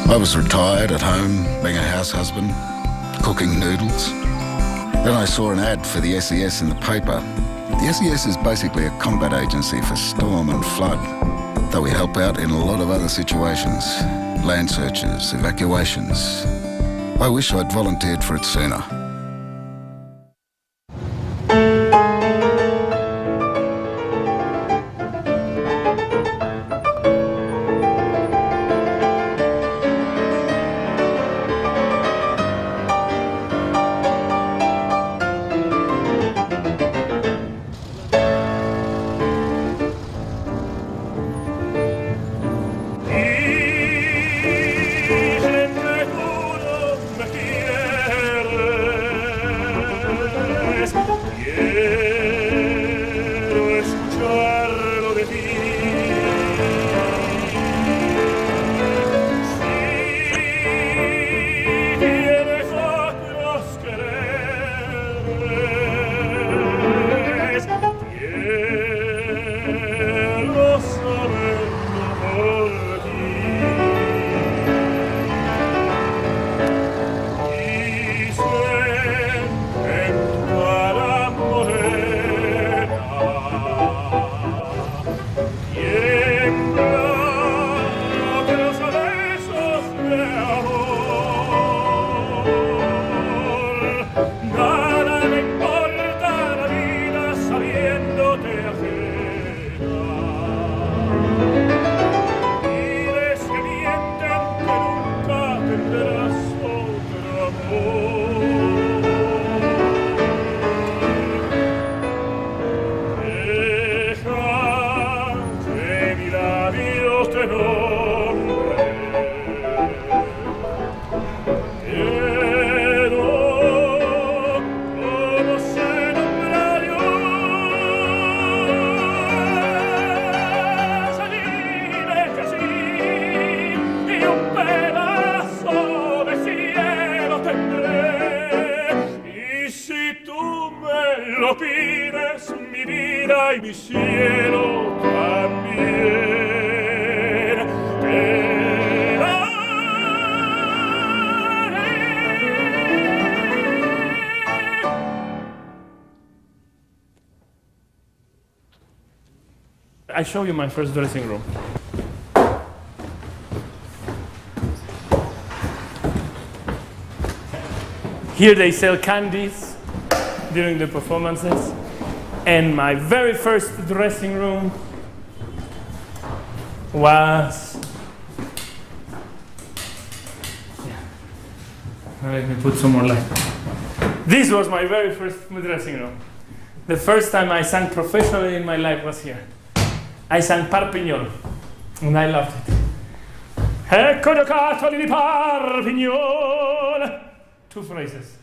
I was retired at home, being a house husband, cooking noodles. Then I saw an ad for the SES in the paper. The SES is basically a combat agency for storm and flood, though we help out in a lot of other situations, land searches, evacuations. I wish I'd volunteered for it sooner. I show you my first dressing room. Here they sell candies during the performances. And my very first dressing room was... Let me put some more light. This was my very first dressing room. The first time I sang professionally in my life was here. I sang Parpignol, and I loved it. Ecco giocattoli di Parpignol. 2 phrases.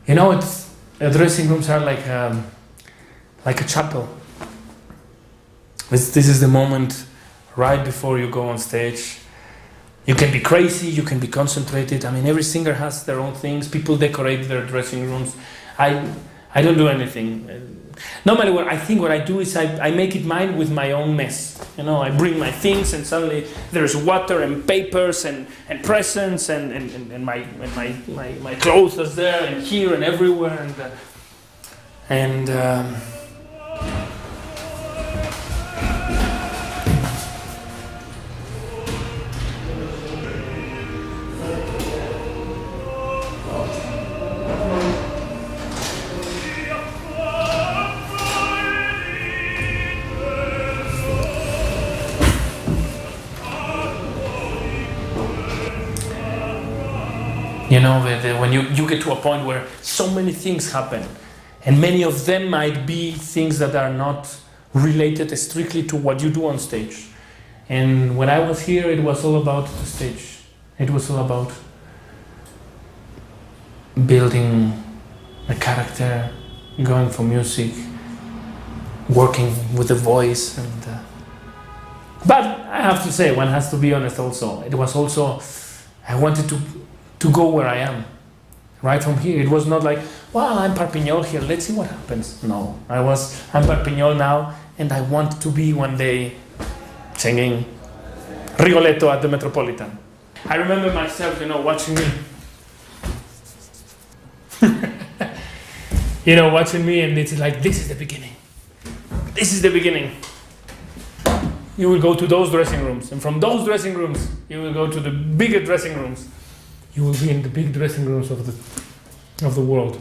You know, dressing rooms are like a chapel. This is the moment right before you go on stage. You can be crazy, you can be concentrated. I mean, every singer has their own things. People decorate their dressing rooms. I don't do anything. Normally, what I do is I make it mine with my own mess. You know, I bring my things, and suddenly there's water and papers and presents and my clothes is there and here and everywhere you know, when you get to a point where so many things happen, and many of them might be things that are not related strictly to what you do on stage. And when I was here, it was all about the stage. It was all about building a character, going for music, working with the voice. But I have to say, one has to be honest also. It was also, I wanted to go where I am, right from here. It was not like, well, I'm Parpignol here, let's see what happens. No, I'm Parpignol now, and I want to be one day singing Rigoletto at the Metropolitan. I remember myself, watching me. Watching me, and it's like, this is the beginning. This is the beginning. You will go to those dressing rooms, and from those dressing rooms, you will go to the bigger dressing rooms. You will be in the big dressing rooms of the world.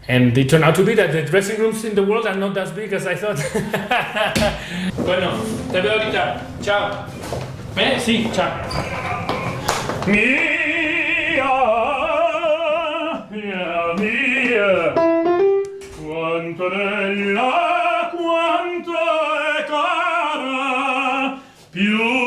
And it turned out to be that the dressing rooms in the world are not as big as I thought. Bueno, te veo ahorita. Ciao. Sí, ciao. Mia, mia, quanto bella, quanto è cara, più